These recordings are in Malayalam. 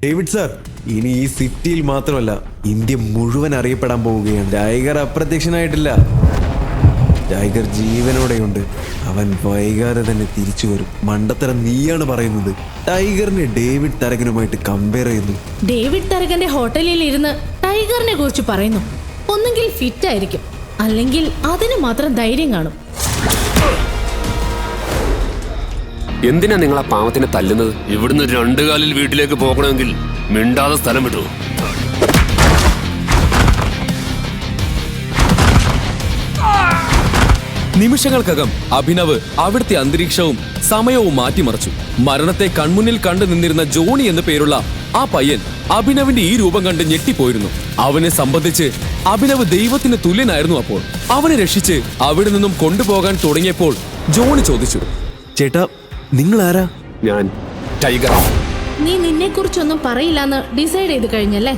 ഡേവിഡ് സാർ, ഇനി ഈ സിറ്റിയിൽ മാത്രമല്ല ഇന്ത്യ മുഴുവൻ അറിയപ്പെടാൻ പോവുകയാണ്. ടൈഗർ അപ്രത്യക്ഷനായിട്ടില്ല. ടൈഗർ ജീവനോടെയുണ്ട്. അവൻ വൈകാതെ തന്നെ തിരിച്ചു വരും. മണ്ടത്തരം നീയാണ് പറയുന്നത്. ടൈഗറിനെ ഡേവിഡ് തരകനുമായിട്ട് കമ്പയർ ചെയ്യുന്നു. ഡേവിഡ് തരകന്റെ ഹോട്ടലിൽ ഇരുന്ന് ടൈഗറിനെ കുറിച്ച് പറയുന്നു. ഒന്നെങ്കിൽ ഫിറ്റ് ആയിരിക്കും, അല്ലെങ്കിൽ അതിന് മാത്രം ധൈര്യം കാണും. എന്തിനാ നിങ്ങൾ ആ പാവത്തിനെ തല്ലുന്നത്? ഇവിടുന്ന് 2 കാലിൽ വീട്ടിലേക്ക് പോകണമെങ്കിൽ മിണ്ടാതെ സ്ഥലം വിട്ടു. നിമിഷങ്ങൾക്കകം അഭിനവ് അവിടുത്തെ അന്തരീക്ഷവും സമയവും മാറ്റിമറിച്ചു. മരണത്തെ കൺമുന്നിൽ കണ്ടു നിന്നിരുന്ന ജോണി എന്നു പേരുള്ള ആ പയ്യൻ അഭിനവിന്റെ ഈ രൂപം കണ്ട് ഞെട്ടിപ്പോയിരുന്നു. അവനെ സംബന്ധിച്ച് അഭിനവ് ദൈവത്തിന് തുല്യനായിരുന്നു. അപ്പോൾ അവനെ രക്ഷിച്ച് അവിടെ നിന്നും കൊണ്ടുപോകാൻ തുടങ്ങിയപ്പോൾ ജോണി ചോദിച്ചു, ചേട്ടാ, നിങ്ങൾ ആരാ? ഞാൻ ടൈഗർ. നീ നിന്നെ കുറിച്ചൊന്നും പറയില്ലെന്ന് ഡിസൈഡ് ചെയ്ത് കഴിഞ്ഞല്ലേ?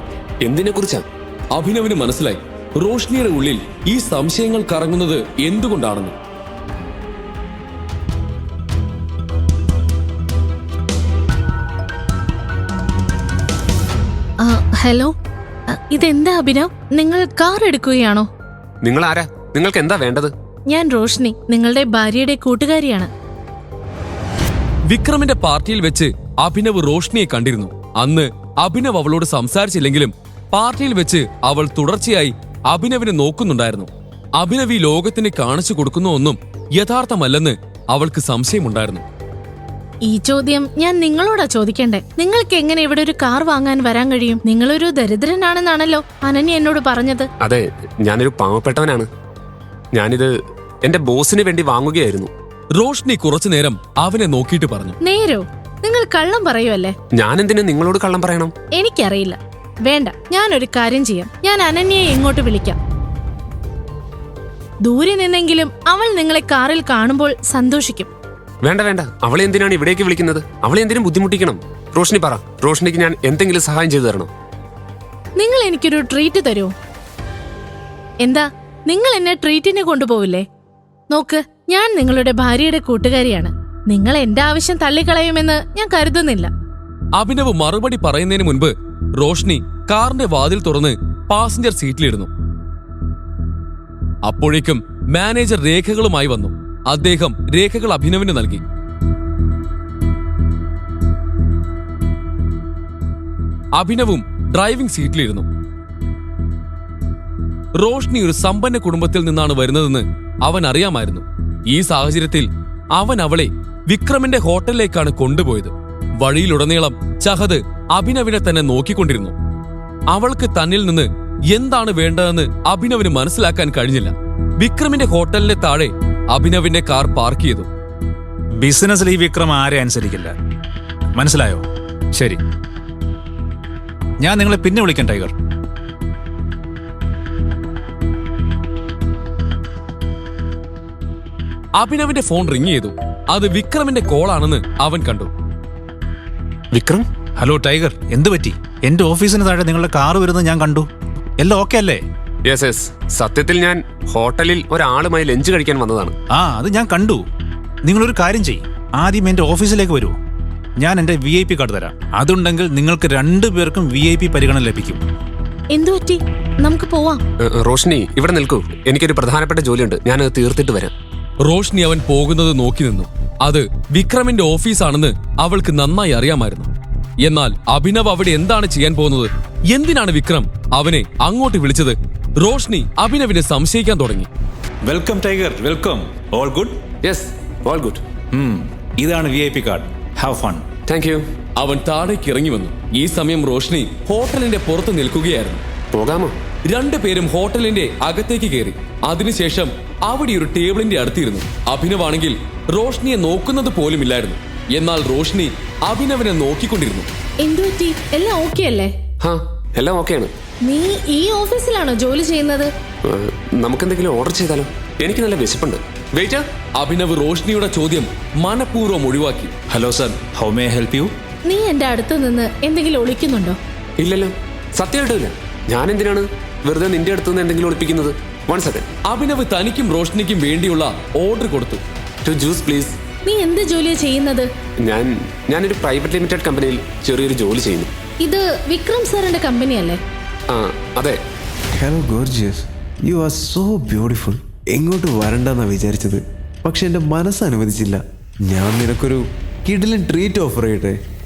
എന്തിനെ കുറിച്ചാ? അഭിനവിന് മനസ്സിലായി റോഷ്നിയുടെ ഉള്ളിൽ ഈ സംശയങ്ങൾ കറങ്ങുന്നത് എന്തുകൊണ്ടാണെന്ന്. ഹലോ, ഇതെന്താ അഭിനവ്? നിങ്ങൾ കാർ എടുക്കുകയാണോ? നിങ്ങൾ ആരാ? നിങ്ങൾക്ക് എന്താ വേണ്ടത്? ഞാൻ റോഷ്നി, നിങ്ങളുടെ ഭാര്യയുടെ കൂട്ടുകാരിയാണ്. വിക്രമിന്റെ പാർട്ടിയിൽ വെച്ച് അഭിനവ് റോഷ്നിയെ കണ്ടിരുന്നു. അന്ന് അഭിനവ് അവളോട് സംസാരിച്ചില്ലെങ്കിലും പാർട്ടിയിൽ വെച്ച് അവൾ തുടർച്ചയായി അഭിനവിനെ നോക്കുന്നുണ്ടായിരുന്നു. അഭിനവ് ഈ ലോകത്തിന് കാണിച്ചു കൊടുക്കുന്ന ഒന്നും യഥാർത്ഥമല്ലെന്ന് അവൾക്ക് സംശയമുണ്ടായിരുന്നു. ഈ ചോദ്യം ഞാൻ നിങ്ങളോടാ ചോദിക്കണ്ടേ? നിങ്ങൾക്ക് എങ്ങനെ ഇവിടെ ഒരു കാർ വാങ്ങാൻ വരാൻ കഴിയും? നിങ്ങളൊരു ദരിദ്രനാണെന്നാണല്ലോ അനന്യ എന്നോട് പറഞ്ഞത്. അതെ, ഞാനൊരു പാവപ്പെട്ടവനാണ്. ഞാനിത് എന്റെ ബോസിന് വേണ്ടി വാങ്ങുകയായിരുന്നു. റോഷ്നി കുറച്ചുനേരം അവനെ നോക്കിയിട്ട് പറഞ്ഞു, നേരോ? നിങ്ങൾ കള്ളം പറയുമല്ലേ? ഞാൻ എന്തിനു നിങ്ങളോട് കള്ളം പറയണം? എനിക്കറിയില്ല. വേണ്ട, ഞാനൊരു കാര്യം ചെയ്യാം. ഞാൻ അനന്യയെ ഇങ്ങോട്ട് വിളിക്കാം. ദൂരെ നിന്നെങ്കിലും അവൾ നിങ്ങളെ കാറിൽ കാണുമ്പോൾ സന്തോഷിക്കും. വേണ്ട വേണ്ട, അവളെ എന്തിനാണ് ഇവിടേക്ക് വിളിക്കുന്നത്? അവളെ എന്തിനും ബുദ്ധിമുട്ടിക്കണം? റോഷ്നി പറ, റോഷ്നിക്ക് ഞാൻ എന്തെങ്കിലും സഹായം ചെയ്തു തരണം. നിങ്ങൾ എനിക്കൊരു ട്രീറ്റ് തരുമോ? എന്താ, നിങ്ങൾ എന്നെ ട്രീറ്റിന് കൊണ്ടുപോവില്ലേ? നോക്ക്, ഞാൻ നിങ്ങളുടെ ഭാര്യയുടെ കൂട്ടുകാരിയാണ്. നിങ്ങൾ എന്റെ ആവശ്യം തള്ളിക്കളയുമെന്ന് ഞാൻ കരുതുന്നില്ല. അഭിനവ് മറുപടി പറയുന്നതിന് മുൻപ് റോഷ്നി കാറിന്റെ വാതിൽ തുറന്ന് പാസഞ്ചർ സീറ്റിലിരുന്നു. അപ്പോഴേക്കും മാനേജർ രേഖകളുമായി വന്നു. അദ്ദേഹം രേഖകൾ അഭിനവിന് നൽകി. അഭിനവും ഡ്രൈവിംഗ് സീറ്റിലിരുന്നു. റോഷ്നി ഒരു സമ്പന്ന കുടുംബത്തിൽ നിന്നാണ് വരുന്നതെന്ന് അവൻ അറിയാമായിരുന്നു. ഈ സാഹചര്യത്തിൽ അവൻ അവളെ വിക്രമിന്റെ ഹോട്ടലിലേക്കാണ് കൊണ്ടുപോയത്. വഴിയിലുടനീളം ചഹദ് അഭിനവിനെ തന്നെ നോക്കിക്കൊണ്ടിരുന്നു. അവൾക്ക് തന്നിൽ നിന്ന് എന്താണ് വേണ്ടതെന്ന് അഭിനവിന് മനസ്സിലാക്കാൻ കഴിഞ്ഞില്ല. വിക്രമിന്റെ ഹോട്ടലിന്റെ താഴെ അഭിനവിന്റെ കാർ പാർക്ക് ചെയ്തു. ബിസിനസ്സിൽ ഈ വിക്രം ആരെ അനുസരിക്കില്ല, മനസ്സിലായോ? ശരി, ഞാൻ നിങ്ങളെ പിന്നെ വിളിക്കാം ടൈഗർ. അഭിനവിന്റെ ഫോൺ റിങ് ചെയ്തു. അത് വിക്രമിന്റെ കോളാണെന്ന് അവൻ കണ്ടു. വിക്രം? ഹലോ ടൈഗർ, എന്തു പറ്റി? എന്റെ ഓഫീസിന് താഴെ നിങ്ങളുടെ കാർ വരുന്നത് ഞാൻ കണ്ടു. എല്ലാം ഓക്കെ അല്ലേ? യെസ് യെസ്, സത്യത്തിൽ ഞാൻ ഹോട്ടലിൽ ഒരാളുമായി ലഞ്ച് കഴിക്കാൻ വന്നതാണ്. അത് ഞാൻ കണ്ടു. നിങ്ങളൊരു കാര്യം ചെയ്യും, ആദ്യം എന്റെ ഓഫീസിലേക്ക് വരൂ. ഞാൻ എന്റെ VIP കാർഡ് തരാം. അതുണ്ടെങ്കിൽ നിങ്ങൾക്ക് 2 പേർക്കും VIP പരിഗണന ലഭിക്കും. എന്തുപറ്റി? നമുക്ക് പോവാം. റോഷ്നി, ഇവിടെ നിൽക്കൂ. എനിക്കൊരു പ്രധാനപ്പെട്ട ജോലിയുണ്ട്, ഞാനത് തീർത്തിട്ട് വരാം. റോഷ്നി അവൻ പോകുന്നത് നോക്കി നിന്നു. അത് വിക്രമിന്റെ ഓഫീസാണെന്ന് അവൾക്ക് നന്നായി അറിയാമായിരുന്നു. എന്നാൽ അഭിനവ് അവിടെ എന്താണ് ചെയ്യാൻ പോകുന്നത്? എന്തിനാണ് വിക്രം അവനെ അങ്ങോട്ട് വിളിച്ചത്? റോഷ്നി അഭിനവിനെ സംശയിക്കാൻ തുടങ്ങി. Welcome tiger, welcome. All good? Yes, all good. ഇതാണ് VIP card. Have fun. Thank you. അവൻ താഴേക്ക് ഇറങ്ങി വന്നു. ഈ സമയം റോഷ്നി ഹോട്ടലിന്റെ പുറത്ത് നിൽക്കുകയായിരുന്നു. പോകാമോ? 2 പേരും ഹോട്ടലിന്റെ അകത്തേക്ക് കയറി. അതിനുശേഷം അവിടെ ഒരു ടേബിളിന്റെ അടുത്തിരുന്നു. അഭിനവാണെങ്കിൽ റോഷ്നിയെ നോക്കുന്നത് പോലുമില്ലായിരുന്നു. എന്നാൽ റോഷ്നി അഭിനവിനെ നോക്കിക്കൊണ്ടിരുന്നു. എന്തുപറ്റി? എല്ലാം ഓക്കെ അല്ലേ? എല്ലാം ഓക്കെയാണ്. നീ ഈ ഓഫീസിലാണോ ജോലി ചെയ്യുന്നത്? നമുക്കെന്തെങ്കിലും ഓർഡർ ചെയ്താലോ? എനിക്ക് നല്ല വിശപ്പുണ്ട്. വെയിറ്റർ. അഭിനവ് റോഷ്നിയുടെ ചോദ്യം മനഃപൂർവ്വം ഒഴിവാക്കി. Hello sir, how may I help you? നീ എന്റെ അടുത്ത് നിന്ന് എന്തെങ്കിലും ഒളിക്കുന്നുണ്ടോ? ഇല്ലല്ലോ, സത്യമായിട്ടില്ല. ഞാൻ എന്തിനാണ് വെറുതെ നിന്റെ അടുത്തുനിന്ന് എന്തെങ്കിലും ഒളിപ്പിക്കുന്നത്? 1 സെക്കൻഡ്. അഭിനവ് തനിക്കും റോഷ്നിക്കും വേണ്ടിയുള്ള ഓർഡർ കൊടുത്തു. 2 ജ്യൂസ് പ്ലീസ്. നീ എന്ത് ജോലിയാ ചെയ്യുന്നത്? ഞാനൊരു പ്രൈവറ്റ് ലിമിറ്റഡ് കമ്പനിയിൽ ചെറിയൊരു ജോലി ചെയ്യുന്നു. ഇത് വിക്രം സാറിന്റെ കമ്പനി അല്ലേ? ആ അതെ. Hello gorgeous, you are so beautiful. എങ്ങോട്ട് വരണ്ടെന്നാ വിചാരിച്ചത്, പക്ഷെ എൻ്റെ മനസ്സ് അനുവദിച്ചില്ല. ഞാൻ നിനക്കൊരു കിടിലൻ ട്രീറ്റ് ഓഫർ ചെയ്യട്ടെ.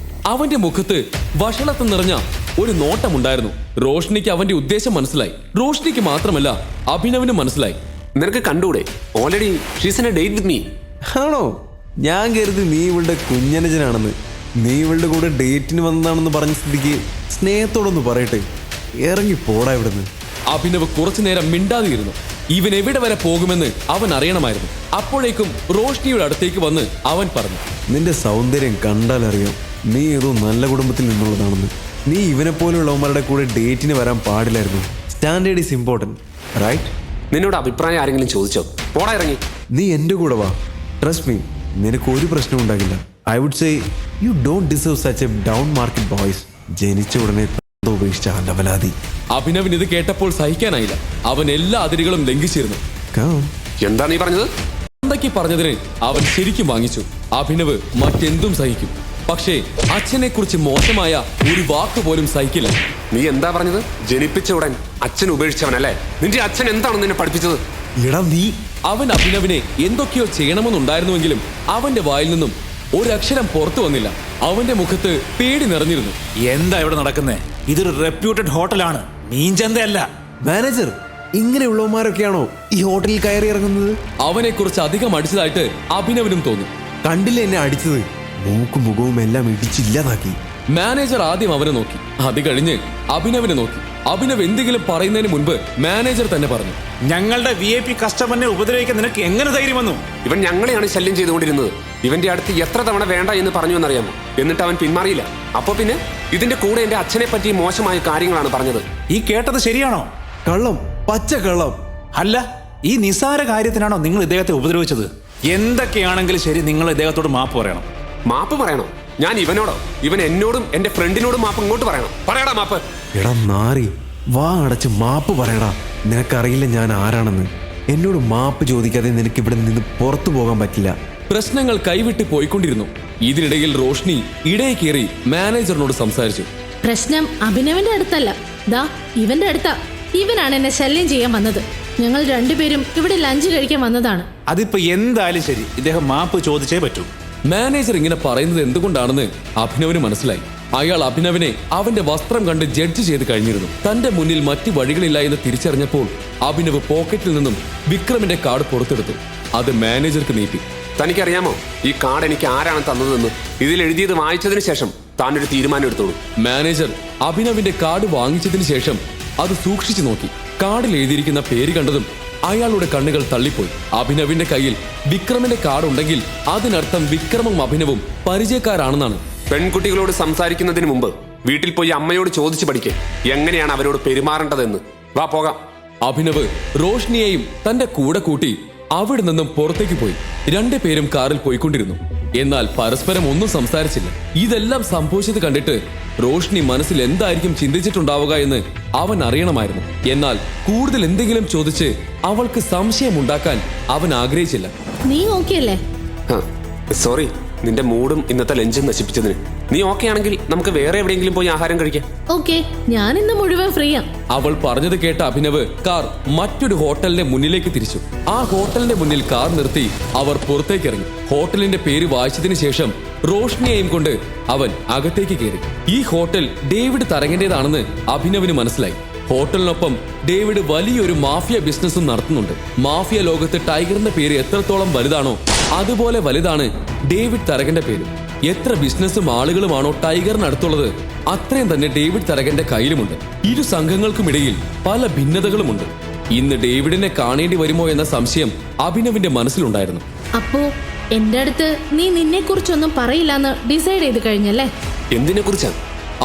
അവന്റെ മുഖത്ത് വഷളത്ത് നിറഞ്ഞ ഒരു നോട്ടമുണ്ടായിരുന്നു. റോഷ്നിക്ക് അവന്റെ ഉദ്ദേശം മനസ്സിലായി. റോഷ്നിക്ക് മാത്രമല്ല അഭിനവിനും മനസ്സിലായി. നിനക്ക് കണ്ടൂടെ, already she's in a date with me. ആണോ? ഞാൻ കരുതി നീ ഇവളുടെ കുഞ്ഞനുജനാണെന്ന്. നീ ഇവളുടെ കൂടെ ഡേറ്റിന് വന്നതാണെന്ന് പറഞ്ഞ സ്ഥിതിക്ക് സ്നേഹത്തോടൊന്ന് പറയട്ടെ, ഇറങ്ങി പോടാ ഇവിടുന്ന്. അഭിനവ് കുറച്ചു നേരം മിണ്ടാതിരുന്നു. ഇവൻ എവിടെ വരെ പോകുമെന്ന് അവൻ അറിയണമായിരുന്നു. അപ്പോഴേക്കും റോഷ്നിയുടെ അടുത്തേക്ക് വന്ന് അവൻ പറഞ്ഞു, നിന്റെ സൗന്ദര്യം കണ്ടാലറിയാം നീ ഏതോ നല്ല കുടുംബത്തിൽ നിന്നുള്ളതാണെന്ന്. നീ ഇവനെ പോലെയുള്ളവന്മാരുടെ കൂടെ ഡേറ്റിന് വരാൻ പാടില്ലായിരുന്നു. Standard is important, right? നിന്നോട് അഭിപ്രായം ആരെങ്കിലും ചോദിച്ചോ? പോടാ ഇറങ്ങി. നീ എൻ്റെ കൂടെ വാ. ട്രസ്റ്റ് മീ, നിനക്ക് ഒരു പ്രശ്നവും ഉണ്ടാകില്ല. I would say you don't deserve such a down market boys. ജനിച്ച ഉടനെ ഉപേക്ഷിച്ച അലവലാതി. അഭിനവിന് ഇത് കേട്ടപ്പോൾ സഹിക്കാനായില്ല. അവൻ എല്ലാ അതിരുകളും ലംഘിച്ചിരുന്നു. Come. എന്താ നീ പറഞ്ഞത്? എന്തൊക്കെ പറഞ്ഞതിന് അവൻ ശരിക്കും വാങ്ങിച്ചു. അഭിനവ് മറ്റെന്തും സഹിക്കും, പക്ഷേ അച്ഛനെ കുറിച്ച് മോശമായ ഒരു വാക്ക് പോലും സഹിക്കില്ല. നീ എന്താ പറഞ്ഞത്? ജനിപ്പിച്ച ഉടൻ അച്ഛൻ ഉപേക്ഷിച്ചവനല്ലേ? നിന്റെ അച്ഛൻ എന്താണ് നിന്നെ പഠിപ്പിച്ചത്? എടാ നീ. അവൻ അഭിനവിനെ എന്തൊക്കെയോ ചെയ്യണമെന്നുണ്ടായിരുന്നുവെങ്കിലും അവന്റെ വായിൽ നിന്നും ഒരക്ഷരം പുറത്തു വന്നില്ല. അവന്റെ മുഖത്ത് പേടി നിറഞ്ഞിരുന്നു. എന്താ ഇവിടെ നടക്കുന്നേ? ഇതൊരു റെപ്യൂട്ടഡ് ഹോട്ടലാണ്, മീൻചന്തയല്ല. മാനേജർ, ഇങ്ങനെയുള്ളവന്മാരൊക്കെയാണോ ഈ ഹോട്ടലിൽ കയറി ഇറങ്ങുന്നത്? അവനെ കുറിച്ച് അധികം അടിച്ചതായിട്ട് അഭിനവിനും തോന്നി. കണ്ടില്ല എന്നെ അടിച്ചത്? മൂക്കും മുഖവും എല്ലാം ഇടിച്ചില്ലാതാക്കി. മാനേജർ ആദ്യം അവനെ നോക്കി, അത് കഴിഞ്ഞ് അഭിനവിനെ നോക്കി. അഭിനവ് എന്തെങ്കിലും പറയുന്നതിന് മുൻപ് മാനേജർ തന്നെ പറഞ്ഞു, ഞങ്ങളുടെ VIP കസ്റ്റമറിനെ ഉപദ്രവിക്കാൻ നിനക്ക് എങ്ങനെ ധൈര്യം വന്നു? ഇവൻ ഞങ്ങളെയാണ് ശല്യം ചെയ്തുകൊണ്ടിരുന്നത്. ഇവന്റെ അടുത്ത് എത്ര തവണ വേണ്ട എന്ന് പറഞ്ഞു എന്നറിയാമോ? എന്നിട്ട് അവൻ പിന്മാറിയില്ല. അപ്പൊ പിന്നെ ഇതിന്റെ കൂടെ എന്റെ അച്ഛനെ പറ്റി മോശമായ കാര്യങ്ങളാണ് പറഞ്ഞത്. ഈ കേട്ടത് ശരിയാണോ? കള്ളം, പച്ച കള്ളം. അല്ല, ഈ നിസാര കാര്യത്തിനാണോ നിങ്ങൾ ഇദ്ദേഹത്തെ ഉപദ്രവിച്ചത്? എന്തൊക്കെയാണെങ്കിലും ശരി, നിങ്ങൾ ഇദ്ദേഹത്തോട് മാപ്പ് പറയണം. മാപ്പ് പറയണോ? ഞാൻ ഇവനോടോ? ഇവൻ എന്നോടും എന്റെ ഫ്രണ്ടിനോടും മാപ്പ് ഇങ്ങോട്ട് പറയണം. പറയടാ മാപ്പ്. എടാ നാറി, വാ അടച്ച് മാപ്പ് പറയടാ. നിനക്കറിയില്ല ഞാൻ ആരാണെന്ന്. എന്നോട് മാപ്പ് ചോദിക്കാതെ നിനക്ക് ഇവിടെ നിന്ന് പുറത്തു പോകാൻ പറ്റില്ല. പ്രശ്നങ്ങൾ കൈവിട്ട് പോയിക്കൊണ്ടിരുന്നു. ഇതിനിടയിൽ റോഷ്നി ഇടയിൽ കയറി മാനേജറിനോട് സംസാരിച്ചു. പ്രശ്നം അഭിനവന്റെ അടുത്തല്ല, ദാ ഇവന്റെ അടുത്താ. ഇവനാണ് എന്നെ ശല്യം ചെയ്യാൻ വന്നത്. ഞങ്ങൾ രണ്ടുപേരും ഇവിടെ ലഞ്ച് കഴിക്കാൻ വന്നതാണ്. അതിപ്പോ എന്തായാലും ശരി, ഇദ്ദേഹം മാപ്പ് ചോദിച്ചേ പറ്റൂ. മാനേജർ ഇങ്ങനെ പറയുന്നത് എന്തുകൊണ്ടാണെന്ന് അഭിനവിന് മനസ്സിലായി. അയാൾ അഭിനവിനെ അവന്റെ വസ്ത്രം കണ്ട് ജഡ്ജ് ചെയ്ത് കഴിഞ്ഞിരുന്നു. തന്റെ മുന്നിൽ മറ്റു വഴികളില്ല എന്ന് തിരിച്ചറിഞ്ഞപ്പോൾ അഭിനവ് പോക്കറ്റിൽ നിന്നും വിക്രമിന്റെ കാർഡ് പുറത്തെടുത്തു. അത് മാനേജർക്ക് നീട്ടി. തനിക്കറിയാമോ ഈ കാർഡ് എനിക്ക് ആരാണ് തന്നതെന്ന്? ഇതിൽ എഴുതിയത് വായിച്ചതിന് ശേഷം താനൊരു തീരുമാനം എടുത്തോളൂ. മാനേജർ അഭിനവിന്റെ കാർഡ് വാങ്ങിച്ചതിന് ശേഷം അത് സൂക്ഷിച്ചു നോക്കി. കാർഡിൽ എഴുതിയിരിക്കുന്ന പേര് കണ്ടതും അയാളുടെ കണ്ണുകൾ തള്ളിപ്പോയി. അഭിനവിന്റെ കയ്യിൽ വിക്രമിന്റെ കാർഡ് ഉണ്ടെങ്കിൽ അതിനർത്ഥം വിക്രമും അഭിനവും പരിചയക്കാരാണെന്നാണ്. പെൺകുട്ടികളോട് സംസാരിക്കുന്നതിന് മുമ്പ് വീട്ടിൽ പോയി അമ്മയോട് ചോദിച്ചു പഠിക്കേ എങ്ങനെയാണ് അവരോട് പെരുമാറേണ്ടതെന്ന്. വാ പോകാം. അഭിനവ് റോഷ്നിയെയും തന്റെ കൂടെ കൂട്ടി അവിടെ നിന്നും പുറത്തേക്ക് പോയി. രണ്ടുപേരും കാറിൽ പോയിക്കൊണ്ടിരുന്നു. എന്നാൽ പരസ്പരം ഒന്നും സംസാരിച്ചില്ല. ഇതെല്ലാം സംഭവിച്ചത് കണ്ടിട്ട് റോഷ്നി മനസ്സിൽ എന്തായിരിക്കും ചിന്തിച്ചിട്ടുണ്ടാവുക എന്ന് അവൻ അറിയണമായിരുന്നു. എന്നാൽ കൂടുതൽ എന്തെങ്കിലും ചോദിച്ച് അവൾക്ക് സംശയമുണ്ടാക്കാൻ അവൻ ആഗ്രഹിച്ചില്ല. നീ ഓക്കെ അല്ലേ? സോറി, നിന്റെ മൂഡും ഇന്നത്തെ ലഞ്ചും നശിപ്പിച്ചതിന്. നീ ഓക്കെ ആണെങ്കിൽ നമുക്ക് വേറെ എവിടെയെങ്കിലും പോയി ആഹാരം കഴിക്കാം. ഓക്കെ, ഞാൻ ഇന്ന് മുഴുവൻ ഫ്രീയാ. അവൾ പറഞ്ഞത് കേട്ട അഭിനവ് കാർ മറ്റൊരു ഹോട്ടലിന്റെ മുന്നിലേക്ക് തിരിച്ചു. ആ ഹോട്ടലിന്റെ മുന്നിൽ കാർ നിർത്തി അവർ പുറത്തേക്ക് ഇറങ്ങി. ഹോട്ടലിന്റെ പേര് വായിച്ചതിന് ശേഷം റോഷ്നിയെയും കൊണ്ട് അവൻ അകത്തേക്ക് കയറി. ഈ ഹോട്ടൽ ഡേവിഡ് തരകന്റേതാണെന്ന് അഭിനവിന് മനസ്സിലായി. ഹോട്ടലിനൊപ്പം ഡേവിഡ് വലിയൊരു മാഫിയ ബിസിനസ്സും നടത്തുന്നുണ്ട്. മാഫിയ ലോകത്ത് ടൈഗറിന്റെ പേര് എത്രത്തോളം വലുതാണോ അതുപോലെ വലുതാണ് ഡേവിഡ് തരകന്റെ പേര്. എത്ര ബിസിനസ്സും ആളുകളുമാണോ ടൈഗറിനടുത്തുള്ളത് അത്രയും തന്നെ ഡേവിഡ് തരകന്റെ കയ്യിലുമുണ്ട്. ഇരു സംഘങ്ങൾക്കുമിടയിൽ പല ഭിന്നതകളുമുണ്ട്. ഇന്ന് ഡേവിഡിനെ കാണേണ്ടി വരുമോ എന്ന സംശയം അഭിനവിന്റെ മനസ്സിലുണ്ടായിരുന്നു. അപ്പോ എന്റെ അടുത്ത് നീ നിന്നെ കുറിച്ചൊന്നും പറയില്ലെന്ന് ഡിസൈഡ് ചെയ്ത് കഴിഞ്ഞല്ലേ? എന്തിനെ കുറിച്ചാണ്?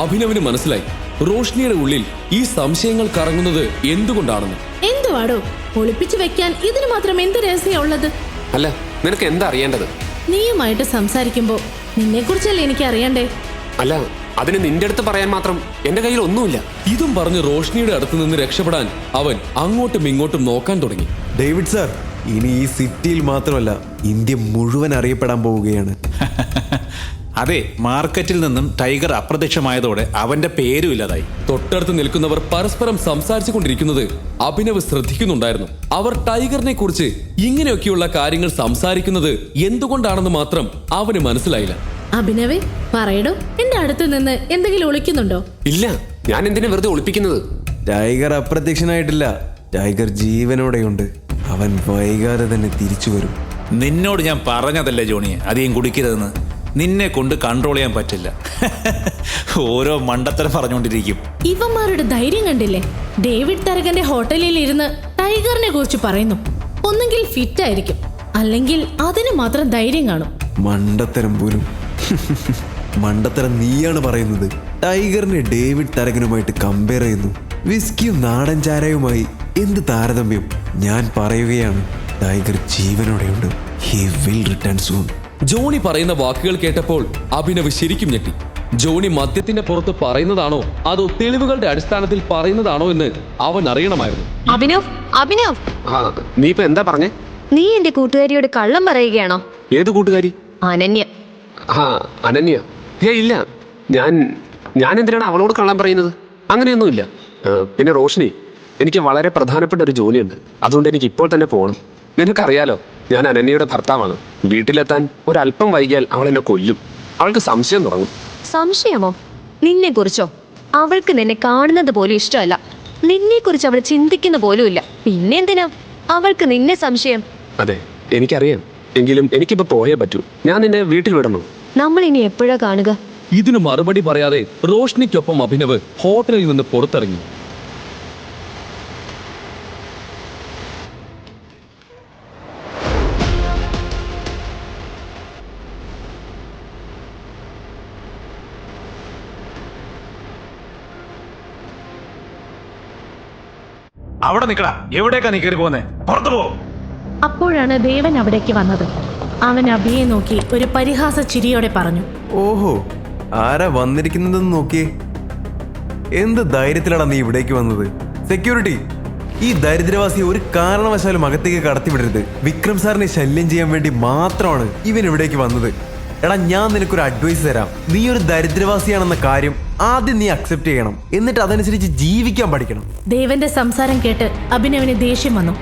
അഭിനവിന് മനസ്സിലായി റോഷ്നിയുടെ ഉള്ളിൽ ഈ സംശയങ്ങൾ കറങ്ങുന്നത് എന്തുകൊണ്ടാണെന്ന്. എന്തുവാടോ ഒളിപ്പിച്ചു വെക്കാൻ ഇതിന് മാത്രം എന്ത് രഹസ്യം ഉള്ളത്? അല്ല, നിനക്ക് എന്താ അറിയേണ്ടത്? നീയുമായിട്ട് സംസാരിക്കുമ്പോ നിന്നെ കുറിച്ചല്ലേ എനിക്ക് അറിയണ്ടേ? അല്ല, അതിന് നിന്റെ അടുത്ത് പറയാൻ മാത്രം എന്റെ കയ്യിൽ ഒന്നുമില്ല. ഇതും പറഞ്ഞ് റോഷ്നിയുടെ അടുത്ത് നിന്ന് രക്ഷപ്പെടാൻ അവൻ അങ്ങോട്ടും ഇങ്ങോട്ടും നോക്കാൻ തുടങ്ങി. ഡേവിഡ് സാർ, ഇനി ഈ സിറ്റിയിൽ മാത്രമല്ല ഇന്ത്യ മുഴുവൻ അറിയപ്പെടാൻ പോവുകയാണ്. അതെ, മാർക്കറ്റിൽ നിന്നും ടൈഗർ അപ്രത്യക്ഷമായതോടെ അവന്റെ പേരും ഇല്ലാതായി. തൊട്ടടുത്ത് നിൽക്കുന്നവർ പരസ്പരം സംസാരിച്ചു കൊണ്ടിരിക്കുന്നത് അഭിനവ് ശ്രദ്ധിക്കുന്നുണ്ടായിരുന്നു. അവർ ടൈഗറിനെ കുറിച്ച് ഇങ്ങനെയൊക്കെയുള്ള കാര്യങ്ങൾ സംസാരിക്കുന്നത് എന്തുകൊണ്ടാണെന്ന് മാത്രം അവന് മനസ്സിലായില്ല. അഭിനവേ, പറയടോ, എന്റെ അടുത്ത് നിന്ന് എന്തെങ്കിലും ഒളിക്കുന്നുണ്ടോ? ഇല്ല, ഞാൻ എന്തിനാ വെറുതെ ഒളിപ്പിക്കുന്നത്? ടൈഗർ അപ്രത്യക്ഷനായിട്ടില്ല. ടൈഗർ ജീവനോടെയുണ്ട്. അവൻ വൈകാതെ തന്നെ തിരിച്ചു വരും. നിന്നോട് ഞാൻ പറഞ്ഞതല്ലേ ജോണി, അധികം കുടിക്കരുതെന്ന്. നിന്നെ കൊണ്ട് കൺട്രോൾ ചെയ്യാൻ പറ്റില്ല. ഓരോ മണ്ടത്തരം പറഞ്ഞുകൊണ്ടിരിക്കും. ഇവന്മാരുടെ ധൈര്യം കണ്ടില്ലേ? ഡേവിഡ് തരകന്റെ ഹോട്ടലിൽ ഇരുന്ന് ടൈഗറിനെ കുറിച്ച് പറയുന്നു. ഒന്നെങ്കിൽ ഫിറ്റ് ആയിരിക്കും, അല്ലെങ്കിൽ അതിന് മാത്രം ധൈര്യം കാണും. മണ്ടത്തരം പോലും. മണ്ടത്തരം നീയാണ് പറയുന്നത്. ടൈഗറിനെ ഡേവിഡ് തരകനുമായിട്ട് കമ്പയർ ചെയ്യുന്നു. വിസ്കിയും നാടൻ ചാരയുമായി എന്ത് താരതമ്യം? ഞാൻ പറയുകയാണ്, ടൈഗർ ജീവനോടെയുണ്ട്. He will return soon. Johnny പറയുന്ന വാക്കുകൾ കേട്ടപ്പോൾ അഭിനവ് ശരിക്കും ഞെട്ടി. ജോണി മദ്യത്തിന്റെ പുറത്ത് പറയുന്നതാണോ അതോ തെളിവുകളുടെ അടിസ്ഥാനത്തിൽ പറയുന്നതാണോ എന്ന് അവൻ അറിയണമായിരുന്നു. അഭിനവ്, നീ ഇപ്പൊ എന്താ പറഞ്ഞേ? നീ എന്റെ കൂട്ടുകാരിയോട് കള്ളം പറയുകയാണോ? ഏത് കൂട്ടുകാരി? അനന്യ. അനന്യ? ഇല്ല, ഞാൻ എന്തിനാണ് അവളോട് കള്ളം പറയുന്നത്? അങ്ങനെയൊന്നുമില്ല. പിന്നെ റോഷിനി, എനിക്ക് വളരെ പ്രധാനപ്പെട്ട ഒരു ജോലിയുണ്ട്. അതുകൊണ്ട് എനിക്ക് ഇപ്പോൾ തന്നെ പോകണം. നിനക്കറിയാലോ, ഞാൻ അനന്യയുടെ ഭർത്താവാണ്. വീട്ടിലെത്താൻ ഒരല്പം വൈകിയാൽ അവൾ എന്നെ കൊല്ലും. അവൾക്ക് സംശയം തുടങ്ങും. സംശയമോ? നിന്നെ കുറിച്ചോ? അവൾക്ക് നിന്നെ കാണുന്നത് പോലും ഇഷ്ടമല്ല. നിന്നെ കുറിച്ച് അവൾ ചിന്തിക്കുന്ന പോലുമില്ല. പിന്നെന്തിനാ അവൾക്ക് നിന്നെ സംശയം? അതെ, എനിക്കറിയാം. എങ്കിലും എനിക്കിപ്പോ പോയേ പറ്റൂ. ഞാൻ നിന്നെ വീട്ടിൽ വിടണോ? നമ്മൾ ഇനി എപ്പോഴാ കാണുക? ഇതിന് മറുപടി പറയാതെ റോഷ്നിക്കൊപ്പം അഭിനവ് ഹോട്ടലിൽ നിന്ന് പുറത്തിറങ്ങി. അവിടെ നിക്കടാ. എവിടേക്കാ നീ കയറി പോകുന്നേ? പുറത്തു പോ. അപ്പോഴാണ് ദേവൻ അവിടേക്ക് വന്നത്. അവൻ അഭിയെ നോക്കി ഒരു പരിഹാസ ചിരിയോടെ പറഞ്ഞു, ഓഹോ, ആരാ വന്നിരിക്കുന്നതെന്ന് നോക്കിയേ. എന്ത് ധൈര്യത്തിലാണ് നീ ഇവിടേക്ക് വന്നത്? സെക്യൂരിറ്റി, ഈ ദരിദ്രവാസിയെ ഒരു കാരണവശാലും അകത്തേക്ക് കടത്തിവിടരുത്. വിക്രം സാറിനെ ശല്യം ചെയ്യാൻ വേണ്ടി മാത്രമാണ് ഇവൻ ഇവിടേക്ക് വന്നത്. എടാ, ഞാൻ നിനക്കൊരു അഡ്വൈസ് തരാം. നീ ഒരു ദരിദ്രവാസിയാണെന്ന കാര്യം ആദ്യം നീ അക്സെപ്റ്റ് ചെയ്യണം. എന്നിട്ട് അതനുസരിച്ച് ജീവിക്കാൻ പഠിക്കണം. ദേവന്റെ സംസാരം കേട്ട് അഭിനവിന് ദേഷ്യം വന്നു.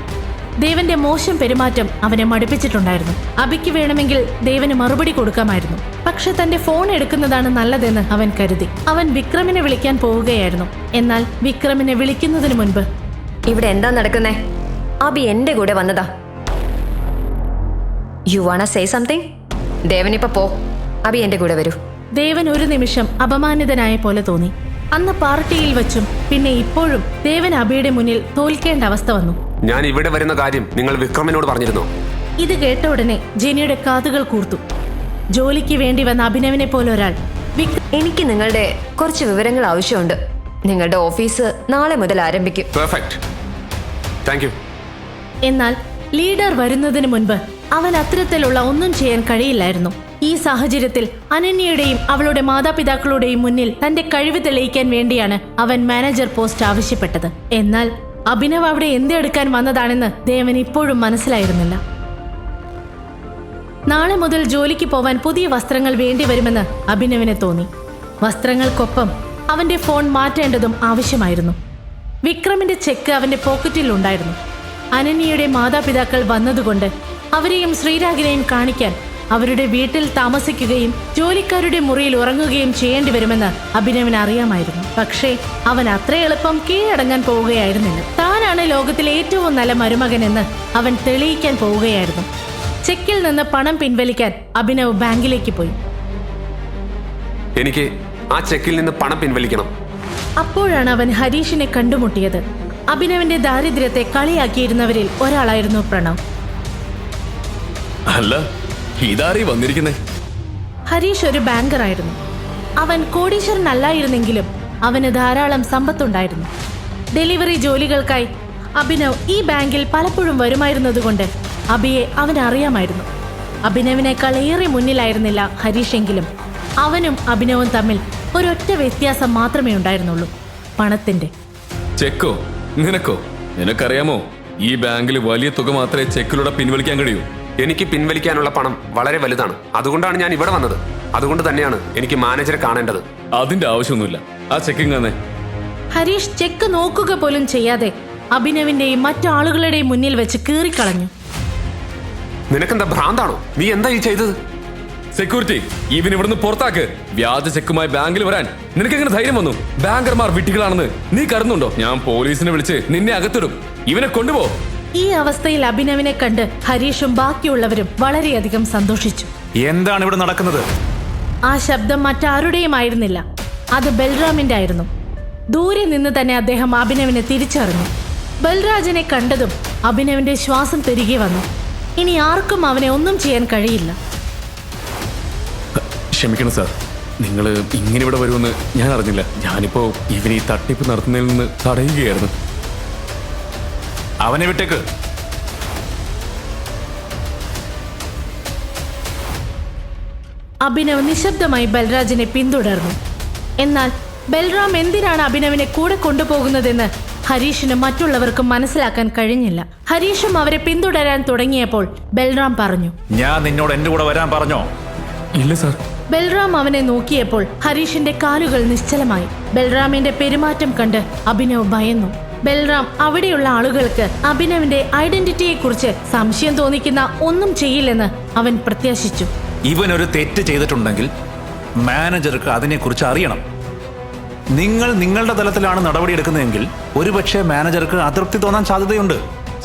ദേവന്റെ മോശം പെരുമാറ്റം അവനെ മടുപ്പിച്ചിട്ടുണ്ടായിരുന്നു. അഭിക്ക് വേണമെങ്കിൽ ദേവന് മറുപടി കൊടുക്കാമായിരുന്നു. പക്ഷെ തന്റെ ഫോൺ എടുക്കുന്നതാണ് നല്ലതെന്ന് അവൻ കരുതി. അവൻ വിക്രമിനെ വിളിക്കാൻ പോവുകയായിരുന്നു. എന്നാൽ വിക്രമിനെ വിളിക്കുന്നതിന് മുൻപ്, ഇവിടെ എന്താ നടക്കുന്നേ? അഭി എന്റെ കൂടെ വന്നതാ. You wanna say something? ദേവനിപ്പോ പോ. അഭി എന്റെ കൂടെ വരൂ. ദേവൻ ഒരു നിമിഷം അപമാനിതനായ പോലെ തോന്നി. അന്ന് പാർട്ടിയിൽ വെച്ചും പിന്നെ ഇപ്പോഴും ദേവൻ അഭിയുടെ മുന്നിൽ തോൽക്കേണ്ട അവസ്ഥ വന്നു. ഞാൻ ഇവിടെ വരുന്ന കാര്യം നിങ്ങൾ വിക്രമിനോട് പറഞ്ഞിരുന്നോ? ഇത് കേട്ട ഉടനെ ജെനിയുടെ കാതുകൾ കൂർത്തു. ജോലിക്ക് വേണ്ടി വന്ന അഭിനവിനെ പോലെ ഒരാൾ. എനിക്ക് നിങ്ങളുടെ കുറച്ച് വിവരങ്ങൾ ആവശ്യമുണ്ട്. നിങ്ങളുടെ ഓഫീസ് നാളെ മുതൽ ആരംഭിക്കും. Perfect, thank you. എന്നാൽ ലീഡർ വരുന്നതിന് മുൻപ് അവൻ അത്തരത്തിലുള്ള ഒന്നും ചെയ്യാൻ കഴിയില്ലായിരുന്നു. ഈ സാഹചര്യത്തിൽ അനന്യയുടെയും അവളുടെ മാതാപിതാക്കളുടെയും മുന്നിൽ തന്റെ കഴിവ് തെളിയിക്കാൻ വേണ്ടിയാണ് അവൻ മാനേജർ പോസ്റ്റ് ആവശ്യപ്പെട്ടത്. എന്നാൽ അഭിനവ് അവിടെ എന്തെടുക്കാൻ വന്നതാണെന്ന് ദേവൻ ഇപ്പോഴും മനസ്സിലായിരുന്നില്ല. നാളെ മുതൽ ജോലിക്ക് പോവാൻ പുതിയ വസ്ത്രങ്ങൾ വേണ്ടിവരുമെന്ന് അഭിനവിന് തോന്നി. വസ്ത്രങ്ങൾക്കൊപ്പം അവന്റെ ഫോൺ മാറ്റേണ്ടതും ആവശ്യമായിരുന്നു. വിക്രമിന്റെ ചെക്ക് അവന്റെ പോക്കറ്റിൽ ഉണ്ടായിരുന്നു. അനന്യയുടെ മാതാപിതാക്കൾ വന്നതുകൊണ്ട് അവരെയും ശ്രീരാഗിനെയും കാണിക്കാൻ അവരുടെ വീട്ടിൽ താമസിക്കുകയും ജോലിക്കാരുടെ മുറിയിൽ ഉറങ്ങുകയും ചെയ്യേണ്ടി വരുമെന്ന് അഭിനവിന് അറിയാമായിരുന്നു. പക്ഷേ അവൻ അത്ര എളുപ്പം കീഴടങ്ങാൻ പോവുകയായിരുന്നില്ല. താനാണ് ലോകത്തിലെ ഏറ്റവും നല്ല മരുമകനെന്ന് അവൻ തെളിയിക്കാൻ പോവുകയായിരുന്നു. ചെക്കിൽ നിന്ന് പണം പിൻവലിക്കാൻ അഭിനവ് ബാങ്കിലേക്ക് പോയി. എനിക്ക് ആ ചെക്കിൽ നിന്ന് പണം പിൻവലിക്കണം. അപ്പോഴാണ് അവൻ ഹരീഷിനെ കണ്ടുമുട്ടിയത്. അഭിനവിന്റെ ദാരിദ്ര്യത്തെ കളിയാക്കിയിരുന്നവരിൽ ഒരാളായിരുന്നു പ്രണവ്. അല്ല, ഇതാരീ വന്നിരിക്കുന്നേ? ഹരീഷ് ഒരു ബാങ്കറായിരുന്നു. അവൻ കോടീശ്വരനല്ലായിരുന്നെങ്കിലും അവന് ധാരാളം സമ്പത്തുണ്ടായിരുന്നു. ഡെലിവറി ജോലികൾക്കായി അഭിനവ് ഈ ബാങ്കിൽ പലപ്പോഴും വരുമായിരുന്നതുകൊണ്ട് അഭിയെ അവൻ അറിയാമായിരുന്നു. അഭിനവിനേക്കാൾ ഏറെ മുന്നിലായിരുന്നില്ല ഹരീഷെങ്കിലും അവനും അഭിനവും തമ്മിൽ ഒരൊറ്റ വ്യത്യാസം മാത്രമേ ഉണ്ടായിരുന്നുള്ളൂ, പണത്തിന്റെ. ചെക്കോ? നിനക്കറിയാമോ, ഈ ബാങ്കിൽ വലിയ തുക മാത്രമേ ചെക്കിലൂടെ പിൻവലിക്കാൻ കഴിയൂ. എനിക്ക് പിൻവലിക്കാനുള്ള പണം വളരെ വലുതാണ്. അതുകൊണ്ടാണ് ഞാൻ ഇവിടെ വന്നത്. അതുകൊണ്ട് തന്നെയാണ് എനിക്ക് മാനേജറെ കാണേണ്ടത്. അതിന്റെ ആവശ്യമൊന്നുമില്ല. ആ ചെക്കിങ് തന്നെ. ഹരീഷ് ചെക്ക് നോക്കുക പോലും ചെയ്യാതെ അഭിനവിന്റെയും മറ്റാളുകളുടെയും മുന്നിൽ വെച്ച് കീറിക്കളഞ്ഞു. നിനക്കെന്താ ഭ്രാന്താണോ? നീ എന്താ ഈ ചെയ്തത്? സെക്യൂരിറ്റി, ഇവൻ ഇവിടുന്ന് പുറത്താക്ക്. വ്യാജ ചെക്കുമായി ബാങ്കിൽ വരാൻ നിനക്കെങ്ങനെ ധൈര്യം വന്നു? ബാങ്കർമാർ വിട്ടികളാണെന്ന് നീ കരുതുന്നുണ്ടോ? ഞാൻ പോലീസിനെ വിളിച്ച് നിന്നെ അകത്തിടും. ഇവനെ കൊണ്ടുപോ. ഈ അവസ്ഥയിൽ അഭിനവിനെ കണ്ട് ഹരീഷും ബാക്കിയുള്ളവരും വളരെയധികം സന്തോഷിച്ചു. എന്താണ് ഇവിടെ നടക്കുന്നത്? ആ ശബ്ദം മറ്റാരുടെയും ആയിരുന്നില്ല, അത് ബൽറാമിന്റെ ആയിരുന്നു. ദൂരെ നിന്ന് തന്നെ അദ്ദേഹം അഭിനവിനെ തിരിച്ചറിഞ്ഞു. ബൽരാജിനെ കണ്ടതും അഭിനവിന്റെ ശ്വാസം തിരികെ വന്നു. ഇനി ആർക്കും അവനെ ഒന്നും ചെയ്യാൻ കഴിയില്ല. ക്ഷമിക്കണം സാർ, നിങ്ങൾ ഇങ്ങനെ ഇവിടെ വരുമെന്ന് ഞാൻ അറിഞ്ഞില്ല. ഞാനിപ്പോ ഇവനെ ഈ തട്ടിപ്പ് നടത്തുന്നതിൽ നിന്ന് തടയുകയായിരുന്നു. അവനെ വിട്ടേക്ക്. അഭിനവ് നിശബ്ദമായി ബൽരാജിനെ പിന്തുടർന്നു. എന്നാൽ ബൽറാം എന്തിനാണ് അഭിനവിനെ കൂടെ കൊണ്ടുപോകുന്നതെന്ന് ഹരീഷിനും മറ്റുള്ളവർക്കും മനസ്സിലാക്കാൻ കഴിഞ്ഞില്ല. ഹരീഷും അവരെ പിന്തുടരാൻ തുടങ്ങിയപ്പോൾ ബൽറാം പറഞ്ഞു, ഞാൻ നിന്നോട് എന്റെ കൂടെ വരാൻ പറഞ്ഞോ? ഇല്ല സാർ. ബൽറാം അവനെ നോക്കിയപ്പോൾ ഹരീഷിന്റെ കാലുകൾ നിശ്ചലമായി. ബൽറാമിന്റെ പെരുമാറ്റം കണ്ട് അഭിനവ് ഭയന്നു. ബൽറാം അവിടെയുള്ള ആളുകൾക്ക് അഭിനവിന്റെ ഐഡന്റിറ്റിയെ കുറിച്ച് സംശയം തോന്നിക്കുന്ന ഒന്നും ചെയ്യില്ലെന്ന് അവൻ പ്രത്യാശിച്ചു. ഇവൻ ഒരു തെറ്റ് ചെയ്തിട്ടുണ്ടെങ്കിൽ മാനേജർക്ക് അതിനെക്കുറിച്ച് അറിയണം. നിങ്ങൾ നിങ്ങളുടെ തലത്തിലാണ് നടപടിയെടുക്കുന്നതെങ്കിൽ ഒരുപക്ഷെ മാനേജർക്ക് അതൃപ്തി തോന്നാൻ സാധ്യതയുണ്ട്.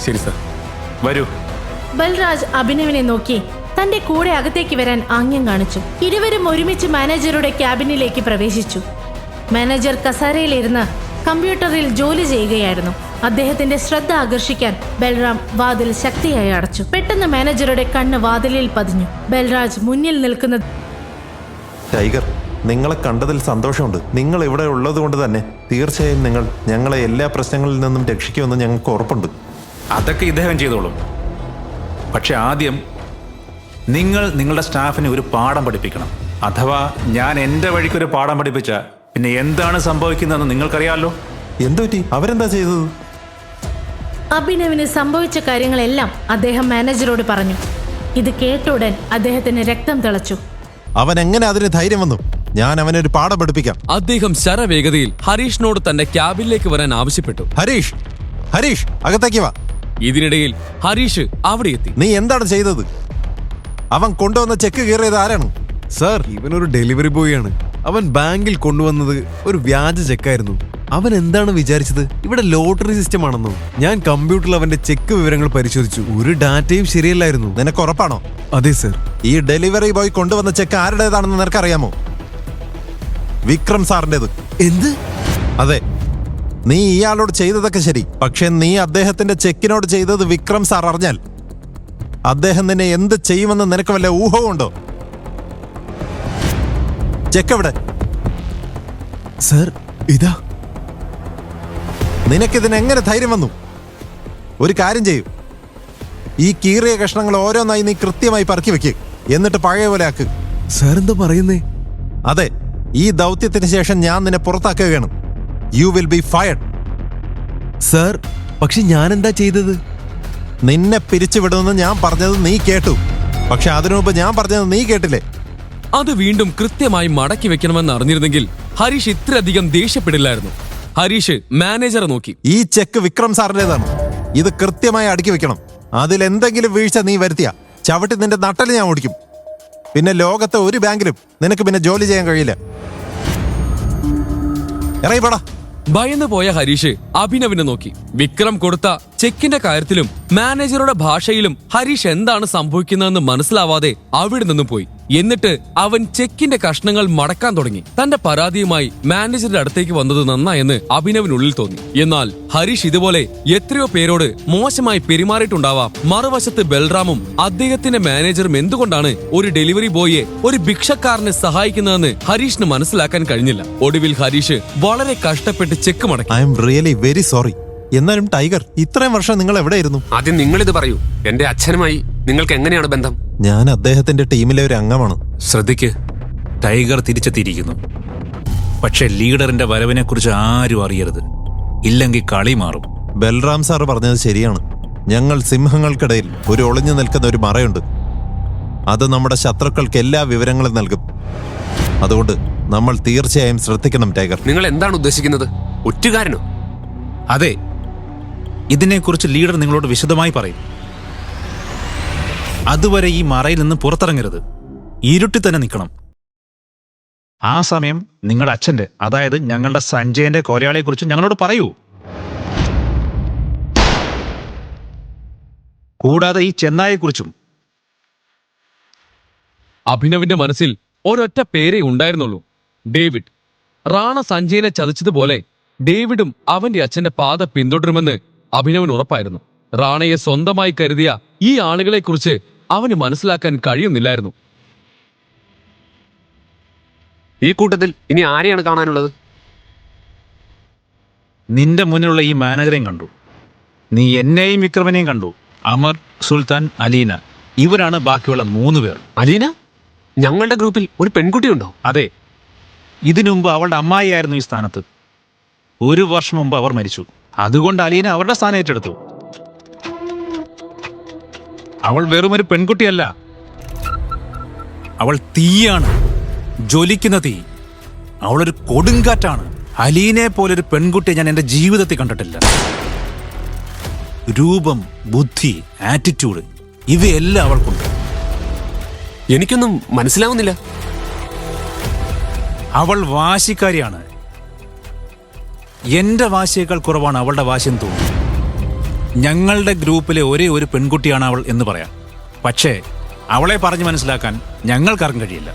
ശരി സാർ. വരൂ. ബൽരാജ് അഭിനവിനെ നോക്കി തന്റെ കൂടെ അകത്തേക്ക് വരാൻ ആംഗ്യം കാണിച്ചു. ഇരുവരും ഒരുമിച്ച് മാനേജറുടെ ക്യാബിനിലേക്ക് പ്രവേശിച്ചു. മാനേജർ കസേരയിലിരുന്ന് കമ്പ്യൂട്ടറിൽ ജോലി ചെയ്യുകയായിരുന്നു. അദ്ദേഹത്തിന്റെ ശ്രദ്ധ ആകർഷിക്കാൻ ബൽറാം വാതിൽ ശക്തിയായി അടച്ചു. പെട്ടെന്ന് മാനേജറുടെ കണ്ണ് വാതിലിൽ പതിഞ്ഞു. ബൽരാജ് മുന്നിൽ നിൽക്കുന്ന ടൈഗർ, നിങ്ങളെ കണ്ടതിൽ സന്തോഷമുണ്ട്. നിങ്ങൾ ഇവിടെ ഉള്ളത് കൊണ്ട് തന്നെ തീർച്ചയായും നിങ്ങൾ ഞങ്ങളെ എല്ലാ പ്രശ്നങ്ങളിൽ നിന്നും രക്ഷിക്കുമെന്ന് ഞങ്ങൾക്ക് ഉറപ്പുണ്ട്. അതൊക്കെ ഇദ്ദേഹം ചെയ്തോളും. പക്ഷെ ആദ്യം നിങ്ങൾ നിങ്ങളുടെ സ്റ്റാഫിനെ ഒരു പാഠം പഠിപ്പിക്കണം. അഥവാ ഞാൻ എൻ്റെ വഴിക്കൊരു പാഠം പഠിപ്പിച്ച പിന്നെ എന്താണ് സംഭവിക്കുന്നതെന്ന് നിങ്ങൾക്കറിയാമല്ലോ. എന്തുപറ്റി? അവരെന്താ ചെയ്തത്? അഭിനവിന് സംഭവിച്ച കാര്യങ്ങളെല്ലാം അദ്ദേഹം മാനേജറോട് പറഞ്ഞു. ഇത് കേട്ടുടൻ അദ്ദേഹത്തിന് രക്തം തിളച്ചു. അവൻ എങ്ങനെ അതിന് ധൈര്യം വന്നു? ഞാൻ അവനൊരു പാഠം പഠിപ്പിക്കാം. അദ്ദേഹം ശരവേഗതയിൽ ഹരീഷിനോട് തന്റെ ക്യാബിനിലേക്ക് വരാൻ ആവശ്യപ്പെട്ടു. ഹരീഷ്, ഹരീഷ്, അകത്തേക്ക് വാ. ഇതിനിടയിൽ ഹരീഷ് അവിടെ എത്തി. നീ എന്താണ് ചെയ്തത്? അവൻ കൊണ്ടുവന്ന ചെക്ക് കീറിയത് ആരാണ്? സാർ, ഇവനൊരു ഡെലിവറി ബോയ് ആണ്. അവൻ ബാങ്കിൽ കൊണ്ടുവന്നത് ഒരു വ്യാജ ചെക്കായിരുന്നു. അവൻ എന്താണ് വിചാരിച്ചത് ഇവിടെ ലോട്ടറി സിസ്റ്റം ആണെന്നോ? ഞാൻ കമ്പ്യൂട്ടറിൽ അവന്റെ ചെക്ക് വിവരങ്ങൾ പരിശോധിച്ചു. ഒരു ഡാറ്റയും ശരിയല്ലായിരുന്നു. നിനക്ക് ഉറപ്പാണോ? അതെ സർ. ഈ ഡെലിവറി ബോയ് കൊണ്ടുവന്ന ചെക്ക് ആരുടേതാണെന്ന് നിനക്കറിയാമോ? വിക്രം സാറിൻ്റെത്. എന്ത്? അതെ, നീ ഇയാളോട് ചെയ്തതൊക്കെ ശരി. പക്ഷെ നീ അദ്ദേഹത്തിന്റെ ചെക്കിനോട് ചെയ്തത് വിക്രം സാർ അറിഞ്ഞാൽ അദ്ദേഹം നിന്നെ എന്ത് ചെയ്യുമെന്ന് നിനക്ക് വല്ല ഊഹവുമുണ്ടോ? ചെക്ക് എവിടെ? സർ, ഇതാ. നിനക്കിതിന് എങ്ങനെ ധൈര്യം വന്നു? ഒരു കാര്യം ചെയ്യൂ, ഈ കീറിയ കഷ്ണങ്ങൾ ഓരോന്നായി നീ കൃത്യമായി പറക്കി വെക്ക്. എന്നിട്ട് പഴയ പോലെ ആക്ക്. സാർ എന്താ പറയുന്നേ? അതെ, ഈ ദൗത്യത്തിന് ശേഷം ഞാൻ നിന്നെ പുറത്താക്കുകയാണ്. You will be fired. Sir, പക്ഷെ ഞാൻ എന്താ ചെയ്തത്? നിന്നെ പിരിച്ചുവിടുമെന്ന് ഞാൻ പറഞ്ഞത് നീ കേട്ടു. പക്ഷെ അതിനു മുമ്പ് ഞാൻ പറഞ്ഞത് നീ കേട്ടില്ലേ? അത് വീണ്ടും കൃത്യമായി മടക്കി വെക്കണമെന്ന് അറിഞ്ഞിരുന്നെങ്കിൽ ഹരീഷ് ഇത്രയധികം ദേഷ്യപ്പെടില്ലായിരുന്നു. ഹരീഷ് മാനേജറെ നോക്കി. ഈ ചെക്ക് വിക്രം സാറിൻ്റെതാണ്. ഇത് കൃത്യമായി അടുക്കി വെക്കണം. അതിലെന്തെങ്കിലും വീഴ്ച നീ വരുത്തിയ ചവിട്ടി നിന്റെ നട്ടല് ഞാൻ ഓടിക്കും. പിന്നെ ലോകത്തെ ഒരു ബാങ്കിലും നിനക്ക് പിന്നെ ജോലി ചെയ്യാൻ കഴിയില്ല. ഇറങ്ങിപ്പോടാ. ഭയന്നു പോയ ഹരീഷ് അഭിനവിനെ നോക്കി. വിക്രം കൊടുത്ത ചെക്കിന്റെ കാര്യത്തിലും മാനേജറുടെ ഭാഷയിലും ഹരീഷ് എന്താണ് സംഭവിക്കുന്നതെന്ന് മനസ്സിലാവാതെ അവിടെ നിന്നും പോയി. എന്നിട്ട് അവൻ ചെക്കിന്റെ കഷ്ണങ്ങൾ മടക്കാൻ തുടങ്ങി. തന്റെ പരാതിയുമായി മാനേജറുടെ അടുത്തേക്ക് വന്നത് നന്നായെന്ന് അഭിനവിനുള്ളിൽ തോന്നി. എന്നാൽ ഹരീഷ് ഇതുപോലെ എത്രയോ പേരോട് മോശമായി പെരുമാറിയിട്ടുണ്ടാവാം. മറുവശത്ത് ബൽറാമും അദ്ദേഹത്തിന്റെ മാനേജറും എന്തുകൊണ്ടാണ് ഒരു ഡെലിവറി ബോയിയെ ഒരു ഭിക്ഷക്കാരനെ സഹായിക്കുന്നതെന്ന് ഹരീഷിന് മനസ്സിലാക്കാൻ കഴിഞ്ഞില്ല. ഒടുവിൽ ഹരീഷ് വളരെ കഷ്ടപ്പെട്ട് ചെക്ക് മടക്കി. I am really very sorry. എന്നാലും ടൈഗർ, ഇത്രയും വർഷം നിങ്ങൾ എവിടെയായിരുന്നു? ആദ്യം നിങ്ങളിത് പറയൂ. എന്റെ അച്ഛനുമായി നിങ്ങൾക്ക് എങ്ങനെയാണ് ബന്ധം? ഞാൻ അദ്ദേഹത്തിന്റെ ടീമിലെ ഒരു അംഗമാണ്. ശ്രദ്ധിക്ക്, ടൈഗർ തിരിച്ചെത്തിയിരിക്കുന്നു. പക്ഷെ ലീഡറിന്റെ വരവിനെ കുറിച്ച് ആരും അറിയരുത്, ഇല്ലെങ്കിൽ കളി മാറും. ബൽറാം സാർ പറഞ്ഞത് ശരിയാണ്. ഞങ്ങൾ സിംഹങ്ങൾക്കിടയിൽ ഒരു ഒളിഞ്ഞു നിൽക്കുന്ന ഒരു മറയുണ്ട്. അത് നമ്മുടെ ശത്രുക്കൾക്ക് എല്ലാ വിവരങ്ങളും നൽകും. അതുകൊണ്ട് നമ്മൾ തീർച്ചയായും ശ്രദ്ധിക്കണം ടൈഗർ. നിങ്ങൾ എന്താണ് ഉദ്ദേശിക്കുന്നത്? ഒറ്റുകാരനോ? അതെ, ഇതിനെക്കുറിച്ച് ലീഡർ നിങ്ങളോട് വിശദമായി പറയും. അതുവരെ ഈ മറയിൽ നിന്ന് പുറത്തിറങ്ങരുത്. ഇരുട്ടി തന്നെ നിൽക്കണം. ആ സമയം നിങ്ങളുടെ അച്ഛന്റെ, അതായത് ഞങ്ങളുടെ സഞ്ജയന്റെ കൊലയാളിയെക്കുറിച്ച് ഞങ്ങളോട് പറയൂ. കൂടാതെ ഈ ചെന്നായെക്കുറിച്ചും. അഭിനവിന്റെ മനസ്സിൽ ഒരൊറ്റ പേരേ ഉണ്ടായിരുന്നുള്ളൂ, ഡേവിഡ്. റാണ സഞ്ജയനെ ചതിച്ചതുപോലെ ഡേവിഡും അവന്റെ അച്ഛന്റെ പാത പിന്തുടരുമെന്ന് അഭിനവിന് ഉറപ്പായിരുന്നു. റാണയെ സ്വന്തമായി കരുതിയ ഈ ആളുകളെക്കുറിച്ച് അവന് മനസ്സിലാക്കാൻ കഴിയുന്നില്ലായിരുന്നു. ഈ കൂട്ടത്തിൽ ഇനി ആരെയാണ് കാണാനുള്ളത്? നിന്റെ മുന്നിലുള്ള ഈ മാനേജറെയും കണ്ടു, നീ എന്നെയും വിക്രമനെയും കണ്ടു. അമർ, സുൽത്താൻ, അലീന, ഇവരാണ് ബാക്കിയുള്ള 3 പേർ. അലീന? ഞങ്ങളുടെ ഗ്രൂപ്പിൽ ഒരു പെൺകുട്ടിയുണ്ടോ? അതെ, ഇതിനു മുമ്പ് അവളുടെ അമ്മായിയായിരുന്നു ഈ സ്ഥാനത്ത്. 1 വർഷം മുമ്പ് അവർ മരിച്ചു. അതുകൊണ്ട് അലീന അവരുടെ സ്ഥാനം ഏറ്റെടുത്തു. അവൾ വെറുമൊരു പെൺകുട്ടിയല്ല, അവൾ തീയാണ്, ജ്വലിക്കുന്ന തീ. അവളൊരു കൊടുങ്കാറ്റാണ്. അലീനെ പോലൊരു പെൺകുട്ടിയെ ഞാൻ എൻ്റെ ജീവിതത്തിൽ കണ്ടിട്ടില്ല. രൂപം, ബുദ്ധി, ആറ്റിറ്റ്യൂഡ് ഇവയെല്ലാം അവൾക്കുണ്ട്. എനിക്കൊന്നും മനസ്സിലാവുന്നില്ല. അവൾ വാശിക്കാരിയാണ്. എന്റെ വാശിയേക്കാൾ കുറവാണ് അവളുടെ വാശിയെന്ന് തോന്നുന്നു. ഞങ്ങളുടെ ഗ്രൂപ്പിലെ ഒരേ ഒരു പെൺകുട്ടിയാണ് അവൾ എന്ന് പറയാം. പക്ഷേ അവളെ പറഞ്ഞു മനസ്സിലാക്കാൻ ഞങ്ങൾക്കാർക്കും കഴിയില്ല.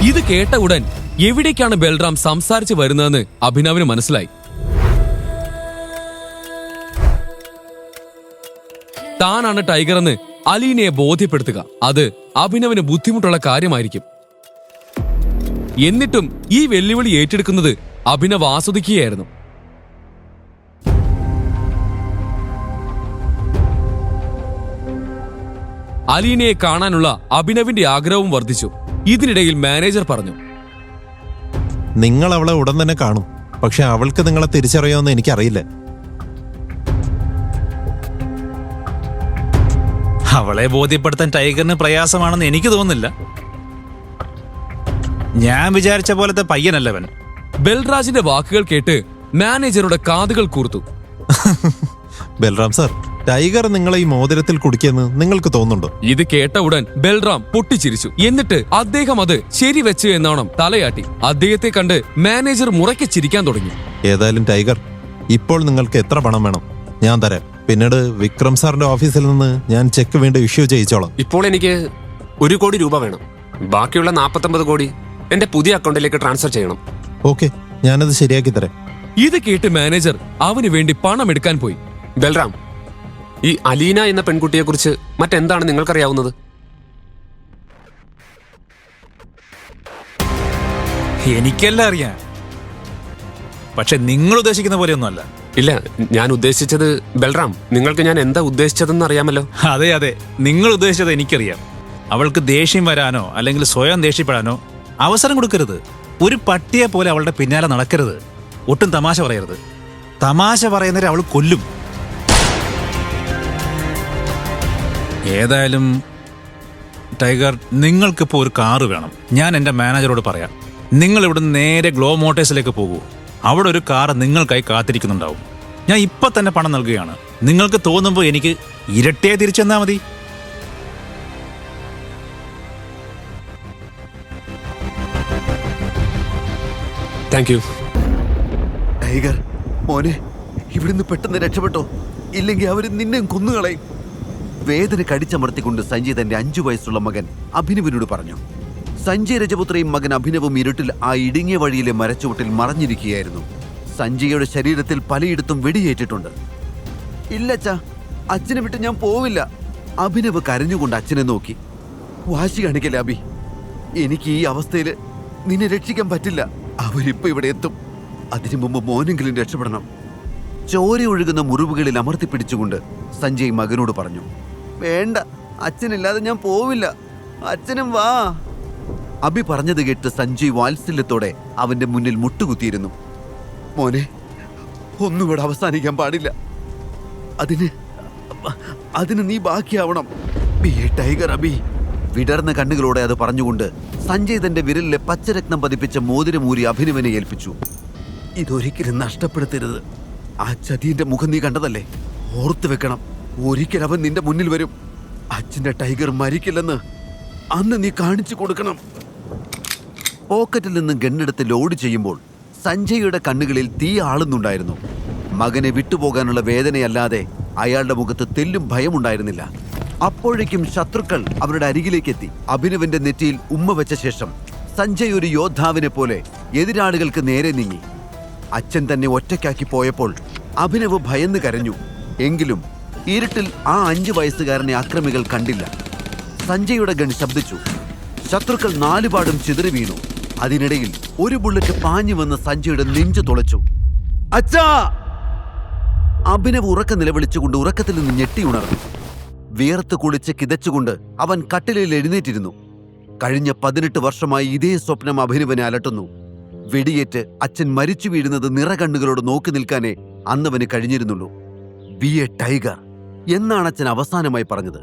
ഇത് കേട്ട ഉടൻ എവിടേക്കാണ് ബൽറാം സംസാരിച്ചു വരുന്നതെന്ന് അഭിനവിന് മനസ്സിലായി. താനാണ് ടൈഗർ എന്ന് അലീനയെ ബോധ്യപ്പെടുത്തുക അത് അഭിനവിന് ബുദ്ധിമുട്ടുള്ള കാര്യമായിരിക്കും. എന്നിട്ടും ഈ വെല്ലുവിളി ഏറ്റെടുക്കുന്നത് അഭിനവ് ആസ്വദിക്കുകയായിരുന്നു. അലീനയെ കാണാനുള്ള അഭിനവിന്റെ ആഗ്രഹവും വർദ്ധിച്ചു. ഇതിനിടയിൽ മാനേജർ പറഞ്ഞു, നിങ്ങൾ അവളെ ഉടൻ തന്നെ കാണും. പക്ഷെ അവൾക്ക് നിങ്ങളെ തിരിച്ചറിയാമെന്ന് എനിക്കറിയില്ല. അവളെ ബോധ്യപ്പെടുത്താൻ ടൈഗറിന് പ്രയാസമാണെന്ന് എനിക്ക് തോന്നുന്നില്ല. ഞാൻ വിചാരിച്ച പോലത്തെ പയ്യനല്ലവൻ. ബൽരാജിന്റെ വാക്കുകൾ കേട്ട് മാനേജറുടെ കാതുകൾ കൂർത്തു. ബൽറാം സാർ, ടൈഗർ നിങ്ങളെ ഈ മോതിരത്തിൽ കുടിക്കെന്ന് നിങ്ങൾക്ക് തോന്നുന്നുണ്ടോ? ഇത് കേട്ട ഉടൻ ബൽറാം പൊട്ടിച്ചിരിച്ചു. എന്നിട്ട് അദ്ദേഹം അത് ശരിവെച്ചു എന്നോണം തലയാട്ടി. അദ്ദേഹത്തെ കണ്ട് മാനേജർ മുറയ്ക്ക് ചിരിക്കാൻ തുടങ്ങി. ഏതായാലും ടൈഗർ, ഇപ്പോൾ നിങ്ങൾക്ക് എത്ര പണം വേണം? ഞാൻ തരാം. പിന്നീട് വിക്രം സാറിന്റെ ഓഫീസിൽ നിന്ന് ഞാൻ ചെക്ക് വീണ്ടും ഇഷ്യൂ ചെയ്യിച്ചോളാം. ഇപ്പോൾ എനിക്ക് 1 കോടി രൂപ വേണം. ബാക്കിയുള്ള 49 കോടി എന്റെ പുതിയ അക്കൗണ്ടിലേക്ക് ട്രാൻസ്ഫർ ചെയ്യണം. ഓക്കെ, ഞാനത് ശരിയാക്കി തരാം. ഇത് കേട്ട് മാനേജർ അവന് വേണ്ടി പണം എടുക്കാൻ പോയി. ബൽറാം, ഈ അലീന എന്ന പെൺകുട്ടിയെക്കുറിച്ച് മറ്റെന്താണ് നിങ്ങൾക്കറിയാവുന്നത്? എനിക്കെല്ലാം അറിയാം. പക്ഷെ നിങ്ങൾ ഉദ്ദേശിക്കുന്ന പോലെയൊന്നുമല്ല. ഇല്ല, ഞാൻ ഉദ്ദേശിച്ചത് ബൽറാം, നിങ്ങൾക്ക് ഞാൻ എന്താ ഉദ്ദേശിച്ചതെന്ന് അറിയാമല്ലോ. അതെ അതെ, നിങ്ങൾ ഉദ്ദേശിച്ചത് എനിക്കറിയാം. അവൾക്ക് ദേഷ്യം വരാനോ അല്ലെങ്കിൽ സ്വയം ദേഷ്യപ്പെടാനോ അവസരം കൊടുക്കരുത്. ഒരു പട്ടിയെ പോലെ അവളുടെ പിന്നാലെ നടക്കരുത്. ഒട്ടും തമാശ പറയരുത്. തമാശ പറയുന്നവരെ അവൾ കൊല്ലും. ഏതായാലും ടൈഗർ, നിങ്ങൾക്കിപ്പോൾ ഒരു കാറ് വേണം. ഞാൻ എൻ്റെ മാനേജറോട് പറയാം. നിങ്ങൾ ഇവിടുന്ന് നേരെ ഗ്ലോ മോട്ടേഴ്സിലേക്ക് പോകൂ. അവിടെ ഒരു കാർ നിങ്ങൾക്കായി കാത്തിരിക്കുന്നുണ്ടാവും. ഞാൻ ഇപ്പം തന്നെ പണം നൽകുകയാണ്. നിങ്ങൾക്ക് തോന്നുമ്പോൾ എനിക്ക് ഇരട്ടിയെ തിരിച്ചു തന്നാൽ മതി. Thank you. ടൈഗർ മോനെ, ഇവിടുന്ന് പെട്ടെന്ന് രക്ഷപ്പെട്ടോ, ഇല്ലെങ്കിൽ അവർ നിന്നെ കൊന്നുകളയും. വേദന കടിച്ചമർത്തിക്കൊണ്ട് സഞ്ജയ് തന്റെ 5 വയസ്സുള്ള മകൻ അഭിനവിനോട് പറഞ്ഞു. സഞ്ജയ് രജപുത്രയും മകൻ അഭിനവും ഇരുട്ടിൽ ആ ഇടുങ്ങിയ വഴിയിലെ മരച്ചുവട്ടിൽ മറഞ്ഞിരിക്കുകയായിരുന്നു. സഞ്ജയുടെ ശരീരത്തിൽ പലയിടത്തും വെടിയേറ്റിട്ടുണ്ട്. ഇല്ലച്ചാ, അച്ഛനെ വിട്ട് ഞാൻ പോവില്ല. അഭിനവ് കരഞ്ഞുകൊണ്ട് അച്ഛനെ നോക്കി. വാശി കാണിക്കല അഭി, എനിക്ക് ഈ അവസ്ഥയിൽ നിന്നെ രക്ഷിക്കാൻ പറ്റില്ല. അവരിപ്പോ ഇവിടെ എത്തും. അതിനു മുമ്പ് മോനെങ്കിലും രക്ഷപ്പെടണം. ചോര ഒഴുകുന്ന മുറിവുകളിൽ അമർത്തിപ്പിടിച്ചുകൊണ്ട് സഞ്ജയ് മകനോട് പറഞ്ഞു. വേണ്ട, അച്ഛനില്ലാതെ ഞാൻ പോവില്ല. അച്ഛനും വാ. അഭി പറഞ്ഞത് കേട്ട് സഞ്ജയ് വാത്സല്യത്തോടെ അവന്റെ മുന്നിൽ മുട്ടുകുത്തിയിരുന്നു. മോനെ, ഒന്നുകൂടെ അവസാനിക്കാൻ പാടില്ല. അതിന് നീ ബാക്കിയാവണം. ബി എ ടൈഗർ അഭി. വിടർന്ന കണ്ണുകളോടെ അത് പറഞ്ഞുകൊണ്ട് സഞ്ജയ് തന്റെ വിരലിലെ പച്ചരത്നം പതിപ്പിച്ച മോതിരമൂരി അഭിനവനെ ഏൽപ്പിച്ചു. ഇതൊരിക്കലും നഷ്ടപ്പെടുത്തരുത്. ആ ചതിയന്റെ മുഖം നീ കണ്ടതല്ലേ? ഓർത്തു വെക്കണം, ഒരിക്കൽ അവൻ നിന്റെ മുന്നിൽ വരും. അച്ഛന്റെ ടൈഗർ മരിക്കില്ലെന്ന് അന്ന് നീ കാണിച്ചു കൊടുക്കണം. പോക്കറ്റിൽ നിന്ന് ഗണ്ണെടുത്ത് ലോഡ് ചെയ്യുമ്പോൾ സഞ്ജയുടെ കണ്ണുകളിൽ തീ ആളുന്നുണ്ടായിരുന്നു. മകനെ വിട്ടുപോകാനുള്ള വേദനയല്ലാതെ അയാളുടെ മുഖത്ത് തെല്ലും ഭയമുണ്ടായിരുന്നില്ല. അപ്പോഴേക്കും ശത്രുക്കൾ അവരുടെ അരികിലേക്കെത്തി. അഭിനവന്റെ നെറ്റിയിൽ ഉമ്മ വെച്ച ശേഷം സഞ്ജയ് ഒരു യോദ്ധാവിനെ പോലെ എതിരാളികൾക്ക് നേരെ നീങ്ങി. അച്ഛൻ തന്നെ ഒറ്റയ്ക്കാക്കി പോയപ്പോൾ അഭിനവ് ഭയന്ന് കരഞ്ഞു. എങ്കിലും ഇരുട്ടിൽ ആ 5 വയസ്സുകാരനെ അക്രമികൾ കണ്ടില്ല. സഞ്ജയുടെ ഗൺ ശബ്ദിച്ചു. ശത്രുക്കൾ 4 പാടും ചിതറി വീണു. അതിനിടയിൽ ഒരു ബുള്ളറ്റ് പാഞ്ഞു വന്ന് സഞ്ജയുടെ നെഞ്ചു തുളച്ചു. അച്ഛാ! അഭിനവ് ഉറക്ക നിലവിളിച്ചുകൊണ്ട് ഉറക്കത്തിൽ നിന്ന് ഞെട്ടിയുണർന്നു. വിയർത്ത് കുളിച്ച് കിതച്ചുകൊണ്ട് അവൻ കട്ടിലിൽ എഴുന്നേറ്റിരുന്നു. കഴിഞ്ഞ 18 വർഷമായി ഇതേ സ്വപ്നം അഭിനവനെ അലട്ടുന്നു. വെടിയേറ്റ് അച്ഛൻ മരിച്ചു വീഴുന്നത് നിറകണ്ണുകളോട് നോക്കി നിൽക്കാനേ അന്നവന് കഴിഞ്ഞിരുന്നുള്ളൂ. ബി എ ടൈഗർ എന്നാണ് അച്ഛൻ അവസാനമായി പറഞ്ഞത്.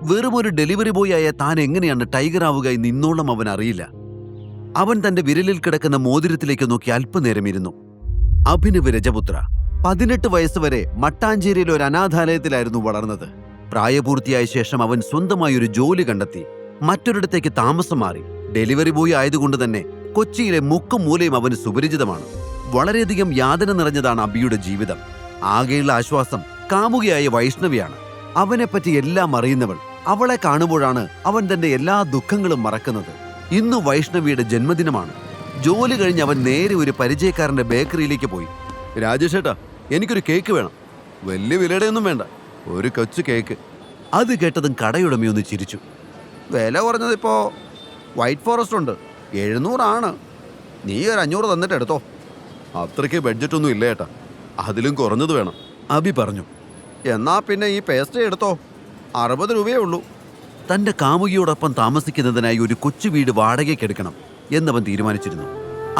വെറുമൊരു ഡെലിവറി ബോയ് ആയ താൻ എങ്ങനെയാണ് ടൈഗർ ആവുക എന്ന് ഇന്നോളം അവൻ അറിയില്ല. അവൻ തന്റെ വിരലിൽ കിടക്കുന്ന മോതിരത്തിലേക്ക് നോക്കി അല്പനേരം ഇരുന്നു. അഭിനവ് രജപുത്ര 18 വയസ്സുവരെ മട്ടാഞ്ചേരിയിലെ ഒരു അനാഥാലയത്തിലായിരുന്നു വളർന്നത്. പ്രായപൂർത്തിയായ ശേഷം അവൻ സ്വന്തമായി ഒരു ജോലി കണ്ടെത്തി മറ്റൊരിടത്തേക്ക് താമസം മാറി. ഡെലിവറി ബോയ് ആയതുകൊണ്ട് തന്നെ കൊച്ചിയിലെ മുക്കും മൂലയും അവന് സുപരിചിതമാണ്. വളരെയധികം യാതന നിറഞ്ഞതാണ് അബിയുടെ ജീവിതം. ആകെയുള്ള ആശ്വാസം കാമുകിയായ വൈഷ്ണവിയാണ്. അവനെപ്പറ്റി എല്ലാം അറിയുന്നവൾ. അവളെ കാണുമ്പോഴാണ് അവൻ തന്റെ എല്ലാ ദുഃഖങ്ങളും മറക്കുന്നത്. ഇന്ന് വൈഷ്ണവിയുടെ ജന്മദിനമാണ്. ജോലി കഴിഞ്ഞ് അവൻ നേരെ ഒരു പരിചയക്കാരന്റെ ബേക്കറിയിലേക്ക് പോയി. രാജേഷേട്ടാ, എനിക്കൊരു കേക്ക് വേണം. വലിയ വിലയുടെയൊന്നും വേണ്ട, ഒരു കൊച്ചു കേക്ക്. അത് കേട്ടതും കടയുടമയൊന്ന് ചിരിച്ചു. വില കുറഞ്ഞതിപ്പോ വൈറ്റ് ഫോറസ്റ്റ് ഉണ്ട്, 700 ആണ്. നീ ഒരു 500 തന്നിട്ട് എടുത്തോ. അത്രയ്ക്ക് ബഡ്ജറ്റൊന്നും ഇല്ല ഏട്ടാ, അതിലും കുറഞ്ഞത് വേണം, അബി പറഞ്ഞു. എന്നാ പിന്നെ ഈ പേസ്ട്രി എടുത്തോ, 60 രൂപയേ ഉള്ളൂ. തന്റെ കാമുകിയോടൊപ്പം താമസിക്കുന്നതിനായി ഒരു കൊച്ചു വീട് വാടകയ്ക്കെടുക്കണം എന്നവൻ തീരുമാനിച്ചിരുന്നു.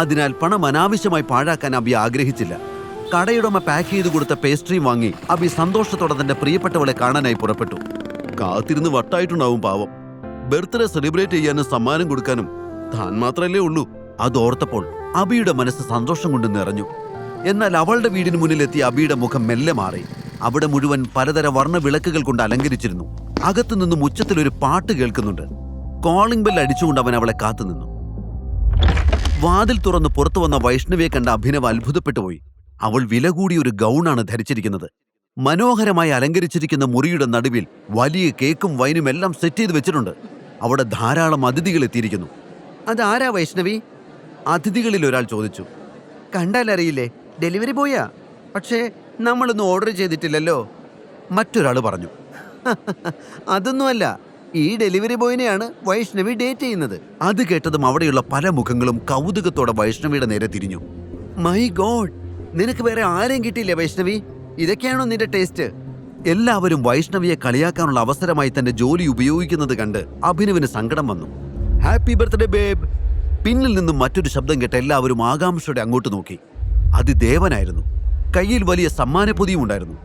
അതിനാൽ പണം അനാവശ്യമായി പാഴാക്കാൻ അബി ആഗ്രഹിച്ചില്ല. കടയുടമ പാക്ക് ചെയ്തു കൊടുത്ത പേസ്ട്രിയും വാങ്ങി അബി സന്തോഷത്തോടെ തന്റെ പ്രിയപ്പെട്ടവളെ കാണാനായി പുറപ്പെട്ടു. കാത്തിരുന്ന് വട്ടായിട്ടുണ്ടാവും പാവം. ബർത്ത്ഡേ സെലിബ്രേറ്റ് ചെയ്യാനും സമ്മാനം കൊടുക്കാനും താൻ മാത്രമല്ലേ ഉള്ളൂ. അതോർത്തപ്പോൾ അബിയുടെ മനസ്സ് സന്തോഷം കൊണ്ട് നിറഞ്ഞു. എന്നാൽ അവളുടെ വീടിന് മുന്നിലെത്തിയ അബിയുടെ മുഖം മെല്ലെ മാറി. അവിടെ മുഴുവൻ പലതര വർണ്ണ വിളക്കുകൾ കൊണ്ട് അലങ്കരിച്ചിരുന്നു. അകത്തുനിന്നും ഉച്ചത്തിൽ ഒരു പാട്ട് കേൾക്കുന്നുണ്ട്. കോളിംഗ് ബെൽ അടിച്ചുകൊണ്ട് അവൻ അവളെ കാത്തുനിന്നു. വാതിൽ തുറന്ന് പുറത്തു വന്ന വൈഷ്ണവിയെ കണ്ട അഭിനവ് അത്ഭുതപ്പെട്ടുപോയി. അവൾ വില കൂടിയ ഒരു ഗൗണാണ് ധരിച്ചിരിക്കുന്നത്. മനോഹരമായി അലങ്കരിച്ചിരിക്കുന്ന മുറിയുടെ നടുവിൽ വലിയ കേക്കും വൈനും എല്ലാം സെറ്റ് ചെയ്ത് വെച്ചിട്ടുണ്ട്. അവിടെ ധാരാളം അതിഥികൾ എത്തിയിരിക്കുന്നു. അതാരാ വൈഷ്ണവി? അതിഥികളിൽ ഒരാൾ ചോദിച്ചു. കണ്ടാലറിയില്ലേ, ഡെലിവറി ബോയാ. പക്ഷേ നമ്മളൊന്നും ഓർഡർ ചെയ്തിട്ടില്ലല്ലോ, മറ്റൊരാൾ പറഞ്ഞു. അതൊന്നുമല്ല, ഈ ഡെലിവറി ബോയിനെയാണ് വൈഷ്ണവി ഡേറ്റ് ചെയ്യുന്നത്. അത് കേട്ടതും അവിടെയുള്ള പല മുഖങ്ങളും കൗതുകത്തോടെ വൈഷ്ണവിയുടെ നേരെ തിരിഞ്ഞു. മൈ ഗോഡ്, നിനക്ക് വേറെ ആരെയും കിട്ടിയില്ലേ വൈഷ്ണവി? ഇതൊക്കെയാണോ നിന്റെ ടേസ്റ്റ്? എല്ലാവരും വൈഷ്ണവിയെ കളിയാക്കാനുള്ള അവസരമായി തന്റെ ജോലി ഉപയോഗിക്കുന്നത് കണ്ട് അഭിനവിന് സങ്കടം വന്നു. Happy birthday babe. പിന്നിൽ നിന്നും മറ്റൊരു ശബ്ദം കേട്ട് എല്ലാവരും ആകാംക്ഷയോടെ അങ്ങോട്ട് നോക്കി. അത് ദേവനായിരുന്നു. കയ്യിൽ വലിയ സമ്മാനപ്പൊതിയും ഉണ്ടായിരുന്നു.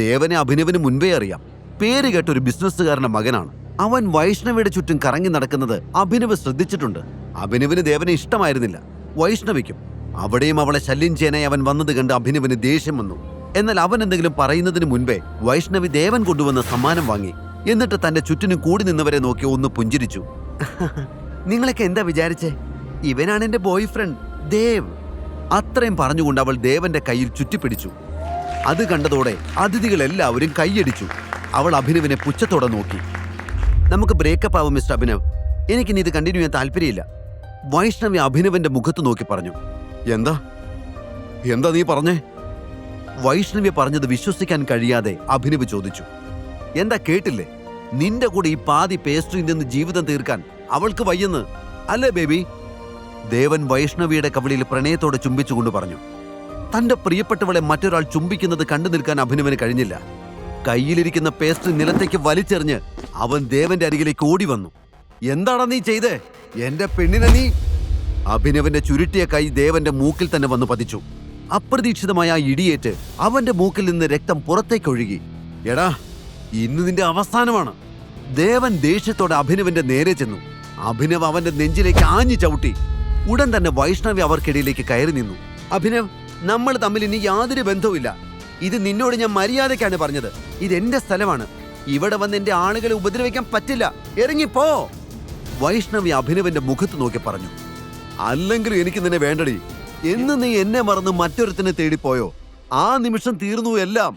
ദേവനെ അഭിനവിന് മുൻപേ അറിയാം. പേര് കേട്ട ഒരു ബിസിനസ്സുകാരന്റെ മകനാണ്. അവൻ വൈഷ്ണവിയുടെ ചുറ്റും കറങ്ങി നടക്കുന്നത് അഭിനവ് ശ്രദ്ധിച്ചിട്ടുണ്ട്. അഭിനവിന് ദേവനെ ഇഷ്ടമായിരുന്നില്ല, വൈഷ്ണവിക്കും. അവിടെയും അവളെ ശല്യം ചെയ്യാനായി അവൻ വന്നത് കണ്ട് അഭിനവിന് ദേഷ്യം വന്നു. എന്നാൽ അവൻ എന്തെങ്കിലും പറയുന്നതിന് മുൻപേ വൈഷ്ണവി ദേവൻ കൊണ്ടുവന്ന സമ്മാനം വാങ്ങി. എന്നിട്ട് തന്റെ ചുറ്റിനും കൂടി നിന്നവരെ നോക്കി ഒന്ന് പുഞ്ചിരിച്ചു. നിങ്ങളൊക്കെ എന്താ വിചാരിച്ചേ? ഇവനാണ് എന്റെ ബോയ് ഫ്രണ്ട് ദേവ്. അത്രയും പറഞ്ഞുകൊണ്ട് അവൾ ദേവന്റെ കയ്യിൽ ചുറ്റിപ്പിടിച്ചു. അത് കണ്ടതോടെ അതിഥികൾ എല്ലാവരും കൈയടിച്ചു. അവൾ അഭിനവിനെ പുച്ഛത്തോടെ നോക്കി. നമുക്ക് ബ്രേക്കപ്പ് ആവും മിസ്റ്റർ അഭിനവ്, എനിക്കിനി ഇത് കണ്ടിന്യൂ ചെയ്യാൻ താല്പര്യമില്ല. വൈഷ്ണവി അഭിനവന്റെ മുഖത്ത് നോക്കി പറഞ്ഞു. എന്താ എന്താ നീ പറഞ്ഞേ? വൈഷ്ണവി പറഞ്ഞത് വിശ്വസിക്കാൻ കഴിയാതെ അഭിനവ് ചോദിച്ചു. എന്താ കേട്ടില്ലേ? നിന്റെ കൂടെ ഈ പാതി പേസ്ട്രിയിൽ നിന്ന് ജീവിതം തീർക്കാൻ അവൾക്ക് വയ്യെന്ന് അല്ലേ ബേബി? ദേവൻ വൈഷ്ണവിയുടെ കവിളിൽ പ്രണയത്തോടെ ചുംബിച്ചുകൊണ്ട് പറഞ്ഞു. തന്റെ പ്രിയപ്പെട്ടവളെ മറ്റൊരാൾ ചുംബിക്കുന്നത് കണ്ടു നിൽക്കാൻ അഭിനവന് കഴിഞ്ഞില്ല. കയ്യിലിരിക്കുന്ന പേസ്ട്രി നിലത്തേക്ക് വലിച്ചെറിഞ്ഞ് അവൻ ദേവന്റെ അരികിലേക്ക് ഓടി വന്നു. എന്താടാ നീ ചെയ്തേ? എന്റെ പെണ്ണിനെ നീ... അഭിനവന്റെ ചുരുട്ടിയ കൈ ദേവന്റെ മൂക്കിൽ തന്നെ വന്നു പതിച്ചു. അപ്രതീക്ഷിതമായ ആ ഇടിയേറ്റ് അവന്റെ മൂക്കിൽ നിന്ന് രക്തം പുറത്തേക്കൊഴുകി. എടാ, ഇന്ന് നിന്റെ അവസാനമാണ്. ദേവൻ ദേഷ്യത്തോടെ അഭിനവിന്റെ നേരെ ചെന്നു. അഭിനവ് അവന്റെ നെഞ്ചിലേക്ക് ആഞ്ഞു ചവിട്ടി. ഉടൻ തന്നെ വൈഷ്ണവി അവർക്കിടയിലേക്ക് കയറി നിന്നു. അഭിനവ്, നമ്മൾ തമ്മിൽ ഇനി യാതൊരു ബന്ധവുമില്ല. ഇത് നിന്നോട് ഞാൻ മര്യാദയ്ക്കാണ് പറഞ്ഞത്. ഇത് എന്റെ സ്ഥലമാണ്. ഇവിടെ വന്ന് എന്റെ ആളുകളെ ഉപദ്രവിക്കാൻ പറ്റില്ല. ഇറങ്ങിപ്പോ. വൈഷ്ണവി അഭിനവിന്റെ മുഖത്ത് നോക്കി പറഞ്ഞു. അല്ലെങ്കിലും എനിക്ക് നിന്നെ വേണ്ടടി. എന്ന് നീ എന്നെ മറന്ന് മറ്റൊരുത്തിനെ തേടിപ്പോയോ? ആ നിമിഷം തീർന്നു എല്ലാം.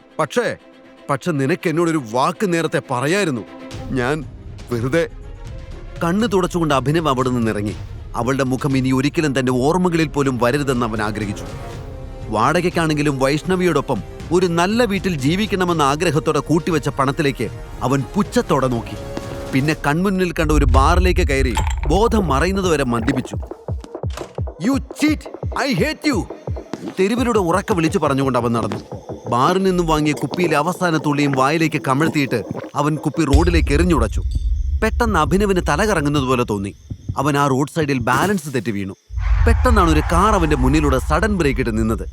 പക്ഷെ നിനക്ക് എന്നോടൊരു വാക്ക് നേരത്തെ പറയായിരുന്നു. ഞാൻ വെറുതെ. കണ്ണു തുടച്ചുകൊണ്ട് അഭിനവ് അവിടെ നിന്നിറങ്ങി. അവളുടെ മുഖം ഇനി ഒരിക്കലും തന്റെ ഓർമ്മകളിൽ പോലും വരരുതെന്ന് അവൻ ആഗ്രഹിച്ചു. വാടകയ്ക്കാണെങ്കിലും വൈഷ്ണവിയോടൊപ്പം ഒരു നല്ല വീട്ടിൽ ജീവിക്കണമെന്ന ആഗ്രഹത്തോടെ കൂട്ടിവെച്ച പണത്തിലേക്ക് അവൻ പുച്ഛത്തോടെ നോക്കി. പിന്നെ കൺമുന്നിൽ കണ്ട ഒരു ബാറിലേക്ക് കയറി ബോധം മറയുന്നതുവരെ മദ്യപിച്ചു. You cheat, I hate you. തെരുവിലൂടെ ഉറക്കെ വിളിച്ചു പറഞ്ഞുകൊണ്ട് അവൻ നടന്നു. ബാറിൽ നിന്നും വാങ്ങിയ കുപ്പിയിലെ അവസാന തുള്ളിയും വായിലേക്ക് കമഴ്ത്തിയിട്ട് അവൻ കുപ്പി റോഡിലേക്ക് എറിഞ്ഞുടച്ചു. പെട്ടെന്ന് അഭിനവിന് തല കറങ്ങുന്നത് പോലെ തോന്നി. അവൻ ആ റോഡ് സൈഡിൽ ബാലൻസ് തെറ്റി വീണു. പെട്ടെന്നാണ് ഒരു കാർ അവന്റെ മുന്നിലൂടെ സഡൻ ബ്രേക്ക് ഇട്ട് നിന്നത്.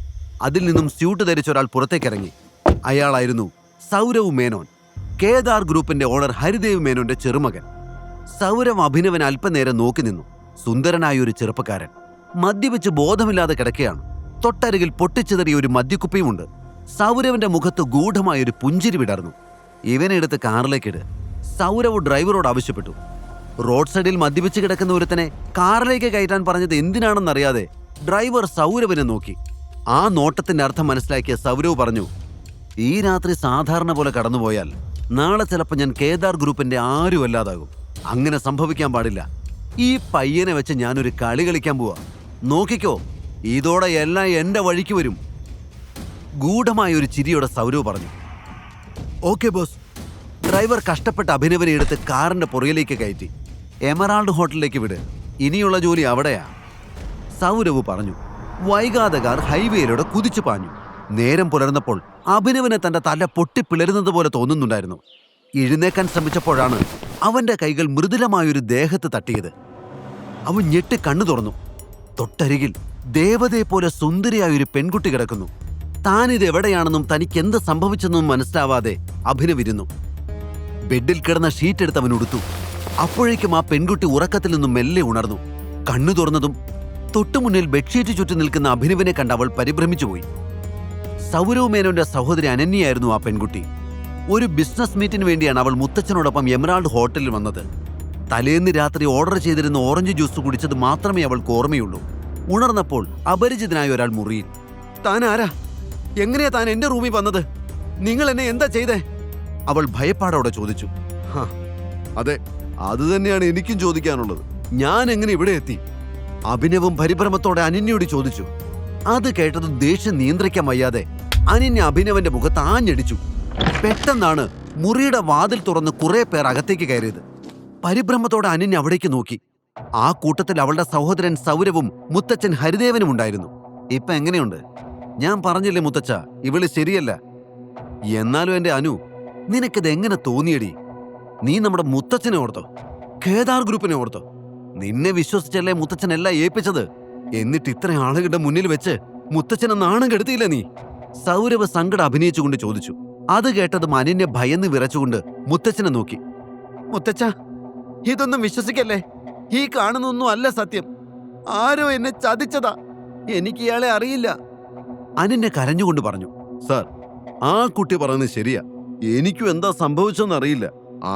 അതിൽ നിന്നും സ്യൂട്ട് ധരിച്ച ഒരാൾ പുറത്തേക്കിറങ്ങി. അയാളായിരുന്നു സൗരവ് മേനോൻ, കേദാർ ഗ്രൂപ്പിന്റെ ഓണർ ഹരിദേവ് മേനോന്റെ ചെറുമകൻ. സൗരവ് അഭിനവൻ അല്പനേരം നോക്കി നിന്നു. സുന്ദരനായ ഒരു ചെറുപ്പക്കാരൻ മദ്യപിച്ച് ബോധമില്ലാതെ കിടക്കുകയാണ്. തൊട്ടരികിൽ പൊട്ടിച്ചെറിയ ഒരു മദ്യക്കുപ്പിയുമുണ്ട്. സൗരവിന്റെ മുഖത്ത് ഗൂഢമായൊരു പുഞ്ചിരി വിടർന്നു. ഇവനെ എടുത്ത് കാറിലേക്കിട്, സൗരവ് ഡ്രൈവറോട് ആവശ്യപ്പെട്ടു. റോഡ് സൈഡിൽ മദ്യപിച്ച് കിടക്കുന്ന ഒരുത്തനെ കാറിലേക്ക് കയറ്റാൻ പറഞ്ഞത് എന്തിനാണെന്നറിയാതെ ഡ്രൈവർ സൗരവിനെ നോക്കി. ആ നോട്ടത്തിന്റെ അർത്ഥം മനസ്സിലാക്കിയ സൗരവ് പറഞ്ഞു, ഈ രാത്രി സാധാരണ പോലെ കടന്നുപോയാൽ നാളെ ചിലപ്പോൾ ഞാൻ കേദാർ ഗ്രൂപ്പിന്റെ ആരുമല്ലാതാകും. അങ്ങനെ സംഭവിക്കാൻ പാടില്ല. ഈ പയ്യനെ വെച്ച് ഞാനൊരു കളി കളിക്കാൻ പോവാ. നോക്കിക്കോ, ഇതോടെ എല്ലാം എന്റെ വഴിക്ക് വരും. ഗൂഢമായ ഒരു ചിരിയോടെ സൗരവ് പറഞ്ഞു. Okay boss. ഡ്രൈവർ കഷ്ടപ്പെട്ട് അഭിനവനെ എടുത്ത് കാറിന്റെ പുറകിലേക്ക് കയറ്റി. എമറാൾഡ് ഹോട്ടലിലേക്ക് വിട്, ഇനിയുള്ള ജോലി അവിടെയാ. സൗരവ് പറഞ്ഞു. വൈകാതെ കാർ ഹൈവേയിലൂടെ കുതിച്ചു പാഞ്ഞു. നേരം പുലർന്നപ്പോൾ അഭിനവനെ തന്റെ തല പൊട്ടിപ്പിളരുന്നത് പോലെ തോന്നുന്നുണ്ടായിരുന്നു. എഴുന്നേക്കാൻ ശ്രമിച്ചപ്പോഴാണ് അവന്റെ കൈകൾ മൃദുലമായൊരു ദേഹത്ത് തട്ടിയത്. അവൻ ഞെട്ടി കണ്ണു തുറന്നു. തൊട്ടരികിൽ ദേവതയെ പോലെ സുന്ദരിയായൊരു പെൺകുട്ടി കിടക്കുന്നു. താനിത് എവിടെയാണെന്നും തനിക്ക് എന്ത് സംഭവിച്ചെന്നും മനസ്സിലാവാതെ അഭിനവിരുന്നു. ബെഡിൽ കിടന്ന ഷീറ്റ് എടുത്ത് അവൻ ഉടുത്തു. അപ്പോഴേക്കും ആ പെൺകുട്ടി ഉറക്കത്തിൽ നിന്നും മെല്ലെ ഉണർന്നു. കണ്ണു തുറന്നതും തൊട്ടുമുന്നിൽ ബെഡ്ഷീറ്റ് ചുറ്റി നിൽക്കുന്ന അഭിനവിനെ കണ്ട് അവൾ പരിഭ്രമിച്ചുപോയി. സൗരവ് മേനോന്റെ സഹോദരി അനന്യയായിരുന്നു ആ പെൺകുട്ടി. ഒരു ബിസിനസ് മീറ്റിന് വേണ്ടിയാണ് അവൾ മുത്തച്ഛനോടൊപ്പം എമറാൾഡ് ഹോട്ടലിൽ വന്നത്. തലേന്ന് രാത്രി ഓർഡർ ചെയ്തിരുന്ന ഓറഞ്ച് ജ്യൂസ് കുടിച്ചത് മാത്രമേ അവൾക്ക് ഓർമ്മയുള്ളൂ. ഉണർന്നപ്പോൾ അപരിചിതനായ ഒരാൾ മുറിയിൽ. താൻ ആരാ? എങ്ങനെയാ താൻ എന്റെ റൂമിൽ വന്നത്? നിങ്ങൾ എന്നെ എന്താ ചെയ്തേ? അവൾ ഭയപ്പാടോടെ ചോദിച്ചു. അതെ, അത് തന്നെയാണ് എനിക്കും ചോദിക്കാനുള്ളത്. ഞാൻ എങ്ങനെ ഇവിടെ എത്തി? അഭിനവും പരിഭ്രമത്തോടെ അനന്യയോട് ചോദിച്ചു. അത് കേട്ടതും ദേഷ്യം നിയന്ത്രിക്കാൻ വയ്യാതെ അനന്യ അഭിനവന്റെ മുഖത്ത് ആഞ്ഞടിച്ചു. പെട്ടെന്നാണ് മുറിയുടെ വാതിൽ തുറന്ന് കുറെ പേർ അകത്തേക്ക് കയറിയത്. പരിഭ്രമത്തോടെ അനന്യ അവിടേക്ക് നോക്കി. ആ കൂട്ടത്തിൽ അവളുടെ സഹോദരൻ സൗരവും മുത്തച്ഛൻ ഹരിദേവനും ഉണ്ടായിരുന്നു. ഇപ്പൊ എങ്ങനെയുണ്ട്? ഞാൻ പറഞ്ഞില്ലേ മുത്തച്ഛ, ഇവള് ശരിയല്ല. എന്നാലും എന്റെ അനു, നിനക്കിത് എങ്ങനെ തോന്നിയടി? നീ നമ്മുടെ മുത്തച്ഛനെ ഓർത്തോ? കേദാർ ഗ്രൂപ്പിനെ ഓർത്തോ? നിന്നെ വിശ്വസിച്ചല്ലേ മുത്തച്ഛൻ എല്ലാം ഏൽപ്പിച്ചത്. എന്നിട്ട് ഇത്ര ആളുകളുടെ മുന്നിൽ വെച്ച് മുത്തച്ഛനെ നാണം കെടുത്തിയില്ല നീ? സൗരവ് സങ്കടം അഭിനയിച്ചുകൊണ്ട് ചോദിച്ചു. അത് കേട്ടതും അനന്യ ഭയന്ന് വിറച്ചുകൊണ്ട് മുത്തച്ഛനെ നോക്കി. മുത്തച്ഛ, ഇതൊന്നും വിശ്വസിക്കല്ലേ. ഈ കാണുന്നൊന്നും അല്ല സത്യം. ആരോ എന്നെ ചതിച്ചതാ. എനിക്ക് ഇയാളെ അറിയില്ല. അനന്യ കരഞ്ഞുകൊണ്ട് പറഞ്ഞു. സാർ, ആ കുട്ടി പറയുന്നത് ശരിയാ. എനിക്കും എന്താ സംഭവിച്ചെന്ന് അറിയില്ല.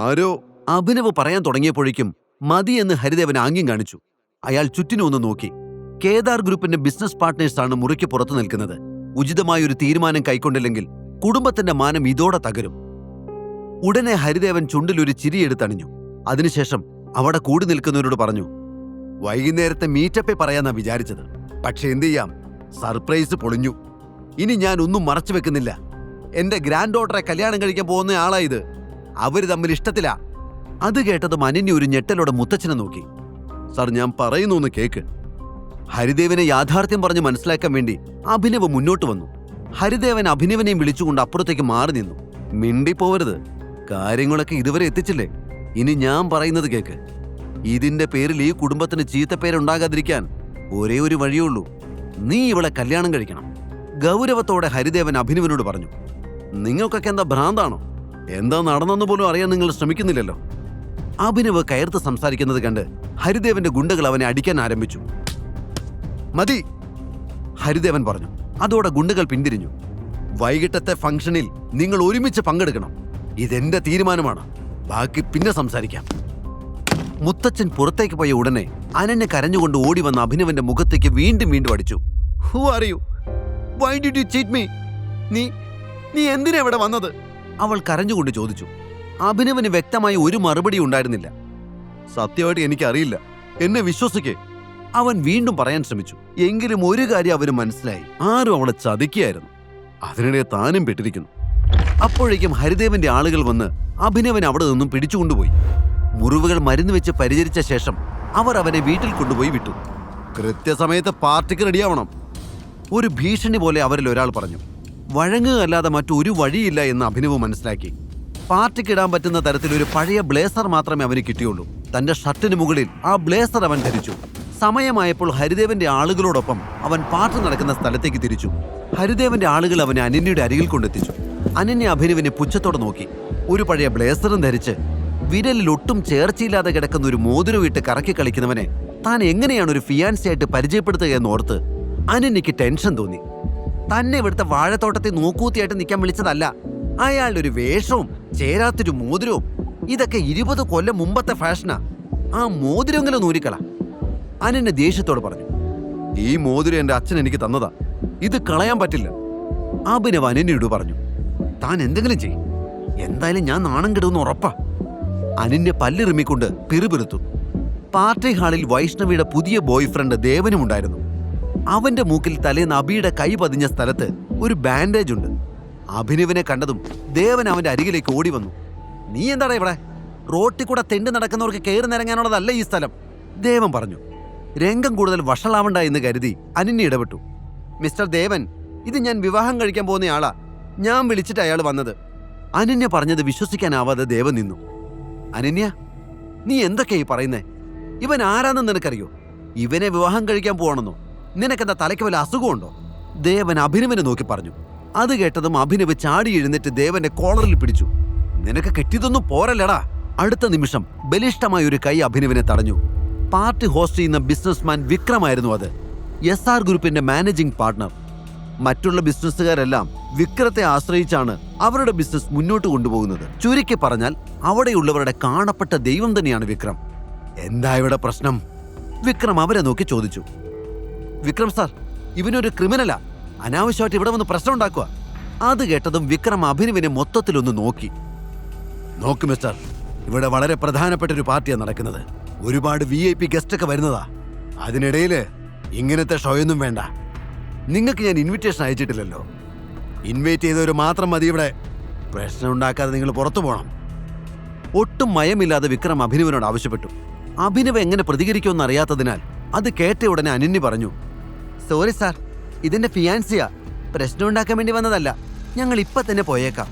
ആരോ. അഭിനവ് പറയാൻ തുടങ്ങിയപ്പോഴേക്കും മതി എന്ന് ഹരിദേവൻ ആംഗ്യം കാണിച്ചു. അയാൾ ചുറ്റിനും ഒന്ന് നോക്കി. കേദാർ ഗ്രൂപ്പിന്റെ ബിസിനസ് പാർട്ട്നേഴ്സാണ് മുറിക്ക് പുറത്തു നിൽക്കുന്നത്. ഉചിതമായൊരു തീരുമാനം കൈക്കൊണ്ടില്ലെങ്കിൽ കുടുംബത്തിന്റെ മാനം ഇതോടെ തകരും. ഉടനെ ഹരിദേവൻ ചുണ്ടിലൊരു ചിരിയെടുത്തണിഞ്ഞു. അതിനുശേഷം അവിടെ കൂടി നിൽക്കുന്നവരോട് പറഞ്ഞു. വൈകുന്നേരത്തെ മീറ്റപ്പേ പറയാന്നാ വിചാരിച്ചത്. പക്ഷെ എന്ത് ചെയ്യാം, സർപ്രൈസ് പൊളിഞ്ഞു. ഇനി ഞാൻ ഒന്നും മറച്ചു വെക്കുന്നില്ല. എന്റെ ഗ്രാൻഡ് ഡോട്ടറെ കല്യാണം കഴിക്കാൻ പോകുന്ന ആളായത്. അവര് തമ്മിൽ ഇഷ്ടത്തിലാ. അത് കേട്ടതും അനന്യ ഒരു ഞെട്ടലോടെ മുത്തച്ഛനെ നോക്കി. സാർ, ഞാൻ പറയുന്നു ഒന്ന് കേക്ക്. ഹരിദേവനെ യാഥാർത്ഥ്യം പറഞ്ഞ് മനസ്സിലാക്കാൻ വേണ്ടി അഭിനവ് മുന്നോട്ട് വന്നു. ഹരിദേവൻ അഭിനവനെയും വിളിച്ചുകൊണ്ട് അപ്പുറത്തേക്ക് മാറി നിന്നു. മിണ്ടിപ്പോവരുത്, കാര്യങ്ങളൊക്കെ ഇതുവരെ എത്തിച്ചില്ലേ. ഇനി ഞാൻ പറയുന്നത് കേക്ക്. ഇതിന്റെ പേരിൽ ഈ കുടുംബത്തിന് ചീത്തപ്പേരുണ്ടാകാതിരിക്കാൻ ഒരേ ഒരു വഴിയുള്ളൂ. നീ ഇവളെ കല്യാണം കഴിക്കണം. ഗൗരവത്തോടെ ഹരിദേവൻ അഭിനവനോട് പറഞ്ഞു. നിങ്ങൾക്കൊക്കെ എന്താ ഭ്രാന്താണോ? എന്താ നടന്നെന്ന് പോലും അറിയാൻ നിങ്ങൾ ശ്രമിക്കുന്നില്ലല്ലോ. അഭിനവ് കയർത്ത് സംസാരിക്കുന്നത് കണ്ട് ഹരിദേവന്റെ ഗുണ്ടകൾ അവനെ അടിക്കാൻ ആരംഭിച്ചു. മതി, ഹരിദേവൻ പറഞ്ഞു. അതോടെ ഗുണ്ടകൾ പിന്തിരിഞ്ഞു. വൈകിട്ടത്തെ ഫംഗ്ഷനിൽ നിങ്ങൾ ഒരുമിച്ച് പങ്കെടുക്കണം. ഇതെന്റെ തീരുമാനമാണ്. ബാക്കി പിന്നെ സംസാരിക്കാം. മുത്തച്ഛൻ പുറത്തേക്ക് പോയ ഉടനെ അനന്യ കരഞ്ഞുകൊണ്ട് ഓടി വന്ന അഭിനവന്റെ മുഖത്തേക്ക് വീണ്ടും അടിച്ചു. Who are you? Why did you cheat me? നീ എന്തിനാ ഇവിടെ വന്നത്? അവൾ കരഞ്ഞുകൊണ്ട് ചോദിച്ചു. അഭിനവന് വ്യക്തമായി ഒരു മറുപടി ഉണ്ടായിരുന്നില്ല. സത്യമായിട്ട് എനിക്കറിയില്ല, എന്നെ വിശ്വസിക്കേ, അവൻ വീണ്ടും പറയാൻ ശ്രമിച്ചു. എങ്കിലും ഒരു കാര്യം അവന് മനസ്സിലായി, ആരും അവളെ ചതിക്കുകയായിരുന്നു. അതിനിടെ താനും പെട്ടിരിക്കുന്നു. അപ്പോഴേക്കും ഹരിദേവന്റെ ആളുകൾ വന്ന് അഭിനവൻ അവിടെ നിന്നും പിടിച്ചുകൊണ്ടുപോയി. മുറിവുകൾ മരുന്ന് വെച്ച് പരിചരിച്ച ശേഷം അവർ അവനെ വീട്ടിൽ കൊണ്ടുപോയി വിട്ടു. കൃത്യസമയത്ത് പാർട്ടിക്ക് റെഡിയാവണം. ഒരു ഭീഷണി പോലെ അവരിൽ ഒരാൾ പറഞ്ഞു. വഴങ്ങുകയല്ലാതെ മറ്റൊരു വഴിയില്ല എന്ന് അഭിനവ് മനസ്സിലാക്കി. പാർട്ടിക്കിടാൻ പറ്റുന്ന തരത്തിൽ ഒരു പഴയ ബ്ലേസർ മാത്രമേ അവന് കിട്ടിയുള്ളൂ. തന്റെ ഷർട്ടിന് മുകളിൽ ആ ബ്ലേസർ അവൻ ധരിച്ചു. സമയമായപ്പോൾ ഹരിദേവന്റെ ആളുകളോടൊപ്പം അവൻ പാർട്ടി നടക്കുന്ന സ്ഥലത്തേക്ക് തിരിച്ചു. ഹരിദേവന്റെ ആളുകൾ അവനെ അനന്യയുടെ അരികിൽ കൊണ്ടെത്തിച്ചു. അനന്യ അഭിനവിനെ പുച്ഛത്തോടെ നോക്കി. ഒരു പഴയ ബ്ലേസറും ധരിച്ച് വിരലിൽ ഒട്ടും ചേർച്ചയില്ലാതെ കിടക്കുന്ന ഒരു മോതിരം ഇട്ട് കറക്കി കളിക്കുന്നവനെ താൻ എങ്ങനെയാണ് ഒരു ഫിയാൻസിയായിട്ട് പരിചയപ്പെടുത്തുക എന്നോർത്ത് അനന്യയ്ക്ക് ടെൻഷൻ തോന്നി. തന്നെ ഇവിടുത്തെ വാഴത്തോട്ടത്തെ നോക്കൂത്തിയായിട്ട് നിൽക്കാൻ വിളിച്ചതല്ല. അയാളുടെ ഒരു വേഷവും ചേരാത്തൊരു മോതിരവും ഇതൊക്കെ 20 കൊല്ലം മുമ്പത്തെ ഫാഷനാ. ആ മോതിരമെങ്കിലും നൂരിക്കള. അനന്യ ദേഷ്യത്തോട് പറഞ്ഞു. ഈ മോതിരം എന്റെ അച്ഛൻ എനിക്ക് തന്നതാ, ഇത് കളയാൻ പറ്റില്ല. അഭിനവ് അനന്യയോട് പറഞ്ഞു. താൻ എന്തെങ്കിലും ചെയ്യും, എന്തായാലും ഞാൻ നാണം കെടുമെന്ന് ഉറപ്പാ. അനന്യ പല്ലിറുമ്മിക്കൊണ്ട് പിറുപിറുത്തു. പാർട്ടി ഹാളിൽ വൈഷ്ണവിയുടെ പുതിയ ബോയ് ഫ്രണ്ട് ദേവനും ഉണ്ടായിരുന്നു. അവന്റെ മൂക്കിൽ തലേന്ന് അബിയുടെ കൈ പതിഞ്ഞ സ്ഥലത്ത് ഒരു ബാൻഡേജ് ഉണ്ട്. അഭിനവിനെ കണ്ടതും ദേവൻ അവന്റെ അരികിലേക്ക് ഓടി വന്നു. നീ എന്താടാ ഇവിടെ? റോട്ടിൽ കൂടെ തെണ്ടി നടക്കുന്നവർക്ക് കയറി നിറങ്ങാനുള്ളതല്ല ഈ സ്ഥലം, ദേവൻ പറഞ്ഞു. രംഗം കൂടുതൽ വഷളാവണ്ട എന്ന് കരുതി അനന്യ ഇടപെട്ടു. മിസ്റ്റർ ദേവൻ, ഇത് ഞാൻ വിവാഹം കഴിക്കാൻ പോകുന്നയാളാ. ഞാൻ വിളിച്ചിട്ട് അയാൾ വന്നത്. അനന്യ പറഞ്ഞത് വിശ്വസിക്കാനാവാതെ ദേവൻ നിന്നു. അനന്യ, നീ എന്തൊക്കെയായി പറയുന്നേ? ഇവൻ ആരാണെന്ന് നിനക്കറിയോ? ഇവനെ വിവാഹം കഴിക്കാൻ പോവാണെന്നോ? നിനക്കെന്താ തലയ്ക്ക് വല്ല അസുഖമുണ്ടോ? ദേവൻ അഭിനവനെ നോക്കി പറഞ്ഞു. അത് കേട്ടതും അഭിനവ് ചാടി എഴുന്നേറ്റ് ദേവന്റെ കോളറിൽ പിടിച്ചു. നിനക്ക് കെട്ടിയതൊന്നും പോരല്ലടാ. അടുത്ത നിമിഷം ബലിഷ്ഠമായ ഒരു കൈ അഭിനവിനെ തടഞ്ഞു. പാർട്ടി ഹോസ്റ്റ് ചെയ്യുന്ന ബിസിനസ്മാൻ വിക്രമായിരുന്നു അത്. SR ഗ്രൂപ്പിന്റെ മാനേജിംഗ് പാർട്ണർ. മറ്റുള്ള ബിസിനസ്സുകാരെല്ലാം വിക്രത്തെ ആശ്രയിച്ചാണ് അവരുടെ ബിസിനസ് മുന്നോട്ട് കൊണ്ടുപോകുന്നത്. ചുരുക്കി പറഞ്ഞാൽ അവിടെയുള്ളവരുടെ കാണപ്പെട്ട ദൈവം തന്നെയാണ് വിക്രം. എന്താ ഇവിടെ പ്രശ്നം? വിക്രം അവരെ നോക്കി ചോദിച്ചു. വിക്രം സാർ, ഇവനൊരു ക്രിമിനലാ. അനാവശ്യമായിട്ട് ഇവിടെ വന്ന് പ്രശ്നം ഉണ്ടാക്കുക. അത് കേട്ടതും വിക്രം അഭിനവിനെ മൊത്തത്തിലൊന്ന് നോക്കി. നോക്ക് മിസ്റ്റർ, ഇവിടെ വളരെ പ്രധാനപ്പെട്ട ഒരു പാർട്ടിയാണ് നടക്കുന്നത്. ഒരുപാട് VIP ഗസ്റ്റ് ഒക്കെ വരുന്നതാ. അതിനിടയില് ഇങ്ങനത്തെ ഷോയൊന്നും വേണ്ട. നിങ്ങൾക്ക് ഞാൻ ഇൻവിറ്റേഷൻ അയച്ചിട്ടില്ലല്ലോ. ഇൻവൈറ്റ് ചെയ്തവർ മാത്രം മതി ഇവിടെ. പ്രശ്നം ഉണ്ടാക്കാതെ നിങ്ങൾ പുറത്തു പോകണം. ഒട്ടും മയമില്ലാതെ വിക്രം അഭിനവിനോട് ആവശ്യപ്പെട്ടു. അഭിനവ് എങ്ങനെ പ്രതികരിക്കുമെന്ന് അറിയാത്തതിനാൽ അത് കേട്ട ഉടനെ അനന്യ പറഞ്ഞു. സോറി സാർ, ഇതിന്റെ ഫിയാൻസിയാ. പ്രശ്നം ഉണ്ടാക്കാൻ വേണ്ടി വന്നതല്ല. ഞങ്ങൾ ഇപ്പൊ തന്നെ പോയേക്കാം.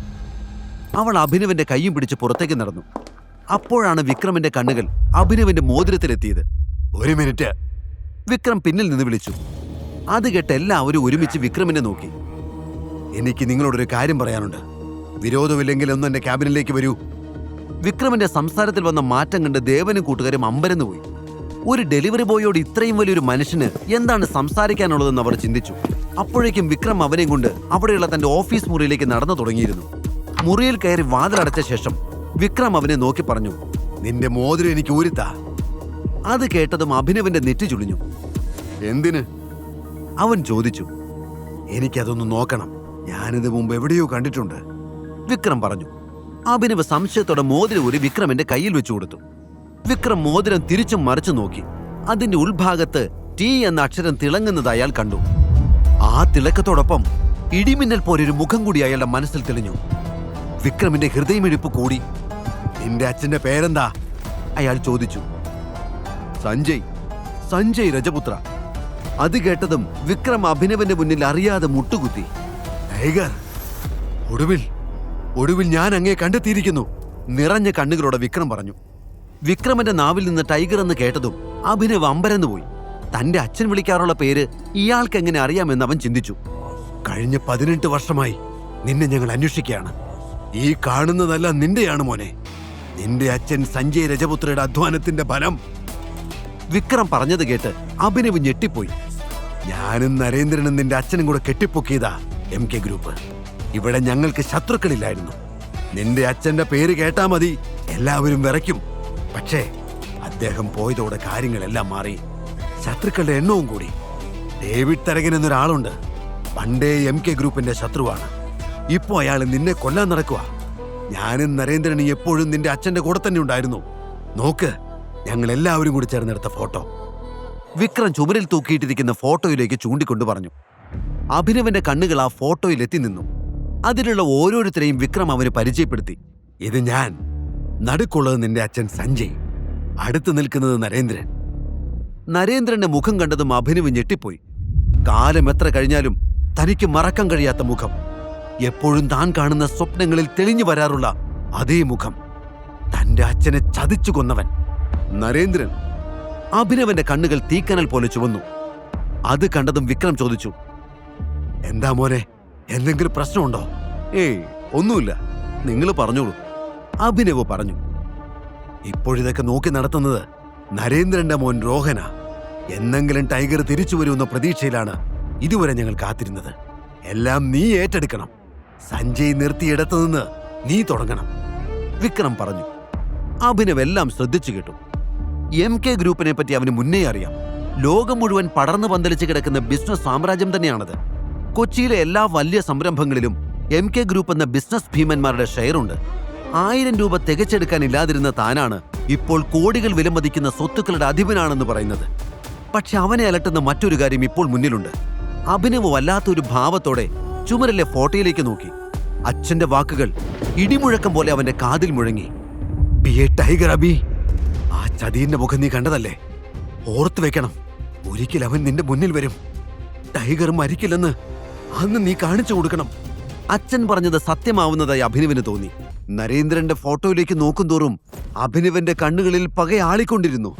അവൾ അഭിനവിന്റെ കൈയും പിടിച്ച് പുറത്തേക്ക് നടന്നു. അപ്പോഴാണ് വിക്രമിന്റെ കണ്ണുകൾ അഭിനവിന്റെ മോതിരത്തിലെത്തിയത്. ഒരു മിനിറ്റ്, വിക്രം പിന്നിൽ നിന്ന് വിളിച്ചു. അത് കേട്ട് എല്ലാവരും ഒരുമിച്ച് വിക്രമിനെ നോക്കി. എനിക്ക് നിങ്ങളോടൊരു കാര്യം പറയാനുണ്ട്. വിരോധമില്ലെങ്കിൽ ഒന്ന് എന്റെ ക്യാബിനിലേക്ക് വരൂ. വിക്രമിന്റെ സംസാരത്തിൽ വന്ന മാറ്റം കണ്ട് ദേവനും കൂട്ടുകാരും അമ്പരന്ന് പോയി. ഒരു ഡെലിവറി ബോയോട് ഇത്രയും വലിയൊരു മനുഷ്യന് എന്താണ് സംസാരിക്കാനുള്ളതെന്ന് അവർ ചിന്തിച്ചു. അപ്പോഴേക്കും വിക്രം അവനെയും കൊണ്ട് അവിടെയുള്ള തന്റെ ഓഫീസ് മുറിയിലേക്ക് നടന്നു തുടങ്ങിയിരുന്നു. മുറിയിൽ കയറി വാതിലടച്ച ശേഷം വിക്രം അവനെ നോക്കി പറഞ്ഞു. നിന്റെ മോതിരം എനിക്ക് ഊരിത്താ. അത് കേട്ടതും അഭിനവിന്റെ നെറ്റി ചുളിഞ്ഞു. എന്തിന്? അവൻ ചോദിച്ചു. എനിക്കതൊന്ന് നോക്കണം. ഞാനിത് മുമ്പ് എവിടെയോ കണ്ടിട്ടുണ്ട്, വിക്രം പറഞ്ഞു. അഭിനവ് സംശയത്തോടെ മോതിരം ഊരി വിക്രമിന്റെ കയ്യിൽ വെച്ചു കൊടുത്തു. വിക്രം മോതിരം തിരിച്ചും മറിച്ചു നോക്കി. അതിന്റെ ഉൾഭാഗത്ത് T എന്ന അക്ഷരം തിളങ്ങുന്നത് അയാൾ കണ്ടു. ആ തിളക്കത്തോടൊപ്പം ഇടിമിന്നൽ പോലൊരു മുഖം കൂടി അയാളുടെ മനസ്സിൽ തെളിഞ്ഞു. വിക്രമിന്റെ ഹൃദയമിടിപ്പ് കൂടി. നിന്റെ അച്ഛന്റെ പേരെന്താ? അയാൾ ചോദിച്ചു. സഞ്ജയ് രജപുത്ര. അത് കേട്ടതും വിക്രം അഭിനവന്റെ മുന്നിൽ അറിയാതെ മുട്ടുകുത്തി. ടൈഗർ, ഒടുവിൽ ഞാൻ അങ്ങേ കണ്ടെത്തിയിരിക്കുന്നു, നിറഞ്ഞ കണ്ണുകളോടെ വിക്രം പറഞ്ഞു. വിക്രമന്റെ നാവിൽ നിന്ന് ടൈഗർ എന്ന് കേട്ടതും അഭിനവ് അമ്പരന്ന് പോയി. തന്റെ അച്ഛൻ വിളിക്കാറുള്ള പേര് ഇയാൾക്ക് എങ്ങനെ അറിയാമെന്ന് അവൻ ചിന്തിച്ചു. കഴിഞ്ഞ 18 വർഷമായി നിന്നെ ഞങ്ങൾ അന്വേഷിക്കുകയാണ്. ഈ കാണുന്നതെല്ലാം നിന്റെയാണ് മോനെ. നിന്റെ അച്ഛൻ സഞ്ജയ് രജപുത്രയുടെ അധ്വാനത്തിന്റെ ഫലം. വിക്രം പറഞ്ഞത് കേട്ട് അഭിനവ് ഞെട്ടിപ്പോയി. ഞാനും നരേന്ദ്രനും നിന്റെ അച്ഛനും കൂടെ കെട്ടിപ്പൊക്കിയതാ MK ഗ്രൂപ്പ്. ഇവിടെ ഞങ്ങൾക്ക് ശത്രുക്കളില്ലായിരുന്നു. നിന്റെ അച്ഛന്റെ പേര് കേട്ടാ മതി, എല്ലാവരും വിറയ്ക്കും. പക്ഷേ അദ്ദേഹം പോയതോടെ കാര്യങ്ങളെല്ലാം മാറി. ശത്രുക്കളുടെ എണ്ണവും കൂടി. ഡേവിഡ് തരകൻ എന്നൊരാളുണ്ട്. പണ്ടേ MK ഗ്രൂപ്പിന്റെ ശത്രുവാണ്. ഇപ്പോ അയാൾ നിന്നെ കൊല്ലാൻ നടക്കുക. ഞാനും നരേന്ദ്രനും എപ്പോഴും നിന്റെ അച്ഛന്റെ കൂടെ തന്നെ ഉണ്ടായിരുന്നു. നോക്ക്, ഞങ്ങൾ എല്ലാവരും കൂടി ചേർന്നെടുത്ത ഫോട്ടോ. വിക്രം ചുമരിൽ തൂക്കിയിട്ടിരിക്കുന്ന ഫോട്ടോയിലേക്ക് ചൂണ്ടിക്കൊണ്ടു പറഞ്ഞു. അഭിനവന്റെ കണ്ണുകൾ ആ ഫോട്ടോയിൽ എത്തി നിന്നു. അതിലുള്ള ഓരോരുത്തരെയും വിക്രം അവന് പരിചയപ്പെടുത്തി. ഇത് ഞാൻ, നടുക്കുള്ളത് നിന്റെ അച്ഛൻ സഞ്ജയ്, അടുത്ത് നിൽക്കുന്നത് നരേന്ദ്രൻ. നരേന്ദ്രന്റെ മുഖം കണ്ടതും അഭിനവ് ഞെട്ടിപ്പോയി. കാലം എത്ര കഴിഞ്ഞാലും തനിക്ക് മറക്കാൻ കഴിയാത്ത മുഖം. എപ്പോഴും താൻ കാണുന്ന സ്വപ്നങ്ങളിൽ തെളിഞ്ഞു വരാറുള്ള അതേ മുഖം. തന്റെ അച്ഛനെ ചതിച്ചു കൊന്നവൻ നരേന്ദ്രൻ. അഭിനവന്റെ കണ്ണുകൾ തീക്കനൽ പോലെ ചുവന്നു. അത് കണ്ടതും വിക്രം ചോദിച്ചു, എന്താ മോനെ, എന്തെങ്കിലും പ്രശ്നമുണ്ടോ? ഏയ്, ഒന്നുമില്ല, നിങ്ങൾ പറഞ്ഞോളൂ, അഭിനവ് പറഞ്ഞു. ഇപ്പോഴിതൊക്കെ നോക്കി നടത്തുന്നത് നരേന്ദ്രന്റെ മോൻ രോഹന. എന്നെങ്കിലും ടൈഗർ തിരിച്ചു വരുമെന്ന പ്രതീക്ഷയിലാണ് ഇതുവരെ ഞങ്ങൾ കാത്തിരുന്നത്. എല്ലാം നീ ഏറ്റെടുക്കണം. സഞ്ജയ് നിർത്തിയിടത്തു നിന്ന് നീ തുടങ്ങണം, വിക്രം പറഞ്ഞു. അഭിനവ് എല്ലാം ശ്രദ്ധിച്ചു കേട്ടു. MK ഗ്രൂപ്പിനെ പറ്റി അവന് മുന്നേ അറിയാം. ലോകം മുഴുവൻ പടർന്നു പന്തലിച്ച് കിടക്കുന്ന ബിസിനസ് സാമ്രാജ്യം തന്നെയാണത്. കൊച്ചിയിലെ എല്ലാ വലിയ സംരംഭങ്ങളിലും MK ഗ്രൂപ്പ് എന്ന ബിസിനസ് ഭീമന്മാരുടെ ഷെയറുണ്ട്. 1000 രൂപ തികച്ചെടുക്കാനില്ലാതിരുന്ന താനാണ് ഇപ്പോൾ കോടികൾ വിലമതിക്കുന്ന സ്വത്തുക്കളുടെ അധിപനാണെന്ന് പറയുന്നത്. പക്ഷെ അവനെ അലട്ടുന്ന മറ്റൊരു കാര്യം ഇപ്പോൾ മുന്നിലുണ്ട്. അഭിനവ് വല്ലാത്തൊരു ഭാവത്തോടെ ചുമരിലെ ഫോട്ടോയിലേക്ക് നോക്കി. അച്ഛന്റെ വാക്കുകൾ ഇടിമുഴക്കം പോലെ അവന്റെ കാതിൽ മുഴങ്ങി. ടൈഗർ അബി, ആ ചതിയന്റെ മുഖം നീ കണ്ടതല്ലേ? ഓർത്തു വെക്കണം, ഒരിക്കൽ അവൻ നിന്റെ മുന്നിൽ വരും. ടൈഗർ മരിക്കില്ലെന്ന് അന്ന് നീ കാണിച്ചു കൊടുക്കണം. അച്ഛൻ പറഞ്ഞത് സത്യമാവുന്നതായി അഭിനവിന് തോന്നി. നരേന്ദ്രന്റെ ഫോട്ടോയിലേക്ക് നോക്കുന്തോറും അഭിനവന്റെ കണ്ണുകളിൽ പകയാളിക്കൊണ്ടിരുന്നു.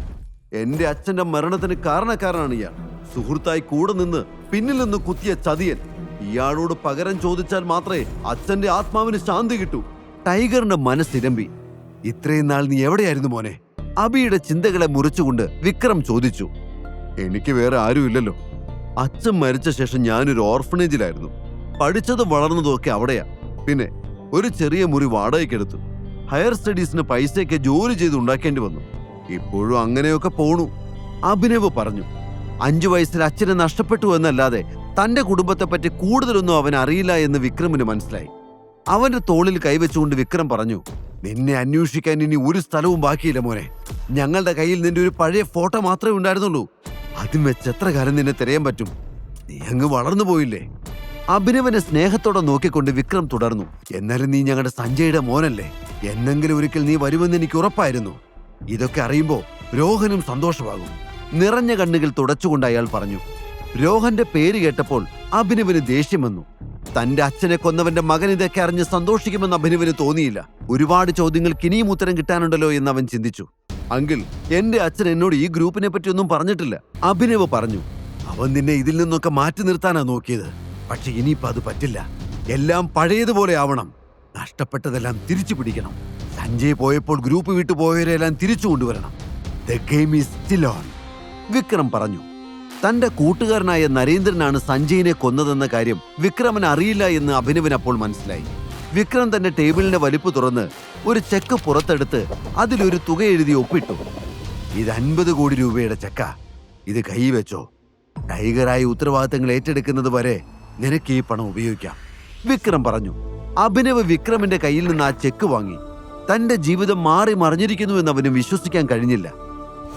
എന്റെ അച്ഛന്റെ മരണത്തിന് കാരണക്കാരനാണ് ഇയാൾ. സുഹൃത്തായി കൂടെ നിന്ന് പിന്നിൽ നിന്ന് കുത്തിയ ചതിയൻ. ഇയാളോട് പകരം ചോദിച്ചാൽ മാത്രമേ അച്ഛന്റെ ആത്മാവിന് ശാന്തി കിട്ടൂ. ടൈഗറിന്റെ മനസ്സിരമ്പി. ഇത്രയും നാൾ നീ എവിടെയായിരുന്നു മോനെ? അബിയുടെ ചിന്തകളെ മുറിച്ചുകൊണ്ട് വിക്രം ചോദിച്ചു. എനിക്ക് വേറെ ആരുമില്ലല്ലോ. അച്ഛൻ മരിച്ച ശേഷം ഞാനൊരു ഓർഫനേജിലായിരുന്നു. പഠിച്ചതും വളർന്നതും ഒക്കെ അവിടെയാ. പിന്നെ ഒരു ചെറിയ മുറി വാടകയ്ക്കെടുത്തു. ഹയർ സ്റ്റഡീസിന് പൈസയൊക്കെ ജോലി ചെയ്ത് ഉണ്ടാക്കേണ്ടി വന്നു. ഇപ്പോഴും അങ്ങനെയൊക്കെ പോണു, അഭിനവ് പറഞ്ഞു. 5 വയസ്സിൽ അച്ഛനെ നഷ്ടപ്പെട്ടു എന്നല്ലാതെ തന്റെ കുടുംബത്തെപ്പറ്റി കൂടുതലൊന്നും അവൻ അറിയില്ല എന്ന് വിക്രമിന് മനസ്സിലായി. അവന്റെ തോളിൽ കൈവച്ചുകൊണ്ട് വിക്രം പറഞ്ഞു, നിന്നെ അന്വേഷിക്കാൻ ഇനി ഒരു സ്ഥലവും ബാക്കിയില്ല മോനെ. ഞങ്ങളുടെ കയ്യിൽ നിന്റെ ഒരു പഴയ ഫോട്ടോ മാത്രമേ ഉണ്ടായിരുന്നുള്ളൂ. അതും വെച്ച് എത്ര കാലം നിന്നെ തിരയാൻ പറ്റും? നീ അങ്ങ് വളർന്നു പോയില്ലേ? അഭിനവനെ സ്നേഹത്തോടെ നോക്കിക്കൊണ്ട് വിക്രം തുടർന്നു. എന്നാലും നീ ഞങ്ങളുടെ സഞ്ജയുടെ മോനല്ലേ? എന്നെങ്കിലും ഒരിക്കൽ നീ വരുമെന്ന് എനിക്ക് ഉറപ്പായിരുന്നു. ഇതൊക്കെ അറിയുമ്പോ രോഹനും സന്തോഷമാകും. നിറഞ്ഞ കണ്ണുകൾ തുടച്ചുകൊണ്ട് അയാൾ പറഞ്ഞു. രോഹന്റെ പേര് കേട്ടപ്പോൾ അഭിനവന് ദേഷ്യം വന്നു. തന്റെ അച്ഛനെ കൊന്നവന്റെ മകൻ ഇതൊക്കെ അറിഞ്ഞ് സന്തോഷിക്കുമെന്ന് അഭിനവന് തോന്നിയില്ല. ഒരുപാട് ചോദ്യങ്ങൾക്ക് ഇനിയും ഉത്തരം കിട്ടാനുണ്ടല്ലോ എന്ന് അവൻ ചിന്തിച്ചു. അങ്കിൾ, എന്റെ അച്ഛൻ എന്നോട് ഈ ഗ്രൂപ്പിനെ പറ്റി ഒന്നും പറഞ്ഞിട്ടില്ല, അഭിനവ് പറഞ്ഞു. അവൻ നിന്നെ ഇതിൽ നിന്നൊക്കെ മാറ്റി നിർത്താനാ നോക്കിയത്. പക്ഷെ ഇനിയിപ്പോ അത് പറ്റില്ല. എല്ലാം പഴയതുപോലെ ആവണം. നഷ്ടപ്പെട്ടതെല്ലാം തിരിച്ചു പിടിക്കണം. സഞ്ജയ് പോയപ്പോൾ ഗ്രൂപ്പ് വിട്ടു പോയവരെല്ലാം തിരിച്ചു കൊണ്ടുവരണം. The game is still on, Vikram പറഞ്ഞു. തന്റെ കൂട്ടുകാരനായ നരേന്ദ്രനാണ് സഞ്ജയിനെ കൊന്നതെന്ന കാര്യം വിക്രമന് അറിയില്ല എന്ന് അഭിനവന് അപ്പോൾ മനസ്സിലായി. വിക്രം തന്റെ ടേബിളിന്റെ വലിപ്പ് തുറന്ന് ഒരു ചെക്ക് പുറത്തെടുത്ത് അതിലൊരു തുക എഴുതി ഒപ്പിട്ടു. ഇത് 50 കോടി രൂപയുടെ ചെക്ക. ഇത് കൈവച്ചോ. ടൈഗറായി ഉത്തരവാദിത്തങ്ങൾ ഏറ്റെടുക്കുന്നത് വരെ നിനക്ക് ഈ പണം ഉപയോഗിക്കാം, വിക്രം പറഞ്ഞു. അഭിനവ് വിക്രമിന്റെ കയ്യിൽ നിന്ന് ആ ചെക്ക് വാങ്ങി. തന്റെ ജീവിതം മാറി മറിഞ്ഞിരിക്കുന്നുവെന്ന് അവന് വിശ്വസിക്കാൻ കഴിഞ്ഞില്ല.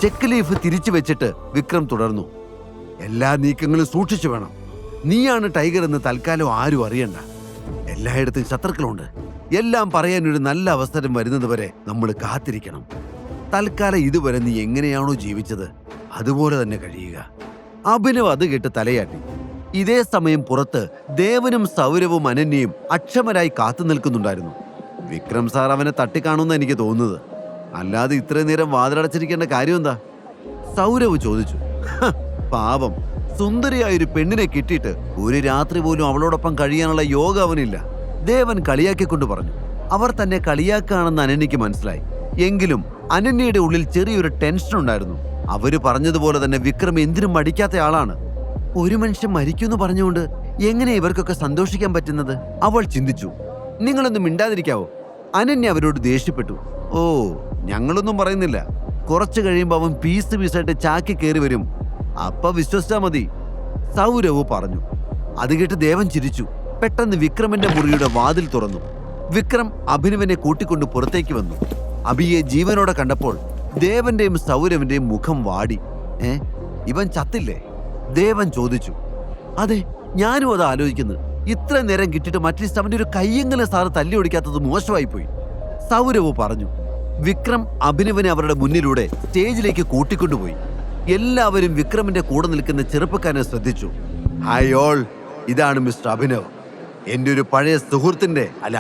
ചെക്ക് ലീഫ് തിരിച്ചു വെച്ചിട്ട് വിക്രം തുടർന്നു. എല്ലാ നീക്കങ്ങളും സൂക്ഷിച്ചു വേണം. നീയാണ് ടൈഗർ എന്ന് തൽക്കാലം ആരും അറിയണ്ട. എല്ലായിടത്തും ശത്രുക്കളുണ്ട്. എല്ലാം പറയാൻ ഒരു നല്ല അവസരം വരുന്നത് വരെ നമ്മൾ കാത്തിരിക്കണം. തൽക്കാലം ഇതുവരെ നീ എങ്ങനെയാണോ ജീവിച്ചത് അതുപോലെ തന്നെ കഴിയുക. അഭിനവ് അത് കേട്ട് തലയാട്ടി. ഇതേ സമയം പുറത്ത് ദേവനും സൗരവും അനന്യയും അക്ഷമരായി കാത്തു നിൽക്കുന്നുണ്ടായിരുന്നു. വിക്രം സാർ അവനെ തട്ടിക്കാണുമെന്ന് എനിക്ക് തോന്നുന്നത്. അല്ലാതെ ഇത്രയും നേരം വാതിലടച്ചിരിക്കേണ്ട കാര്യം എന്താ? സൗരവ് ചോദിച്ചു. പാവം, സുന്ദരിയായൊരു പെണ്ണിനെ കിട്ടിയിട്ട് ഒരു രാത്രി പോലും അവളോടൊപ്പം കഴിയാനുള്ള യോഗ അവനില്ല, ദേവൻ കളിയാക്കിക്കൊണ്ട് പറഞ്ഞു. അവർ തന്നെ കളിയാക്കുകയാണെന്ന് അനന്യയ്ക്ക് മനസ്സിലായി. എങ്കിലും അനന്യയുടെ ഉള്ളിൽ ചെറിയൊരു ടെൻഷൻ ഉണ്ടായിരുന്നു. അവര് പറഞ്ഞതുപോലെ തന്നെ വിക്രം എന്തിനും മടിക്കാത്ത ആളാണ്. ഒരു മനുഷ്യൻ മരിക്കുമെന്ന് പറഞ്ഞുകൊണ്ട് എങ്ങനെ ഇവർക്കൊക്കെ സന്തോഷിക്കാൻ പറ്റുന്നത്? അവൾ ചിന്തിച്ചു. നിങ്ങളൊന്നും മിണ്ടാതിരിക്കാവോ? അനന്യ അവരോട് ദേഷ്യപ്പെട്ടു. ഓ, ഞങ്ങളൊന്നും പറയുന്നില്ല. കുറച്ചു കഴിയുമ്പോൾ അവൻ പീസ് പീസായിട്ട് ചാക്കി കയറി വരും, അപ്പ വിശ്വസിച്ചാ മതി, സൗരവ് പറഞ്ഞു. അത് കേട്ട് ദേവൻ ചിരിച്ചു. പെട്ടെന്ന് വിക്രമിന്റെ മുറിയുടെ വാതിൽ തുറന്നു. വിക്രം അഭിനവനെ കൂട്ടിക്കൊണ്ട് പുറത്തേക്ക് വന്നു. അഭിയെ ജീവനോടെ കണ്ടപ്പോൾ ദേവന്റെയും സൗരവിന്റെയും മുഖം വാടി. ഇവൻ ചത്തില്ലേ? ദേവൻ ചോദിച്ചു. അതെ, ഞാനും അത് ആലോചിക്കുന്നു. ഇത്ര നേരം കിട്ടിയിട്ട് അറ്റ്ലീസ്റ്റ് അവന്റെ ഒരു കയ്യെങ്കിലും സാറ് തല്ലി ഒടിക്കാത്തത് മോശമായി പോയി, സൗരവ് പറഞ്ഞു. വിക്രം അഭിനവനെ അവരുടെ മുന്നിലൂടെ സ്റ്റേജിലേക്ക് കൂട്ടിക്കൊണ്ടുപോയി. എല്ലാവരും വിക്രമിന്റെ കൂടെ നിൽക്കുന്ന ചെറുപ്പക്കാരനെ ശ്രദ്ധിച്ചു. ഹായ് ഓൾ, ഇതാണ് മിസ്റ്റർ അഭിനവ്. എൻ്റെ ഒരു പഴയ സുഹൃത്തിന്റെ, അല്ല,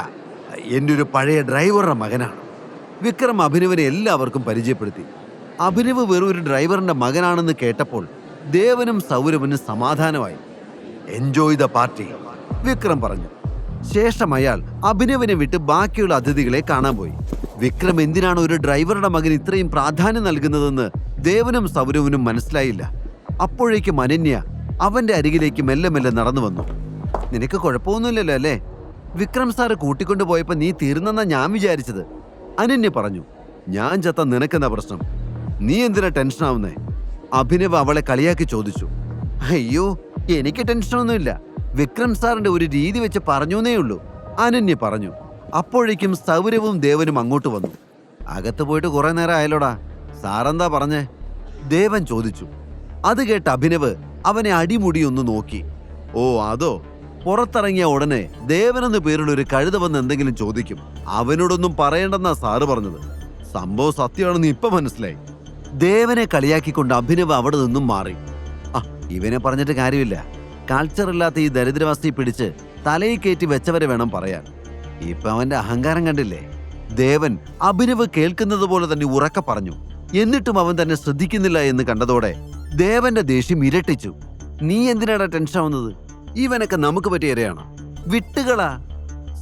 എൻ്റെ ഒരു പഴയ ഡ്രൈവറുടെ മകനാണ്. വിക്രം അഭിനവനെ എല്ലാവർക്കും പരിചയപ്പെടുത്തി. അഭിനവ് വെറും ഒരു ഡ്രൈവറിന്റെ മകനാണെന്ന് കേട്ടപ്പോൾ ദേവനും സൗരവനും സമാധാനമായി. എൻജോയ് ദ പാർട്ടി, വിക്രം പറഞ്ഞു. ശേഷം അയാൾ അഭിനവനെ വിട്ട് ബാക്കിയുള്ള അതിഥികളെ കാണാൻ പോയി. വിക്രം എന്തിനാണ് ഒരു ഡ്രൈവറുടെ മകൻ ഇത്രയും പ്രാധാന്യം നൽകുന്നതെന്ന് ദേവനും സൗരവനും മനസ്സിലായില്ല. അപ്പോഴേക്കും അനന്യ അവന്റെ അരികിലേക്ക് മെല്ലെ മെല്ലെ നടന്നു വന്നു. നിനക്ക് കുഴപ്പമൊന്നുമില്ലല്ലോ അല്ലേ? വിക്രം സാറ് കൂട്ടിക്കൊണ്ടു പോയപ്പോ നീ തീർന്നെന്നാ ഞാൻ വിചാരിച്ചത്, അനന്യ പറഞ്ഞു. ഞാൻ ചത്ത നിനക്കെന്താ പ്രശ്നം? നീ എന്തിനാ ടെൻഷനാവുന്നേ? അഭിനവ് അവളെ കളിയാക്കി ചോദിച്ചു. അയ്യോ, എനിക്ക് ടെൻഷനൊന്നുമില്ല. വിക്രം സാറിന്റെ ഒരു രീതി വെച്ച് പറഞ്ഞേ ഉള്ളൂ, അനന്യ പറഞ്ഞു. അപ്പോഴേക്കും സൗരവും ദേവനും അങ്ങോട്ട് വന്നു. അകത്ത് പോയിട്ട് കുറെ നേരം ആയല്ലോടാ, സാറെന്താ പറഞ്ഞേ? ദേവൻ ചോദിച്ചു. അത് കേട്ട് അഭിനവ് അവനെ അടിമുടിയൊന്ന് നോക്കി. ഓ അതോ, പുറത്തിറങ്ങിയ ഉടനെ ദേവനെന്ന് പേരുള്ള ഒരു കഴുത വന്ന് എന്തെങ്കിലും ചോദിക്കും, അവനോടൊന്നും പറയണ്ടെന്നാ സാറ് പറഞ്ഞത്. സംഭവം സത്യമാണെന്ന് ഇപ്പൊ മനസ്സിലായി. ദേവനെ കളിയാക്കിക്കൊണ്ട് അഭിനവ് അവിടെ നിന്നും മാറി. ഇവനെ പറഞ്ഞിട്ട് കാര്യമില്ല. കൾച്ചറില്ലാത്ത ഈ ദരിദ്രവാസിയെ പിടിച്ച് തലയിൽ കയറ്റി വെച്ചവരെ വേണം പറയാൻ. ഇപ്പൊ അവന്റെ അഹങ്കാരം കണ്ടില്ലേ? ദേവൻ അഭിനവ് കേൾക്കുന്നത് പോലെ തന്നെ ഉറക്കെ പറഞ്ഞു. എന്നിട്ടും അവൻ തന്നെ ശ്രദ്ധിക്കുന്നില്ല എന്ന് കണ്ടതോടെ ദേവന്റെ ദേഷ്യം ഇരട്ടിച്ചു. നീ എന്തിനാടാ ടെൻഷൻ ആവുന്നത്? ഇവനൊക്കെ നമുക്ക് പറ്റിയ ഇരയാണോ? വിട്ടുകളാ,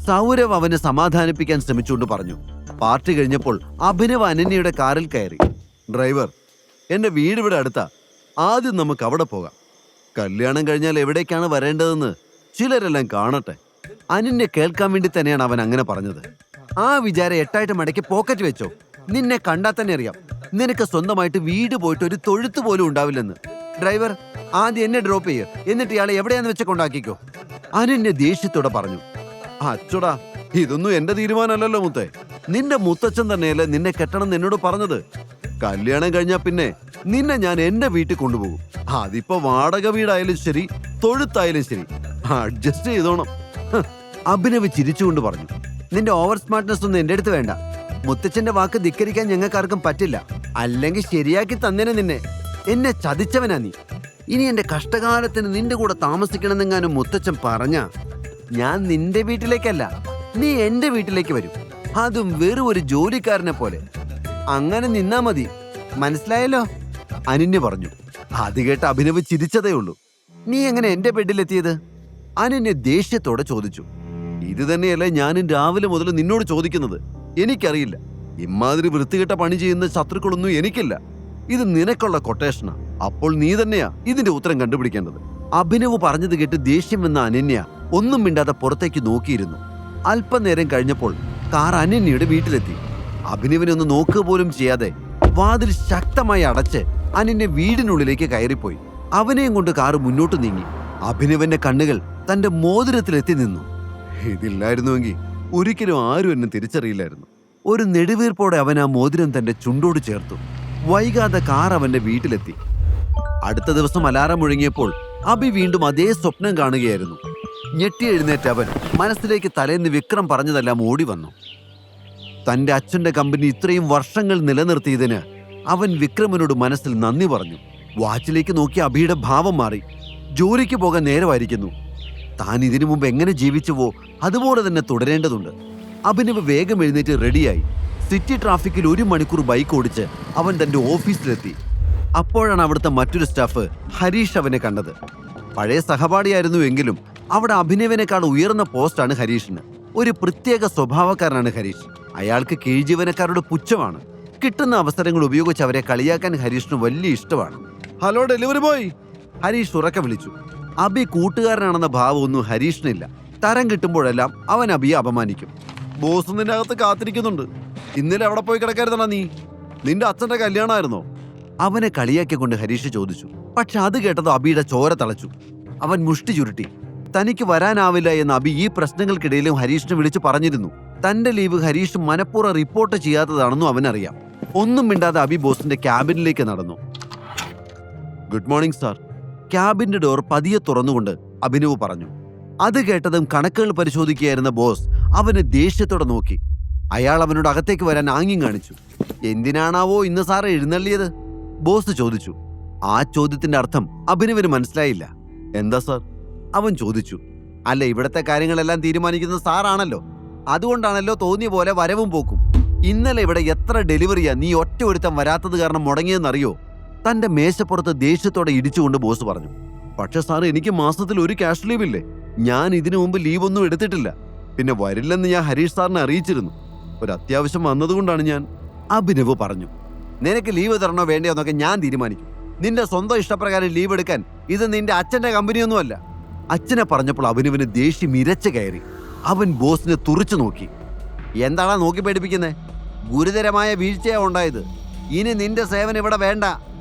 സൗരവ് അവനെ സമാധാനിപ്പിക്കാൻ ശ്രമിച്ചുകൊണ്ട് പറഞ്ഞു. പാർട്ടി കഴിഞ്ഞപ്പോൾ അഭിനവ് അനന്യയുടെ കാറിൽ കയറി. ഡ്രൈവർ, എന്റെ വീട് ഇവിടെ അടുത്താ, ആദ്യം നമുക്ക് അവിടെ പോകാം. കല്യാണം കഴിഞ്ഞാൽ എവിടേക്കാണ് വരേണ്ടതെന്ന് ചിലരെല്ലാം കാണട്ടെ. അനന്യ കേൾക്കാൻ വേണ്ടി തന്നെയാണ് അവൻ അങ്ങനെ പറഞ്ഞത്. ആ വിചാരം 8 മടക്കി പോക്കറ്റ് വെച്ചോ. നിന്നെ കണ്ടാൽ തന്നെ അറിയാം നിനക്ക് സ്വന്തമായിട്ട് വീട് പോയിട്ട് ഒരു തൊഴുത്ത് പോലും ഉണ്ടാവില്ലെന്ന്. ഡ്രൈവർ, ആദ്യം എന്നെ ഡ്രോപ്പ് ചെയ്യ്, എന്നിട്ട് ഇയാളെ എവിടെയാന്ന് വെച്ച് കൊണ്ടാക്കിക്കോ, അനന്യ ദേഷ്യത്തോടെ പറഞ്ഞു. അച്ചോടാ, ഇതൊന്നും എന്റെ തീരുമാനമല്ലല്ലോ മുത്തേ. നിന്റെ മുത്തച്ഛൻ തന്നെയല്ലേ നിന്നെ കെട്ടണം എന്നോട് പറഞ്ഞത്. കല്യാണം കഴിഞ്ഞാൽ പിന്നെ നിന്നെ ഞാൻ എന്റെ വീട്ടിൽ കൊണ്ടുപോകും. അതിപ്പോ വാടക വീടായാലും ശരി, തൊഴുത്തായാലും ശരി, അഡ്ജസ്റ്റ് ചെയ്തോണം. അഭിനവ് ചിരിച്ചുകൊണ്ട് പറഞ്ഞു. നിന്റെ ഓവർ സ്മാർട്ട്നെസ് ഒന്നും എന്റെ അടുത്ത് വേണ്ട. മുത്തച്ഛന്റെ വാക്ക് ധിക്കരിക്കാൻ ഞങ്ങൾക്കാർക്കും പറ്റില്ല. അല്ലെങ്കിൽ ശരിയാക്കി തന്നേനെ നിന്നെ. എന്നെ ചതിച്ചവനാ നീ. ഇനി എന്റെ കഷ്ടകാലത്തിന് നിന്റെ കൂടെ താമസിക്കണമെന്നെങ്ങാനും മുത്തച്ഛൻ പറഞ്ഞാ ഞാൻ നിന്റെ വീട്ടിലേക്കല്ല, നീ എന്റെ വീട്ടിലേക്ക് വരും. അതും വെറും ഒരു ജോലിക്കാരനെ പോലെ. അങ്ങനെ നിന്നാ മതി, മനസ്സിലായല്ലോ, അനന്യ പറഞ്ഞു. അത് കേട്ട് അഭിനവ് ചിരിച്ചതേ ഉള്ളൂ. നീ എങ്ങനെ എന്റെ ബെഡിലെത്തിയത്? അനന്യ ദേഷ്യത്തോടെ ചോദിച്ചു. ഇത് തന്നെയല്ലേ ഞാനും രാവിലെ മുതൽ നിന്നോട് ചോദിക്കുന്നത്. എനിക്കറിയില്ല. ഇമാതിരി വൃത്തികെട്ട പണി ചെയ്യുന്ന ശത്രുക്കളൊന്നും എനിക്കില്ല. ഇത് നിനക്കുള്ള കൊട്ടേഷനാ. അപ്പോൾ നീ തന്നെയാ ഇതിന്റെ ഉത്തരം കണ്ടുപിടിക്കേണ്ടത്. അഭിനവ് പറഞ്ഞത് കേട്ട് ദേഷ്യം വന്ന അനന്യ ഒന്നും മിണ്ടാതെ പുറത്തേക്ക് നോക്കിയിരുന്നു. അല്പനേരം കഴിഞ്ഞപ്പോൾ കാർ അനന്യയുടെ വീട്ടിലെത്തി. അഭിനവിനെ ഒന്ന് നോക്കുക പോലും ചെയ്യാതെ വാതിൽ ശക്തമായി അടച്ച് അനന്യ വീടിനുള്ളിലേക്ക് കയറിപ്പോയി. അവനെയും കൊണ്ട് കാറ് മുന്നോട്ട് നീങ്ങി. അഭിനവന്റെ കണ്ണുകൾ തന്റെ മോതിരത്തിലെത്തി നിന്നു. ഇതില്ലായിരുന്നുവെങ്കിൽ ഒരിക്കലും ആരും എന്നെ തിരിച്ചറിയില്ലായിരുന്നു. ഒരു നെടുവീർപ്പോടെ അവൻ ആ മോതിരം തന്റെ ചുണ്ടോട് ചേർത്തു. വൈകാതെ കാർ അവന്റെ വീട്ടിലെത്തി. അടുത്ത ദിവസം അലാറം മുഴങ്ങിയപ്പോൾ അഭി വീണ്ടും അതേ സ്വപ്നം കാണുകയായിരുന്നു. ഞെട്ടി എഴുന്നേറ്റ അവൻ മനസ്സിലേക്ക് തലേന്ന് വിക്രം പറഞ്ഞതെല്ലാം ഓടി വന്നു. തന്റെ അച്ഛന്റെ കമ്പനി ഇത്രയും വർഷങ്ങൾ നിലനിർത്തിയതിന് അവൻ വിക്രമനോട് മനസ്സിൽ നന്ദി പറഞ്ഞു. വാച്ചിലേക്ക് നോക്കി അഭിയുടെ ഭാവം മാറി. ജോലിക്ക് പോകാൻ നേരമായിരിക്കുന്നു. താൻ ഇതിനു മുമ്പ് എങ്ങനെ ജീവിച്ചുവോ അതുപോലെ തന്നെ തുടരേണ്ടതുണ്ട്. അഭിനവ് വേഗം എഴുന്നേറ്റ് റെഡിയായി. സിറ്റി ട്രാഫിക്കിൽ 1 മണിക്കൂർ ബൈക്ക് ഓടിച്ച് അവൻ തന്റെ ഓഫീസിലെത്തി. അപ്പോഴാണ് അവിടുത്തെ മറ്റൊരു സ്റ്റാഫ് ഹരീഷ് അവനെ കണ്ടത്. പഴയ സഹപാഠിയായിരുന്നു എങ്കിലും അവിടെ അഭിനവിനേക്കാൾ ഉയർന്ന പോസ്റ്റാണ് ഹരീഷിന്. ഒരു പ്രത്യേക സ്വഭാവക്കാരനാണ് ഹരീഷ്. അയാൾക്ക് കീഴ്ജീവനക്കാരുടെ പുച്ഛമാണ്. കിട്ടുന്ന അവസരങ്ങൾ ഉപയോഗിച്ച് അവരെ കളിയാക്കാൻ ഹരീഷിന് വലിയ ഇഷ്ടമാണ്. ഹലോ ഡെലിവറി ബോയ്, ഹരീഷ് ഉറക്കെ വിളിച്ചു. അബി കൂട്ടുകാരനാണെന്ന ഭാവമൊന്നും ഹരീഷിനില്ല. തരം കിട്ടുമ്പോഴെല്ലാം അവൻ അബിയെ അപമാനിക്കും. ബോസ് നിന്റെ അകത്ത് കാത്തിരിക്കുന്നുണ്ട്. ഇന്നലെ അവിടെ പോയി കിടക്കരുതണ നീ? നിന്റെ അച്ഛന്റെ കല്യാണമായിരുന്നോ? അവനെ കളിയാക്കിക്കൊണ്ട് ഹരീഷ് ചോദിച്ചു. പക്ഷെ അത് കേട്ടത് അബിയുടെ ചോര തളച്ചു. അവൻ മുഷ്ടി ചുരുട്ടി. തനിക്ക് വരാനാവില്ല എന്ന് അബി ഈ പ്രശ്നങ്ങൾക്കിടയിലും ഹരീഷിനെ വിളിച്ചു പറഞ്ഞിരുന്നു. തന്റെ ലീവ് ഹരീഷ് മനഃപൂർവ്വം റിപ്പോർട്ട് ചെയ്യാത്തതാണെന്നും അവനറിയാം. ഒന്നും മിണ്ടാതെ അബി ബോസിന്റെ ക്യാബിനിലേക്ക് നടന്നു. Good morning sir. ക്യാബിന്റെ ഡോർ പതിയെ തുറന്നുകൊണ്ട് അഭിനവ് പറഞ്ഞു. അത് കേട്ടതും കണക്കുകൾ പരിശോധിക്കുകയായിരുന്ന ബോസ് അവന് ദേഷ്യത്തോടെ നോക്കി. അയാൾ അവനോട് അകത്തേക്ക് വരാൻ ആംഗ്യം കാണിച്ചു. എന്തിനാണാവോ ഇന്ന് സാർ എഴുന്നള്ളിയത്? ബോസ് ചോദിച്ചു. ആ ചോദ്യത്തിന്റെ അർത്ഥം അഭിനവിന് മനസ്സിലായില്ല. എന്താ സാർ? അവൻ ചോദിച്ചു. അല്ല, ഇവിടത്തെ കാര്യങ്ങളെല്ലാം തീരുമാനിക്കുന്നത് സാറാണല്ലോ. അതുകൊണ്ടാണല്ലോ തോന്നിയ പോലെ വരവും പോക്കും. ഇന്നലെ ഇവിടെ എത്ര ഡെലിവറിയാ നീ ഒറ്റ ഒരുത്തം വരാത്തത് കാരണം മുടങ്ങിയെന്നറിയോ? തന്റെ മേശപ്പുറത്ത് ദേഷ്യത്തോടെ ഇടിച്ചുകൊണ്ട് ബോസ് പറഞ്ഞു. പക്ഷെ സാർ, എനിക്ക് മാസത്തിൽ ഒരു ക്യാഷ് ലീവ് ഇല്ലേ? ഞാൻ ഇതിനു മുമ്പ് ലീവൊന്നും എടുത്തിട്ടില്ല. പിന്നെ വരില്ലെന്ന് ഞാൻ ഹരീഷ് സാറിനെ അറിയിച്ചിരുന്നു. ഒരു അത്യാവശ്യം വന്നതുകൊണ്ടാണ് ഞാൻ. അഭിനവ് പറഞ്ഞു. നിനക്ക് ലീവ് തരണോ വേണ്ടയോ എന്നൊക്കെ ഞാൻ തീരുമാനിക്കും. നിന്റെ സ്വന്തം ഇഷ്ടപ്രകാരം ലീവ് എടുക്കാൻ ഇത് നിന്റെ അച്ഛന്റെ കമ്പനിയൊന്നുമല്ല. അച്ഛനെ പറഞ്ഞപ്പോൾ അഭിനവിന് ദേഷ്യം ഇരച്ചു കയറി. അവൻ ബോസിനെ തുറിച്ചു നോക്കി. എന്താണാ നോക്കി പേടിപ്പിക്കുന്നേ? ഗുരുതരമായ വീഴ്ചയാ ഉണ്ടായത്. ഇനി നിന്റെ സേവനം ഇവിടെ വേണ്ട.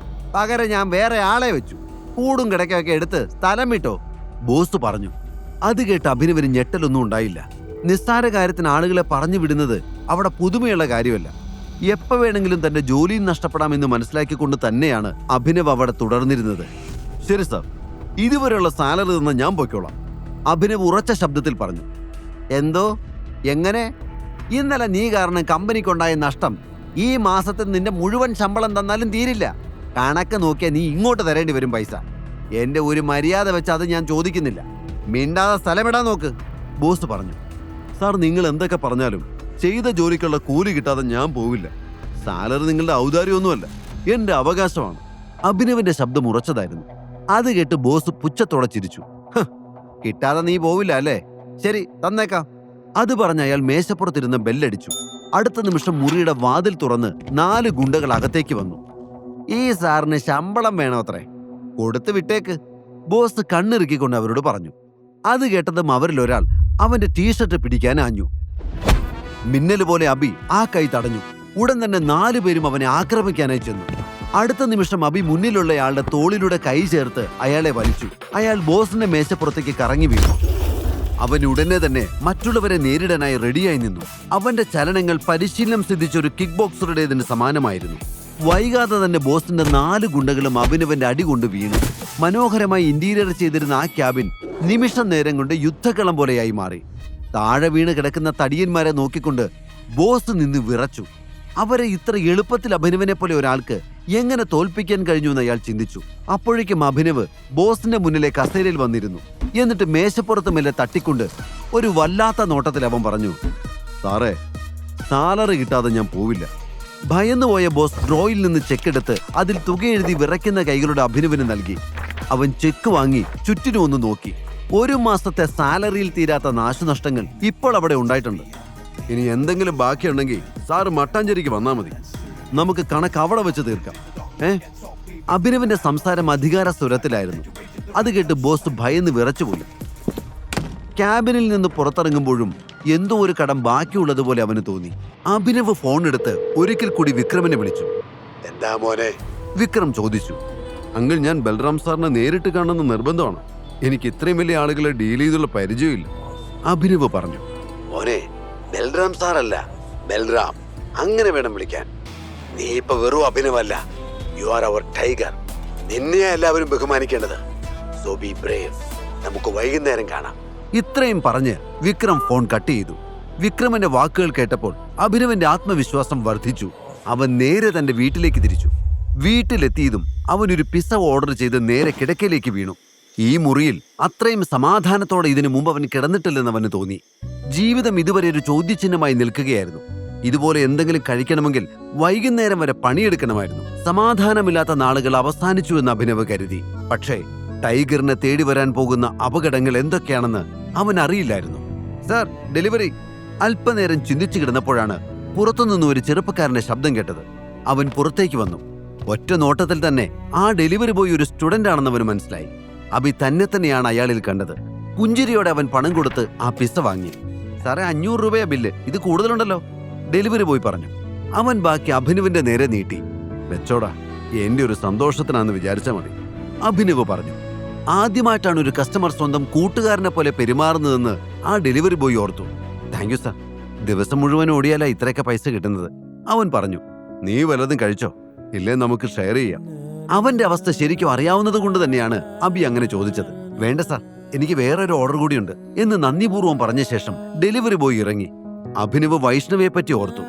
പകരം ഞാൻ വേറെ ആളെ വെച്ചു. കൂടും കിടക്കൊക്കെ എടുത്ത് സ്ഥലം വിട്ടോ, ബോസ് പറഞ്ഞു. അത് കേട്ട് അഭിനവിന് ഞെട്ടലൊന്നും ഉണ്ടായില്ല. നിസ്സാര കാര്യത്തിന് ആളുകളെ പറഞ്ഞു വിടുന്നത് അവിടെ പുതുമയുള്ള കാര്യമല്ല. എപ്പോൾ വേണമെങ്കിലും തന്റെ ജോലിയും നഷ്ടപ്പെടാമെന്ന് മനസ്സിലാക്കിക്കൊണ്ട് തന്നെയാണ് അഭിനവ് അവിടെ തുടർന്നിരുന്നത്. ശരി സാർ, ഇതുവരെയുള്ള സാലറി തന്ന ഞാൻ പൊയ്ക്കോളാം, അഭിനവ് ഉറച്ച ശബ്ദത്തിൽ പറഞ്ഞു. എന്തോ? എങ്ങനെ? ഇന്നലെ നീ കാരണം കമ്പനിക്കുണ്ടായ നഷ്ടം ഈ മാസത്തിൽ നിന്റെ മുഴുവൻ ശമ്പളം തന്നാലും തീരില്ല. കണക്ക് നോക്കിയാൽ നീ ഇങ്ങോട്ട് തരേണ്ടി വരും പൈസ. എന്റെ ഒരു മര്യാദ വെച്ച് അത് ഞാൻ ചോദിക്കുന്നില്ല. മിണ്ടാതെ സ്ഥലമിടാൻ നോക്ക്, ബോസ് പറഞ്ഞു. സാർ, നിങ്ങൾ എന്തൊക്കെ പറഞ്ഞാലും ചെയ്ത ജോലിക്കുള്ള കൂലി കിട്ടാതെ ഞാൻ പോവില്ല. സാലറി നിങ്ങളുടെ ഔദാര്യമൊന്നുമല്ല, എന്റെ അവകാശമാണ്. അഭിനവിന്റെ ശബ്ദം ഉറച്ചതായിരുന്നു. അത് കേട്ട് ബോസ് പുച്ഛത്തോടെ ചിരിച്ചു. കിട്ടാതെ നീ പോവില്ല അല്ലേ? ശരി, തന്നേക്കാം. അത് പറഞ്ഞ് അയാൾ മേശപ്പുറത്തിരുന്ന് ബെല്ലടിച്ചു. അടുത്ത നിമിഷം മുറിയുടെ വാതിൽ തുറന്ന് 4 ഗുണ്ടകൾ അകത്തേക്ക് വന്നു. ഈ സാറിന് ശമ്പളം വേണോത്രേ, കൊടുത്തു വിട്ടേക്ക്, ബോസ് കണ്ണിറുക്കിക്കൊണ്ട് അവരോട് പറഞ്ഞു. അത് കേട്ടതും അവരിൽ ഒരാൾ അവന്റെ ടീഷർട്ട് പിടിക്കാൻ ആഞ്ഞു. മിന്നൽ പോലെ അബി ആ കൈ തടഞ്ഞു. ഉടൻ തന്നെ 4 പേരും അവനെ ആക്രമിക്കാനായി ചെന്നു. അടുത്ത നിമിഷം അബി മുന്നിലുള്ളയാളുടെ തോളിലൂടെ കൈ ചേർത്ത് അയാളെ വലിച്ചു. അയാൾ ബോസിന്റെ മേശപ്പുറത്തേക്ക് കറങ്ങി വീണു. അവൻ ഉടനെ തന്നെ മറ്റുള്ളവരെ നേരിടാനായി റെഡിയായി നിന്നു. അവന്റെ ചലനങ്ങൾ പരിശീലനം സിദ്ധിച്ച ഒരു കിക്ക് ബോക്സറുടേതിന് സമാനമായിരുന്നു. വൈകാതെ തന്നെ ബോസിന്റെ 4 ഗുണ്ടകളും അഭിനവന്റെ അടി കൊണ്ട് വീണു. മനോഹരമായി ഇന്റീരിയർ ചെയ്തിരുന്ന ആ ക്യാബിൻ നിമിഷം നേരം കൊണ്ട് യുദ്ധക്കളം പോലെയായി മാറി. താഴെ വീണ് കിടക്കുന്ന തടിയന്മാരെ നോക്കിക്കൊണ്ട് ബോസ് നിന്ന് വിറച്ചു. അവരെ ഇത്ര എളുപ്പത്തിൽ അഭിനവനെ പോലെ ഒരാൾക്ക് എങ്ങനെ തോൽപ്പിക്കാൻ കഴിഞ്ഞു എന്ന് അയാൾ ചിന്തിച്ചു. അപ്പോഴേക്കും അഭിനവ് ബോസിന്റെ മുന്നിലെ കസേരയിൽ വന്നിരുന്നു. എന്നിട്ട് മേശപ്പുറത്ത് മേലെ തട്ടിക്കൊണ്ട് ഒരു വല്ലാത്ത നോട്ടത്തിൽ അവൻ പറഞ്ഞു. സാറേ, സാലറി കിട്ടാതെ ഞാൻ പോവില്ല. ഭയന്നുപോയ ബോസ് ഡ്രോയിൽ നിന്ന് ചെക്കെടുത്ത് അതിൽ തുക എഴുതി വിറയ്ക്കുന്ന കൈകളുടെ അഭിനവിന് നൽകി. അവൻ ചെക്ക് വാങ്ങി ചുറ്റിനും ഒന്ന് നോക്കി. 1 മാസത്തെ സാലറിയിൽ തീരാത്ത നാശനഷ്ടങ്ങൾ ഇപ്പോൾ അവിടെ ഉണ്ടായിട്ടുണ്ട്. ഇനി എന്തെങ്കിലും ബാക്കിയുണ്ടെങ്കിൽ സാറ് മട്ടാഞ്ചേരിക്ക് വന്നാൽ മതി. നമുക്ക് കണക്ക് അവിടെ വെച്ച് തീർക്കാം. അഭിനവിന്റെ സംസാരം അധികാര സ്വരത്തിലായിരുന്നു. അത് കേട്ട് ബോസ് ഭയന്ന് വിറച്ചുപോയി. ക്യാബിനിൽ നിന്ന് പുറത്തിറങ്ങുമ്പോഴും എന്തോ ഒരു കടം ബാക്കിയുള്ളതുപോലെ അവന് തോന്നി. അഭിനവ് ഫോൺ എടുത്ത് ഒരിക്കൽ കൂടി വിക്രമിനെ വിളിച്ചു. എന്താ മോനെ? വിക്രം ചോദിച്ചു. അങ്കിൾ, ഞാൻ ബൽറാം സാറിനെ നേരിട്ട് കാണുന്ന നിർബന്ധമാണ്. എനിക്ക് ഇത്രയും വലിയ ആളുകളെ ഡീൽ ചെയ്തുള്ള പരിചയമില്ല, അഭിനവ് പറഞ്ഞു. മോനെ, ബൽറാം സാറല്ല, ബൽറാം, അങ്ങനെ വേണം വിളിക്കാൻ. നീ ഇപ്പൊ വെറും അഭിനവല്ല, യു ആർ അവർ ടൈഗർ. നിന്നെ എല്ലാവരും ബഹുമാനിക്കേണ്ടത്. So be brave. നമുക്ക് വൈകുന്നേരം കാണാം. ഇത്രയും പറഞ്ഞ് വിക്രം ഫോൺ കട്ട് ചെയ്തു. വിക്രമന്റെ വാക്കുകൾ കേട്ടപ്പോൾ അഭിനവന്റെ ആത്മവിശ്വാസം വർദ്ധിച്ചു. അവൻ നേരെ തന്റെ വീട്ടിലേക്ക് തിരിച്ചു. വീട്ടിലെത്തിയതും അവനൊരു പിസ്സ ഓർഡർ ചെയ്ത് നേരെ കിടക്കയിലേക്ക് വീണു. ഈ മുറിയിൽ അത്രയും സമാധാനത്തോടെ ഇതിനു മുമ്പ് അവൻ കിടന്നിട്ടില്ലെന്ന് അവന് തോന്നി. ജീവിതം ഇതുവരെ ഒരു ചോദ്യചിഹ്നമായി നിൽക്കുകയായിരുന്നു. ഇതുപോലെ എന്തെങ്കിലും കഴിക്കണമെങ്കിൽ വൈകുന്നേരം വരെ പണിയെടുക്കണമായിരുന്നു. സമാധാനമില്ലാത്ത നാളുകൾ അവസാനിച്ചു എന്ന് അഭിനവ് കരുതി. പക്ഷേ ടൈഗറിനെ തേടി വരാൻ പോകുന്ന അപകടങ്ങൾ എന്തൊക്കെയാണെന്ന് അവൻ അറിയില്ലായിരുന്നു. Sir, delivery. അല്പനേരം ചിന്തിച്ചു കിടന്നപ്പോഴാണ് പുറത്തുനിന്ന് ഒരു ചെറുപ്പക്കാരന്റെ ശബ്ദം കേട്ടത്. അവൻ പുറത്തേക്ക് വന്നു. ഒറ്റ നോട്ടത്തിൽ തന്നെ ആ ഡെലിവറി ബോയ് ഒരു സ്റ്റുഡന്റ് ആണെന്ന് അവന് മനസ്സിലായി. അബി തന്നെയാണ് അയാളിൽ കണ്ടത്. പുഞ്ചിരിയോടെ അവൻ പണം കൊടുത്ത് ആ പിസ്സ വാങ്ങി. സാറേ, 500 രൂപയാ ബില്ല്, ഇത് കൂടുതലുണ്ടല്ലോ, ഡെലിവറി ബോയ് പറഞ്ഞു. അവൻ ബാക്കി അഭിനവിന്റെ നേരെ നീട്ടി. വെച്ചോടാ, എന്റെ ഒരു സന്തോഷത്തിനാന്ന് വിചാരിച്ചാൽ മതി, അഭിനവ് പറഞ്ഞു. ആദ്യമായിട്ടാണ് ഒരു കസ്റ്റമർ സ്വന്തം കൂട്ടുകാരനെ പോലെ പെരുമാറുന്നതെന്ന് ആ ഡെലിവറി ബോയ് ഓർത്തു. താങ്ക് യു സാർ, ദിവസം മുഴുവൻ ഓടിയാലാ ഇത്രയൊക്കെ പൈസ കിട്ടുന്നത്, അവൻ പറഞ്ഞു. നീ വല്ലതും കഴിച്ചോ? ഇല്ലേ നമുക്ക് ഷെയർ ചെയ്യാം. അവന്റെ അവസ്ഥ ശരിക്കും അറിയാവുന്നത് കൊണ്ട് തന്നെയാണ് അബി അങ്ങനെ ചോദിച്ചത്. വേണ്ട സാർ, എനിക്ക് വേറൊരു ഓർഡർ കൂടിയുണ്ട് എന്ന് നന്ദിപൂർവ്വം പറഞ്ഞ ശേഷം ഡെലിവറി ബോയ് ഇറങ്ങി. അഭിനവ് വൈഷ്ണവിയെ പറ്റി ഓർത്തു.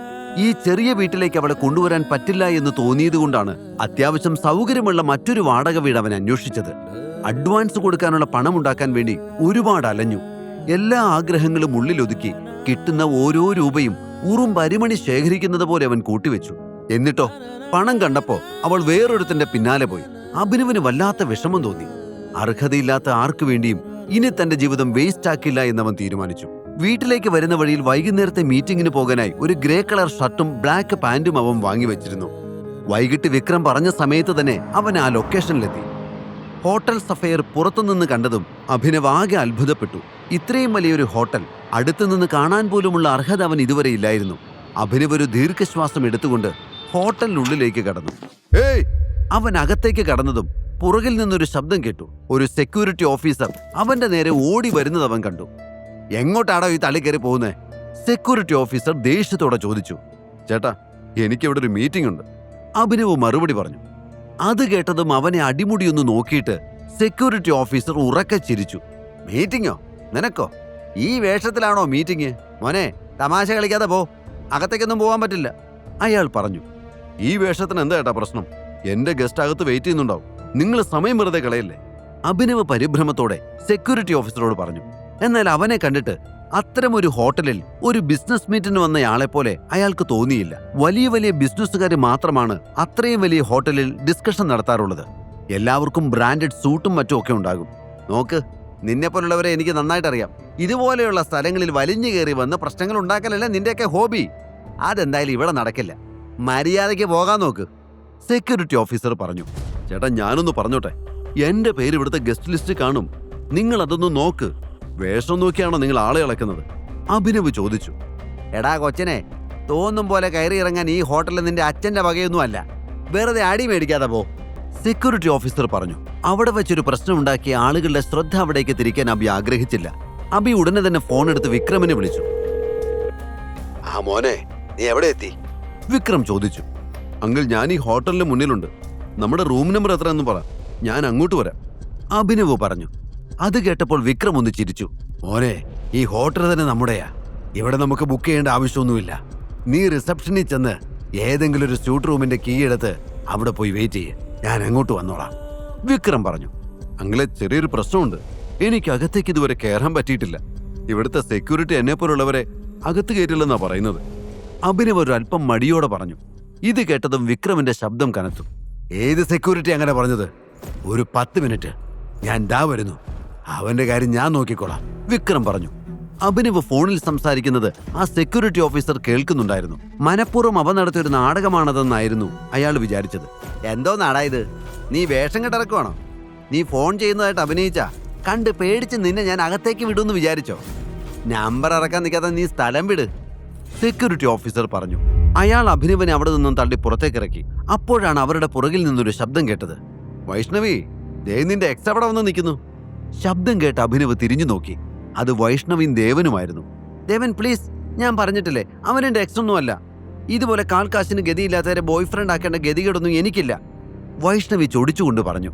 ഈ ചെറിയ വീട്ടിലേക്ക് അവളെ കൊണ്ടുവരാൻ പറ്റില്ല എന്ന് തോന്നിയതുകൊണ്ടാണ് അത്യാവശ്യം സൗകര്യമുള്ള മറ്റൊരു വാടക വീട് അവൻ അന്വേഷിച്ചത്. അഡ്വാൻസ് കൊടുക്കാനുള്ള പണം ഉണ്ടാക്കാൻ വേണ്ടി ഒരുപാട് അലഞ്ഞു. എല്ലാ ആഗ്രഹങ്ങളും ഉള്ളിലൊതുക്കി കിട്ടുന്ന ഓരോ രൂപയും ഉറും പരിമണി ശേഖരിക്കുന്നത് പോലെ അവൻ കൂട്ടിവെച്ചു. എന്നിട്ടോ പണം കണ്ടപ്പോ അവൾ വേറൊരുത്തന്റെ പിന്നാലെ പോയി. അഭിനവിന് വല്ലാത്ത വിഷമം തോന്നി. അർഹതയില്ലാത്ത ആർക്കു വേണ്ടിയും ഇനി തന്റെ ജീവിതം വേസ്റ്റ് ആക്കില്ല എന്നവൻ തീരുമാനിച്ചു. വീട്ടിലേക്ക് വരുന്ന വഴിയിൽ വൈകുന്നേരത്തെ മീറ്റിംഗിന് പോകാനായി ഒരു ഗ്രേ കളർ ഷർട്ടും ബ്ലാക്ക് പാന്റും അവൻ വാങ്ങിവെച്ചിരുന്നു. വൈകിട്ട് വിക്രം പറഞ്ഞ സമയത്ത് തന്നെ അവൻ ആ ലൊക്കേഷനിലെത്തി. ഹോട്ടൽ സഫയർ പുറത്തുനിന്ന് കണ്ടതും അഭിനവ് ആകെ അത്ഭുതപ്പെട്ടു. ഇത്രയും വലിയൊരു ഹോട്ടൽ അടുത്തുനിന്ന് കാണാൻ പോലുമുള്ള അർഹത അവൻ ഇതുവരെ ഇല്ലായിരുന്നു. അഭിനവ് ഒരു ദീർഘശ്വാസം എടുത്തുകൊണ്ട് ഹോട്ടലിനുള്ളിലേക്ക് കടന്നു. ഏയ്! അവൻ അകത്തേക്ക് കടന്നതും പുറകിൽ നിന്നൊരു ശബ്ദം കേട്ടു. ഒരു സെക്യൂരിറ്റി ഓഫീസർ അവന്റെ നേരെ ഓടി വരുന്നത് അവൻ കണ്ടു. എങ്ങോട്ടാണോ ഈ തള്ളി കയറി പോകുന്നേ? സെക്യൂരിറ്റി ഓഫീസർ ദേഷ്യത്തോടെ ചോദിച്ചു. ചേട്ടാ, എനിക്കിവിടെ ഒരു മീറ്റിംഗ് ഉണ്ട്, അഭിനവ് മറുപടി പറഞ്ഞു. അത് കേട്ടതും അവനെ അടിമുടിയൊന്ന് നോക്കിയിട്ട് സെക്യൂരിറ്റി ഓഫീസർ ഉറക്കെ ചിരിച്ചു. മീറ്റിംഗോ? നിനക്കോ? ഈ വേഷത്തിലാണോ മീറ്റിംഗ്? മോനെ, തമാശ കളിക്കാതെ പോ, അകത്തേക്കൊന്നും പോകാൻ പറ്റില്ല, അയാൾ പറഞ്ഞു. ഈ വേഷത്തിന് എന്താ ഏട്ടാ പ്രശ്നം? എന്റെ ഗസ്റ്റ് അകത്ത് വെയിറ്റ് ചെയ്യുന്നുണ്ടാവും, നിങ്ങൾ സമയം വെറുതെ കളയല്ലേ, അഭിനവ് പരിഭ്രമത്തോടെ സെക്യൂരിറ്റി ഓഫീസറോട് പറഞ്ഞു. എന്നാൽ അവനെ കണ്ടിട്ട് അത്തരമൊരു ഹോട്ടലിൽ ഒരു ബിസിനസ് മീറ്റിന് വന്നയാളെ പോലെ അയാൾക്ക് തോന്നിയില്ല. വലിയ വലിയ ബിസിനസ്സുകാർ മാത്രമാണ് അത്രയും വലിയ ഹോട്ടലിൽ ഡിസ്കഷൻ നടത്താറുള്ളത്. എല്ലാവർക്കും ബ്രാൻഡഡ് സൂട്ടും മറ്റും ഒക്കെ ഉണ്ടാകും. നോക്ക്, നിന്നെപ്പോലുള്ളവരെ എനിക്ക് നന്നായിട്ടറിയാം. ഇതുപോലെയുള്ള സ്ഥലങ്ങളിൽ വലിഞ്ഞു കയറി വന്ന് പ്രശ്നങ്ങൾ ഉണ്ടാക്കലല്ല നിന്റെയൊക്കെ ഹോബി. അതെന്തായാലും ഇവിടെ നടക്കില്ല, മര്യാദയ്ക്ക് പോകാൻ നോക്ക്, സെക്യൂരിറ്റി ഓഫീസർ പറഞ്ഞു. ചേട്ടാ, ഞാനൊന്ന് പറഞ്ഞോട്ടെ, എന്റെ പേര് ഇവിടുത്തെ ഗസ്റ്റ് ലിസ്റ്റ് കാണും, നിങ്ങൾ അതൊന്ന് നോക്ക്. വേഷം നോക്കിയാണോ നിങ്ങൾ ആളെ ഇളക്കുന്നത്? അഭിനവ് ചോദിച്ചു. എടാ കൊച്ചനെ, തോന്നും പോലെ കയറി ഇറങ്ങാൻ ഈ ഹോട്ടലിൽ നിന്റെ അച്ഛന്റെ വകയൊന്നും അല്ല, വെറുതെ അടി മേടിക്കാതെ പോ, സെക്യൂരിറ്റി ഓഫീസർ പറഞ്ഞു. അവിടെ വെച്ചൊരു പ്രശ്നം ഉണ്ടാക്കിയ ആളുകളുടെ ശ്രദ്ധ അവിടേക്ക് തിരിക്കാൻ അബി ആഗ്രഹിച്ചില്ല. അബി ഉടനെ തന്നെ ഫോൺ എടുത്ത് വിക്രമിനെ വിളിച്ചു. ആ മോനെ, നീ എവിടെ എത്തി? വിക്രം ചോദിച്ചു. അങ്കിൾ, ഞാൻ ഈ ഹോട്ടലിന് മുന്നിലുണ്ട്, നമ്മുടെ റൂം നമ്പർ എത്രയെന്ന് പറ, ഞാൻ അങ്ങോട്ട് വരാം, അഭിനവ് പറഞ്ഞു. അത് കേട്ടപ്പോൾ വിക്രം ഒന്ന് ചിരിച്ചു. മോനെ, ഈ ഹോട്ടൽ തന്നെ നമ്മുടെയാ, ഇവിടെ നമുക്ക് ബുക്ക് ചെയ്യേണ്ട ആവശ്യമൊന്നുമില്ല. നീ റിസപ്ഷനിൽ ചെന്ന് ഏതെങ്കിലും ഒരു സ്യൂട്ട് റൂമിന്റെ കീ എടുത്ത് അവിടെ പോയി വെയിറ്റ് ചെയ്യ്, ഞാൻ അങ്ങോട്ട് വന്നോളാം, വിക്രം പറഞ്ഞു. അങ്കിളെ, ചെറിയൊരു പ്രശ്നമുണ്ട്, എനിക്ക് അകത്തേക്ക് ഇതുവരെ കയറാൻ പറ്റിയിട്ടില്ല. ഇവിടുത്തെ സെക്യൂരിറ്റി എന്നെ പോലുള്ളവരെ അകത്ത് കയറ്റില്ലെന്നാ പറയുന്നത്, അഭിനവ് ഒരു അല്പം മടിയോടെ പറഞ്ഞു. ഇത് കേട്ടതും വിക്രമിന്റെ ശബ്ദം കനത്തു. ഏത് സെക്യൂരിറ്റി അങ്ങനെ പറഞ്ഞത്? ഒരു 10 മിനിറ്റ്, ഞാൻ ദാ വരുന്നു, അവന്റെ കാര്യം ഞാൻ നോക്കിക്കോളാം, വിക്രം പറഞ്ഞു. അഭിനവ് ഫോണിൽ സംസാരിക്കുന്നത് ആ സെക്യൂരിറ്റി ഓഫീസർ കേൾക്കുന്നുണ്ടായിരുന്നു. മനഃപൂർവ്വം അവ നടത്തിയൊരു നാടകമാണതെന്നായിരുന്നു അയാൾ വിചാരിച്ചത്. എന്തോ നാടായത്? നീ വേഷം കെട്ടിറക്കുവാണോ? നീ ഫോൺ ചെയ്യുന്നതായിട്ട് അഭിനയിച്ചാ കണ്ട് പേടിച്ച് നിന്നെ ഞാൻ അകത്തേക്ക് വിടുമെന്ന് വിചാരിച്ചോ? നമ്പർ ഇറക്കാൻ നിൽക്കാതെ നീ സ്ഥലം വിട്, സെക്യൂരിറ്റി ഓഫീസർ പറഞ്ഞു. അയാൾ അഭിനവനെ അവിടെ നിന്നും തള്ളി പുറത്തേക്കിറക്കി. അപ്പോഴാണ് അവരുടെ പുറകിൽ നിന്നൊരു ശബ്ദം കേട്ടത്. വൈഷ്ണവി, ദേ നിന്റെ എക്സ് അവിടെ വന്ന് നിൽക്കുന്നു. ശബ്ദം കേട്ട് അഭിനവ് തിരിഞ്ഞു നോക്കി. അത് വൈഷ്ണവിയും ദേവനുമായിരുന്നു. ദേവൻ, പ്ലീസ്, ഞാൻ പറഞ്ഞിട്ടില്ലേ, അവൻ എൻ്റെ എക്സ് ഒന്നുമല്ല. ഇതുപോലെ കാൽക്കാശിന് ഗതിയില്ലാത്തവരെ ബോയ് ഫ്രണ്ട് ആക്കേണ്ട ഗതികേടൊന്നും എനിക്കില്ല, വൈഷ്ണവി ചൊടിച്ചുകൊണ്ട് പറഞ്ഞു.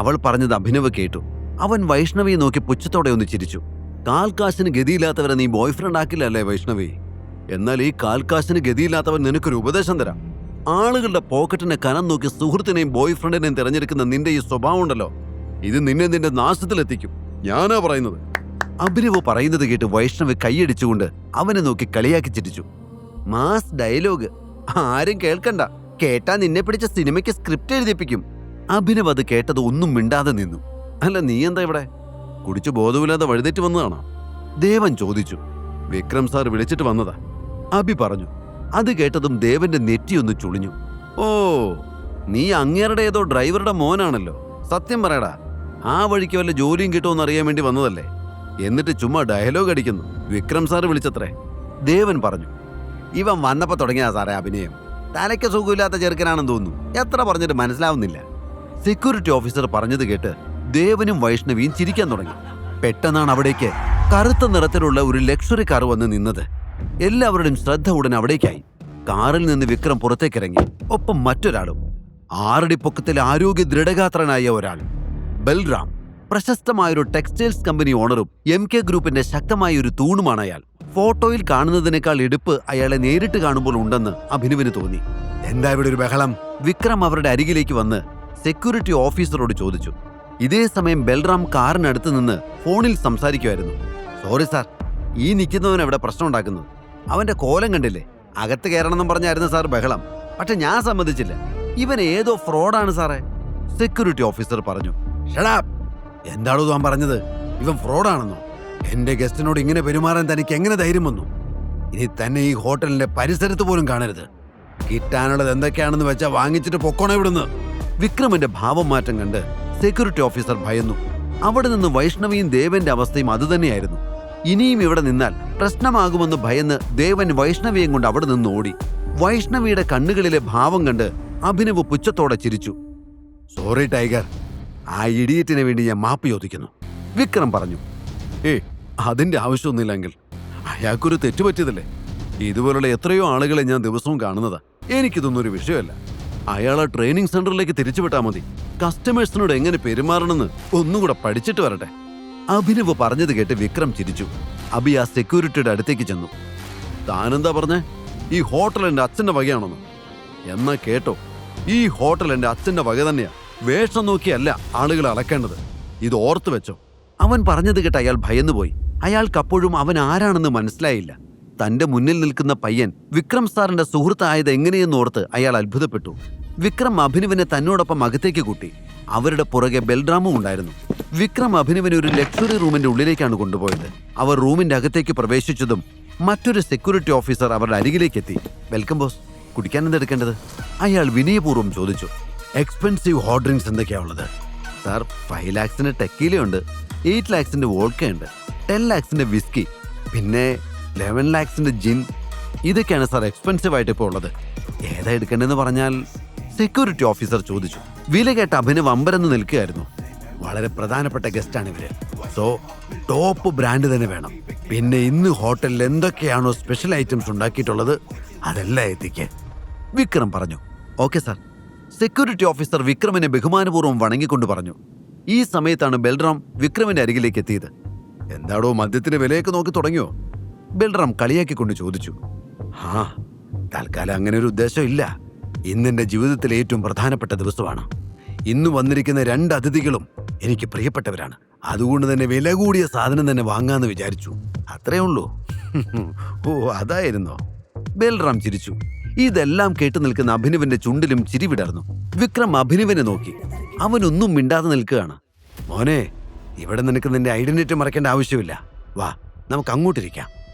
അവൾ പറഞ്ഞത് അഭിനവ് കേട്ടു. അവൻ വൈഷ്ണവിയെ നോക്കി പുച്ഛത്തോടെ ഒന്ന് ചിരിച്ചു. കാൽക്കാശിന് ഗതിയില്ലാത്തവരെ നീ ബോയ് ഫ്രണ്ട് ആക്കില്ല അല്ലേ വൈഷ്ണവി? എന്നാൽ ഈ കാൽക്കാശിന് ഗതിയില്ലാത്തവൻ നിനക്കൊരു ഉപദേശം തരാം. ആളുകളുടെ പോക്കറ്റിനെ കനം നോക്കി സുഹൃത്തിനെയും ബോയ് ഫ്രണ്ടിനെയും തിരഞ്ഞെടുക്കുന്ന നിന്റെ ഈ സ്വഭാവം ഉണ്ടല്ലോ, ഇത് നിന്നെ നിന്റെ നാശത്തിലെത്തിക്കും, ഞാനാ പറയുന്നത്. അഭിനവ് പറയുന്നത് കേട്ട് വൈഷ്ണവ് കൈയടിച്ചുകൊണ്ട് അവനെ നോക്കി കളിയാക്കി ചിരിച്ചു. മാസ് ഡയലോഗ്, ആരും കേൾക്കണ്ട, കേട്ടാ നിന്നെ പിടിച്ച സിനിമയ്ക്ക് സ്ക്രിപ്റ്റ് എഴുതിപ്പിക്കും. അഭിനവ് അത് കേട്ടത് ഒന്നും മിണ്ടാതെ നിന്നു. അല്ല, നീ എന്താ ഇവിടെ? കുടിച്ചു ബോധമില്ലാതെ വഴുതേറ്റ് വന്നതാണോ? ദേവൻ ചോദിച്ചു. വിക്രം സാർ വിളിച്ചിട്ട് വന്നതാ, അഭി പറഞ്ഞു. അത് കേട്ടതും ദേവന്റെ നെറ്റിയൊന്ന് ചുളിഞ്ഞു. ഓ, നീ അങ്ങേരുടെ ഏതോ ഡ്രൈവറുടെ മോനാണല്ലോ. സത്യം പറയടാ, ആ വഴിക്ക് വല്ല ജോലിയും കിട്ടുമെന്ന് അറിയാൻ വേണ്ടി വന്നതല്ലേ? എന്നിട്ട് ചുമ്മാ ഡയലോഗ് അടിക്കുന്നു. വിക്രം സാറ് വിളിച്ചത്രേ. ദേവൻ പറഞ്ഞു, ഇവൻ വന്നപ്പോ തുടങ്ങിയാ സാറേ അഭിനയം. തലയ്ക്ക് സുഖമില്ലാത്ത ചെറുക്കനാണെന്ന് തോന്നുന്നു. എത്ര പറഞ്ഞിട്ട് മനസ്സിലാവുന്നില്ല. സെക്യൂരിറ്റി ഓഫീസർ പറഞ്ഞത് കേട്ട് ദേവനും വൈഷ്ണവിയും ചിരിക്കാൻ തുടങ്ങി. പെട്ടെന്നാണ് അവിടേക്ക് കറുത്ത നിറത്തിലുള്ള ഒരു ലക്ഷറി കാർ വന്ന് നിന്നത്. എല്ലാവരുടെയും ശ്രദ്ധ ഉടൻ അവിടേക്കായി. കാറിൽ നിന്ന് വിക്രം പുറത്തേക്കിറങ്ങി. ഒപ്പം മറ്റൊരാളും. 6 അടി പൊക്കത്തിൽ ആരോഗ്യ ദൃഢഗാത്രനായ ഒരാൾ. ബൽറാം, പ്രശസ്തമായൊരു ടെക്സ്റ്റൈൽസ് കമ്പനി ഓണറും MK ഗ്രൂപ്പിന്റെ ശക്തമായ ഒരു തൂണുമാണ് അയാൾ. ഫോട്ടോയിൽ കാണുന്നതിനേക്കാൾ എടുപ്പ് അയാളെ നേരിട്ട് കാണുമ്പോൾ ഉണ്ടെന്ന് അഭിനവിന് തോന്നി. എന്താ ഇവിടെ ഒരു ബഹളം? വിക്രം അവരുടെ അരികിലേക്ക് വന്ന് സെക്യൂരിറ്റി ഓഫീസറോട് ചോദിച്ചു. ഇതേ സമയം ബൽറാം കാറിനടുത്ത് നിന്ന് ഫോണിൽ സംസാരിക്കുമായിരുന്നു. സോറി സാർ, ഈ നിൽക്കുന്നവൻ എവിടെ പ്രശ്നം ഉണ്ടാക്കുന്നത്? അവന്റെ കോലം കണ്ടില്ലേ? അകത്ത് കയറണമെന്നും പറഞ്ഞായിരുന്നു സാർ ബഹളം. പക്ഷെ ഞാൻ സമ്മതിച്ചില്ല. ഇവൻ ഏതോ ഫ്രോഡാണ് സാറേ, സെക്യൂരിറ്റി ഓഫീസർ പറഞ്ഞു. ഷടാപ്പ്! എന്താണോ താൻ പറഞ്ഞത്? ഇവൻ ഫ്രോഡാണെന്നോ? എന്റെ ഗസ്റ്റിനോട് ഇങ്ങനെ പെരുമാറാൻ തനിക്ക് എങ്ങനെ ധൈര്യം വന്നു? ഇനി തന്നെ ഈ ഹോട്ടലിന്റെ പരിസരത്ത് പോലും കാണരുത്. കിട്ടാനുള്ളത് എന്തൊക്കെയാണെന്ന് വെച്ചാൽ വാങ്ങിച്ചിട്ട് പൊക്കോണേ ഇവിടുന്ന്. വിക്രമിന്റെ ഭാവം മാറ്റം കണ്ട് സെക്യൂരിറ്റി ഓഫീസർ ഭയന്നു. അവിടെ നിന്ന് വൈഷ്ണവിയും ദേവന്റെ അവസ്ഥയും അതുതന്നെയായിരുന്നു. ഇനിയും ഇവിടെ നിന്നാൽ പ്രശ്നമാകുമെന്ന് ഭയന്ന് ദേവൻ വൈഷ്ണവിയും കൊണ്ട് അവിടെ നിന്ന് ഓടി. വൈഷ്ണവിയുടെ കണ്ണുകളിലെ ഭാവം കണ്ട് അഭിനവ് പുച്ഛത്തോടെ ചിരിച്ചു. സോറി ടൈഗർ, ആ ഇഡിയറ്റിന് വേണ്ടി ഞാൻ മാപ്പ് ചോദിക്കുന്നു, വിക്രം പറഞ്ഞു. അതിന്റെ ആവശ്യമൊന്നുമില്ലെങ്കിൽ അയാൾക്കൊരു തെറ്റുപറ്റിയതല്ലേ? ഇതുപോലുള്ള എത്രയോ ആളുകളെ ഞാൻ ദിവസവും കാണുന്നതാ. എനിക്കിതൊന്നും ഒരു വിഷയമല്ല. അയാളെ ട്രെയിനിങ് സെന്ററിലേക്ക് തിരിച്ചുവിട്ടാൽ മതി. കസ്റ്റമേഴ്സിനോട് എങ്ങനെ പെരുമാറണമെന്ന് ഒന്നുകൂടെ പഠിച്ചിട്ട് വരട്ടെ. അഭിനവ് പറഞ്ഞത് കേട്ട് വിക്രം ചിരിച്ചു. അഭി ആ സെക്യൂരിറ്റിയുടെ അടുത്തേക്ക് ചെന്നു. താനെന്താ പറഞ്ഞേ? ഈ ഹോട്ടൽ എൻ്റെ അച്ഛൻ്റെ വകയാണെന്ന്? എന്നാ കേട്ടോ, ഈ ഹോട്ടൽ എൻ്റെ അച്ഛൻ്റെ വക തന്നെയാ. വേഷം നോക്കിയല്ല ആളുകളെ അളക്കേണ്ടത്. ഇത് ഓർത്തു വെച്ചോ. അവൻ പറഞ്ഞത് കേട്ട് അയാൾ ഭയന്നുപോയി. അയാൾക്കപ്പോഴും അവൻ ആരാണെന്ന് മനസ്സിലായില്ല. തന്റെ മുന്നിൽ നിൽക്കുന്ന പയ്യൻ വിക്രം സാറിന്റെ സുഹൃത്തായത് എങ്ങനെയെന്നോർത്ത് അയാൾ അത്ഭുതപ്പെട്ടു. വിക്രം അഭിനവിനെ തന്നോടൊപ്പം അകത്തേക്ക് കൂട്ടി. അവരുടെ പുറകെ ബൽറാമും ഉണ്ടായിരുന്നു. വിക്രം അഭിനവിനെ ഒരു ലക്ഷറി റൂമിന്റെ ഉള്ളിലേക്കാണ് കൊണ്ടുപോയത്. അവർ റൂമിന്റെ അകത്തേക്ക് പ്രവേശിച്ചതും മറ്റൊരു സെക്യൂരിറ്റി ഓഫീസർ അവരുടെ അരികിലേക്ക് എത്തി. വെൽക്കം ബോസ്, കുടിക്കാൻ എന്തെടുക്കേണ്ടത്? അയാൾ വിനയപൂർവ്വം ചോദിച്ചു. എക്സ്പെൻസീവ് ഹോട്ട് ഡ്രിങ്ക്സ് എന്തൊക്കെയാ ഉള്ളത്? സാർ, 5 lakhsന്റെ ടെക്കീലയുണ്ട്, 8 lakhsന്റെ വോഡ്കയുണ്ട്, 10 lakhsന്റെ വിസ്കി, പിന്നെ 11 lakhsന്റെ ജിൻ. ഇതൊക്കെയാണ് സാർ എക്സ്പെൻസീവ് ആയിട്ട് ഇപ്പോൾ ഉള്ളത്. ഏതാ എടുക്കേണ്ടതെന്ന് പറഞ്ഞാൽ? സെക്യൂരിറ്റി ഓഫീസർ ചോദിച്ചു. വില കേട്ട അഭിനവ് അമ്പരന്ന് നിൽക്കുകയായിരുന്നു. വളരെ പ്രധാനപ്പെട്ട ഗസ്റ്റാണ് ഇവര്, സോ ടോപ്പ് ബ്രാൻഡ് തന്നെ വേണം. പിന്നെ ഇന്ന് ഹോട്ടലിൽ എന്തൊക്കെയാണോ സ്പെഷ്യൽ ഐറ്റംസ് ഉണ്ടാക്കിയിട്ടുള്ളത് അതെല്ലാം എത്തിക്കേ, വിക്രം പറഞ്ഞു. Okay sir. സെക്യൂരിറ്റി ഓഫീസർ വിക്രമിനെ ബഹുമാനപൂർവ്വം വണങ്ങിക്കൊണ്ട് പറഞ്ഞു. ഈ സമയത്താണ് ബൽറാം വിക്രമിന്റെ അരികിലേക്ക് എത്തിയത്. എന്താടോ, മദ്യത്തിന് വിലയൊക്കെ നോക്കി തുടങ്ങിയോ? ബൽറാം കളിയാക്കിക്കൊണ്ട് ചോദിച്ചു. തൽക്കാലം അങ്ങനെ ഒരു ഉദ്ദേശം ഇല്ല. ഇന്നെന്റെ ജീവിതത്തിലെ ഏറ്റവും പ്രധാനപ്പെട്ട ദിവസമാണ്. ഇന്ന് വന്നിരിക്കുന്ന 2 അതിഥികളും എനിക്ക് പ്രിയപ്പെട്ടവരാണ്. അതുകൊണ്ട് തന്നെ വില കൂടിയ സാധനം തന്നെ വാങ്ങാന്ന് വിചാരിച്ചു. അത്രേ ഉള്ളൂ. ഓ, അതായിരുന്നോ? ബൽറാം ചിരിച്ചു. ഇതെല്ലാം കേട്ടു നിൽക്കുന്ന അഭിനവിന്റെ ചുണ്ടിലും ചിരി വിടർന്നു. വിക്രം അഭിനവിനെ നോക്കി. അവനൊന്നും മിണ്ടാതെ നിൽക്കുകയാണ്. മോനെ, ഇവിടെ നിനക്ക് നിന്റെ ഐഡന്റിറ്റി മറക്കേണ്ട ആവശ്യമില്ല. വാ, നമുക്ക് അങ്ങോട്ടിരിക്കാം.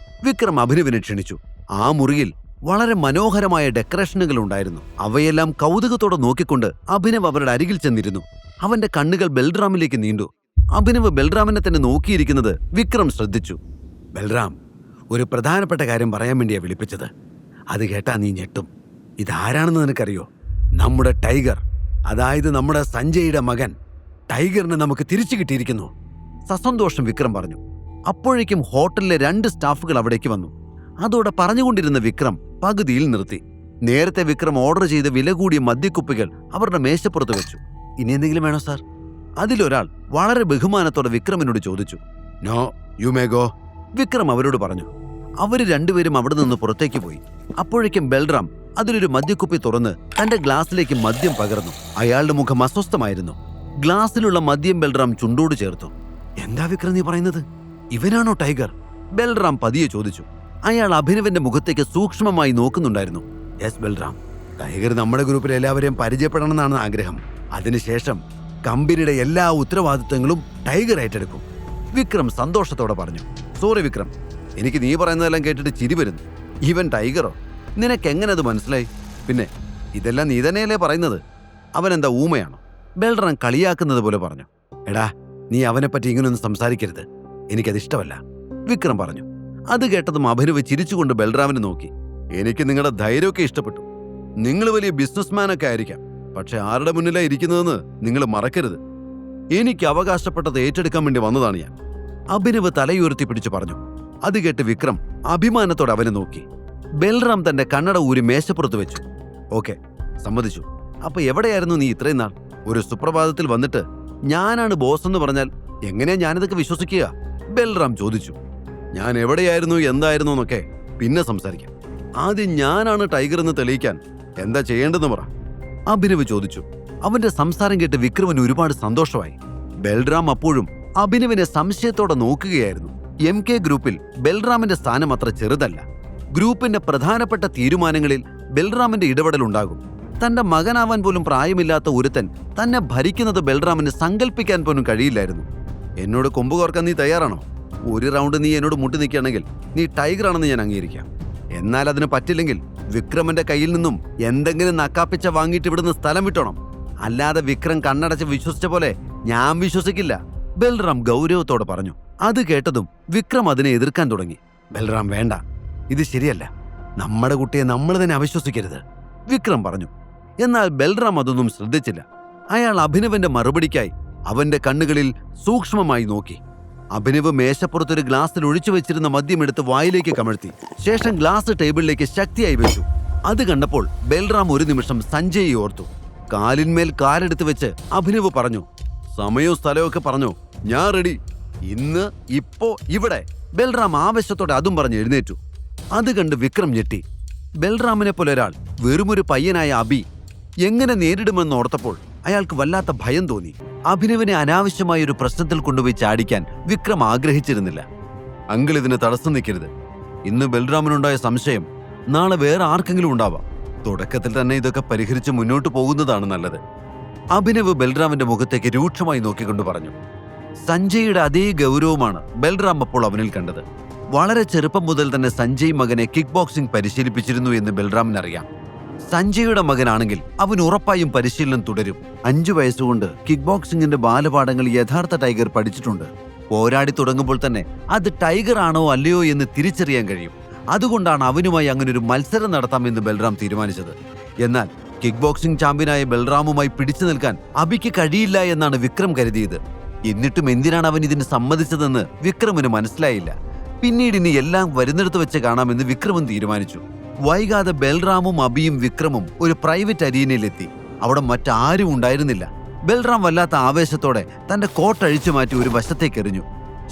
വിക്രം അഭിനവിനെ ക്ഷണിച്ചു. ആ മുറിയിൽ വളരെ മനോഹരമായ ഡെക്കറേഷനുകൾ ഉണ്ടായിരുന്നു. അവയെല്ലാം കൗതുകത്തോടെ നോക്കിക്കൊണ്ട് അഭിനവ് അവരുടെ അരികിൽ ചെന്നിരുന്നു. അവന്റെ കണ്ണുകൾ ബൽറാമിലേക്ക് നീണ്ടു. അഭിനവ് ബൽറാമിനെ തന്നെ നോക്കിയിരിക്കുന്നത് വിക്രം ശ്രദ്ധിച്ചു. ബൽറാം, ഒരു പ്രധാനപ്പെട്ട കാര്യം പറയാൻ വേണ്ടിയാ വിളിപ്പിച്ചത്. അത് കേട്ടാ നീ ഞെട്ടും. ഇതാരാണെന്ന് നിനക്കറിയോ? നമ്മുടെ ടൈഗർ, അതായത് നമ്മുടെ സഞ്ജയുടെ മകൻ. ടൈഗറിനെ നമുക്ക് തിരിച്ചു കിട്ടിയിരിക്കുന്നു. സസന്തോഷം വിക്രം പറഞ്ഞു. അപ്പോഴേക്കും ഹോട്ടലിലെ 2 സ്റ്റാഫുകൾ അവിടേക്ക് വന്നു. അതോടെ പറഞ്ഞുകൊണ്ടിരുന്ന വിക്രം പകുതിയിൽ നിർത്തി. നേരത്തെ വിക്രം ഓർഡർ ചെയ്ത വില കൂടിയ മദ്യക്കുപ്പികൾ അവരുടെ മേശപ്പുറത്ത് വെച്ചു. ഇനി എന്തെങ്കിലും വേണോ സാർ? അതിലൊരാൾ വളരെ ബഹുമാനത്തോടെ വിക്രമിനോട് ചോദിച്ചു. No, you may go, Vikram അവരോട് പറഞ്ഞു. അവര് 2 പേരും അവിടെ നിന്ന് പുറത്തേക്ക് പോയി. അപ്പോഴേക്കും ബൽറാം അതിലൊരു മദ്യക്കുപ്പി തുറന്ന് തന്റെ ഗ്ലാസ്സിലേക്ക് മദ്യം പകർന്നു. അയാളുടെ മുഖം അസ്വസ്ഥമായിരുന്നു. ഗ്ലാസ്സിലുള്ള മദ്യം ബൽറാം ചുണ്ടോട് ചേർത്തു. എന്താ വിക്രം നീ പറയുന്നത്? ഇവനാണോ ടൈഗർ? ബൽറാം പതിയെ ചോദിച്ചു. അയാൾ അഭിനവിന്റെ മുഖത്തേക്ക് സൂക്ഷ്മമായി നോക്കുന്നുണ്ടായിരുന്നു. യെസ് ബൽറാം, ടൈഗർ നമ്മുടെ ഗ്രൂപ്പിലെ എല്ലാവരെയും പരിചയപ്പെടണമെന്നാണ് ആഗ്രഹം. അതിനുശേഷം കമ്പനിയുടെ എല്ലാ ഉത്തരവാദിത്തങ്ങളും ടൈഗർ ഏറ്റെടുക്കും, വിക്രം സന്തോഷത്തോടെ പറഞ്ഞു. സോറി വിക്രം, എനിക്ക് നീ പറയുന്നതെല്ലാം കേട്ടിട്ട് ചിരി വരുന്നു. ഇവൻ ടൈഗറോ? നിനക്കെങ്ങനെ അത് മനസ്സിലായി? പിന്നെ ഇതെല്ലാം നീ തന്നെയല്ലേ പറയുന്നത്? അവനെന്താ ഊമയാണോ? ബൽറാം കളിയാക്കുന്നത് പോലെ പറഞ്ഞു. എടാ, നീ അവനെപ്പറ്റി ഇങ്ങനൊന്നും സംസാരിക്കരുത്, എനിക്കതിഷ്ടമല്ല, വിക്രം പറഞ്ഞു. അത് കേട്ടതും അഭിനവ് ചിരിച്ചുകൊണ്ട് ബൽറാമിനെ നോക്കി. എനിക്ക് നിങ്ങളുടെ ധൈര്യമൊക്കെ ഇഷ്ടപ്പെട്ടു. നിങ്ങൾ വലിയ ബിസിനസ്മാനൊക്കെ ആയിരിക്കാം, പക്ഷെ ആരുടെ മുന്നിലാണ് ഇരിക്കുന്നതെന്ന് നിങ്ങൾ മറക്കരുത്. എനിക്ക് അവകാശപ്പെട്ടത് ഏറ്റെടുക്കാൻ വേണ്ടി വന്നതാണ് ഞാൻ, അഭിനവ് തലയുയർത്തി പിടിച്ചു പറഞ്ഞു. അത് കേട്ട് വിക്രം അഭിമാനത്തോടെ അവനെ നോക്കി. ബൽറാം തന്റെ കണ്ണട ഊരി മേശപ്പുറത്ത് വെച്ചു. ഓക്കെ, സമ്മതിച്ചു. അപ്പൊ എവിടെയായിരുന്നു നീ ഇത്രയും നാൾ? ഒരു സുപ്രഭാതത്തിൽ വന്നിട്ട് ഞാനാണ് ബോസ് എന്ന് പറഞ്ഞാൽ എങ്ങനെയാ ഞാനിതൊക്കെ വിശ്വസിക്കുക? ബൽറാം ചോദിച്ചു. ഞാൻ എവിടെയായിരുന്നു എന്തായിരുന്നു എന്നൊക്കെ പിന്നെ സംസാരിക്കാം. ആദ്യം ഞാനാണ് ടൈഗർ എന്ന് തെളിയിക്കാൻ എന്താ ചെയ്യേണ്ടതെന്ന് പറ, അഭിനവ് ചോദിച്ചു. അവന്റെ സംസാരം കേട്ട് വിക്രമിന് ഒരുപാട് സന്തോഷമായി. ബൽറാം അപ്പോഴും അഭിനവിനെ സംശയത്തോടെ നോക്കുകയായിരുന്നു. MK ഗ്രൂപ്പിൽ ബൽറാമിന്റെ സ്ഥാനം അത്ര ചെറുതല്ല. ഗ്രൂപ്പിന്റെ പ്രധാനപ്പെട്ട തീരുമാനങ്ങളിൽ ബൽറാമിന്റെ ഇടപെടൽ ഉണ്ടാകും. തന്റെ മകനാവാൻ പോലും പ്രായമില്ലാത്ത ഒരുത്തൻ തന്നെ ഭരിക്കുന്നത് ബൽറാമിന് സങ്കല്പിക്കാൻ പോലും കഴിയില്ലായിരുന്നു. എന്നോട് കൊമ്പ് കോർക്കാൻ നീ തയ്യാറാണോ? ഒരു റൗണ്ട് നീ എന്നോട് മുട്ടി നിൽക്കുകയാണെങ്കിൽ നീ ടൈഗർ ആണെന്ന് ഞാൻ അംഗീകരിക്കാം. എന്നാൽ അതിന് പറ്റില്ലെങ്കിൽ വിക്രമന്റെ കയ്യിൽ നിന്നും എന്തെങ്കിലും നക്കാപ്പിച്ച വാങ്ങിയിട്ട് ഇവിടുന്ന് സ്ഥലം വിട്ടോണം. അല്ലാതെ വിക്രം കണ്ണടച്ച് വിശ്വസിച്ച പോലെ ഞാൻ വിശ്വസിക്കില്ല, ബൽറാം ഗൗരവത്തോടെ പറഞ്ഞു. അത് കേട്ടതും വിക്രം അതിനെ എതിർക്കാൻ തുടങ്ങി. ബൽറാം, വേണ്ട, ഇത് ശരിയല്ല. നമ്മുടെ കുട്ടിയെ നമ്മൾ തന്നെ അവിശ്വസിക്കരുത്, വിക്രം പറഞ്ഞു. എന്നാൽ ബൽറാം അതൊന്നും ശ്രദ്ധിച്ചില്ല. അയാൾ അഭിനവന്റെ മറുപടിക്കായി അവന്റെ കണ്ണുകളിൽ സൂക്ഷ്മമായി നോക്കി. അഭിനവ് മേശപ്പുറത്തൊരു ഗ്ലാസ്സിൽ ഒഴിച്ചു വെച്ചിരുന്ന മദ്യമെടുത്ത് വായിലേക്ക് കമഴ്ത്തി. ശേഷം ഗ്ലാസ് ടേബിളിലേക്ക് ശക്തിയായി വെച്ചു. അത് കണ്ടപ്പോൾ ബൽറാം ഒരു നിമിഷം സഞ്ജയെ ഓർത്തു. കാലിന്മേൽ കാലെടുത്ത് വെച്ച് അഭിനവ് പറഞ്ഞു, സമയവും സ്ഥലമൊക്കെ പറഞ്ഞു, ഞാൻ റെഡി, ഇന്ന്, ഇപ്പോ, ഇവിടെ. ബൽറാം ആവേശത്തോടെ അതും പറഞ്ഞ് എഴുന്നേറ്റു. അത് കണ്ട് വിക്രം ഞെട്ടി. ബൽറാമിനെ പോലെ ഒരാൾ വെറുമൊരു പയ്യനായ അബി എങ്ങനെ നേരിടുമെന്ന് ഓർത്തപ്പോൾ അയാൾക്ക് വല്ലാത്ത ഭയം തോന്നി. അഭിനവിനെ അനാവശ്യമായ ഒരു പ്രശ്നത്തിൽ കൊണ്ടുപോയി ചാടിക്കാൻ വിക്രം ആഗ്രഹിച്ചിരുന്നില്ല. അങ്കിൾ, ഇതിന് തടസ്സം നിൽക്കരുത്. ഇന്ന് ബൽറാമിനുണ്ടായ സംശയം നാളെ വേറെ ആർക്കെങ്കിലും ഉണ്ടാവാം. തുടക്കത്തിൽ തന്നെ ഇതൊക്കെ പരിഹരിച്ച് മുന്നോട്ട് പോകുന്നതാണ് നല്ലത്, അഭിനവ് ബൽറാമിന്റെ മുഖത്തേക്ക് രൂക്ഷമായി നോക്കിക്കൊണ്ട് പറഞ്ഞു. സഞ്ജയുടെ അതേ ഗൗരവമാണ് ബൽറാം അപ്പോൾ അവനിൽ കണ്ടത്. വളരെ ചെറുപ്പം മുതൽ തന്നെ സഞ്ജയ് മകനെ കിക്ക് ബോക്സിംഗ് പരിശീലിപ്പിച്ചിരുന്നു എന്ന് ബൽറാമിനറിയാം. സഞ്ജയുടെ മകനാണെങ്കിൽ അവൻ ഉറപ്പായും പരിശീലനം തുടരും. 5 വയസ്സുകൊണ്ട് കിക്ക് ബോക്സിംഗിന്റെ ബാലപാഠങ്ങൾ യഥാർത്ഥ ടൈഗർ പഠിച്ചിട്ടുണ്ട്. പോരാടി തുടങ്ങുമ്പോൾ തന്നെ അത് ടൈഗർ ആണോ അല്ലയോ എന്ന് തിരിച്ചറിയാൻ കഴിയും. അതുകൊണ്ടാണ് അവനുമായി അങ്ങനെ ഒരു മത്സരം നടത്താമെന്ന് ബൽറാം തീരുമാനിച്ചത്. എന്നാൽ കിക്ക് ബോക്സിംഗ് ചാമ്പ്യനായ ബൽറാമുമായി പിടിച്ചു നിൽക്കാൻ അബിക്ക് കഴിയില്ല എന്നാണ് വിക്രം കരുതിയത്. എന്നിട്ടും എന്തിനാണ് അവൻ ഇതിന് സമ്മതിച്ചതെന്ന് വിക്രമിന് മനസ്സിലായില്ല. പിന്നീട് ഇനി എല്ലാം വരുന്നിടത്ത് വെച്ച് കാണാമെന്ന് വിക്രമും തീരുമാനിച്ചു. വൈകാതെ ബൽറാമും അബിയും വിക്രമും ഒരു പ്രൈവറ്റ് അരീനയിലെത്തി. അവിടെ മറ്റാരും ഉണ്ടായിരുന്നില്ല. ബൽറാം വല്ലാത്ത ആവേശത്തോടെ തന്റെ കോട്ട് അഴിച്ചു മാറ്റി ഒരു വശത്തേക്ക് എറിഞ്ഞു.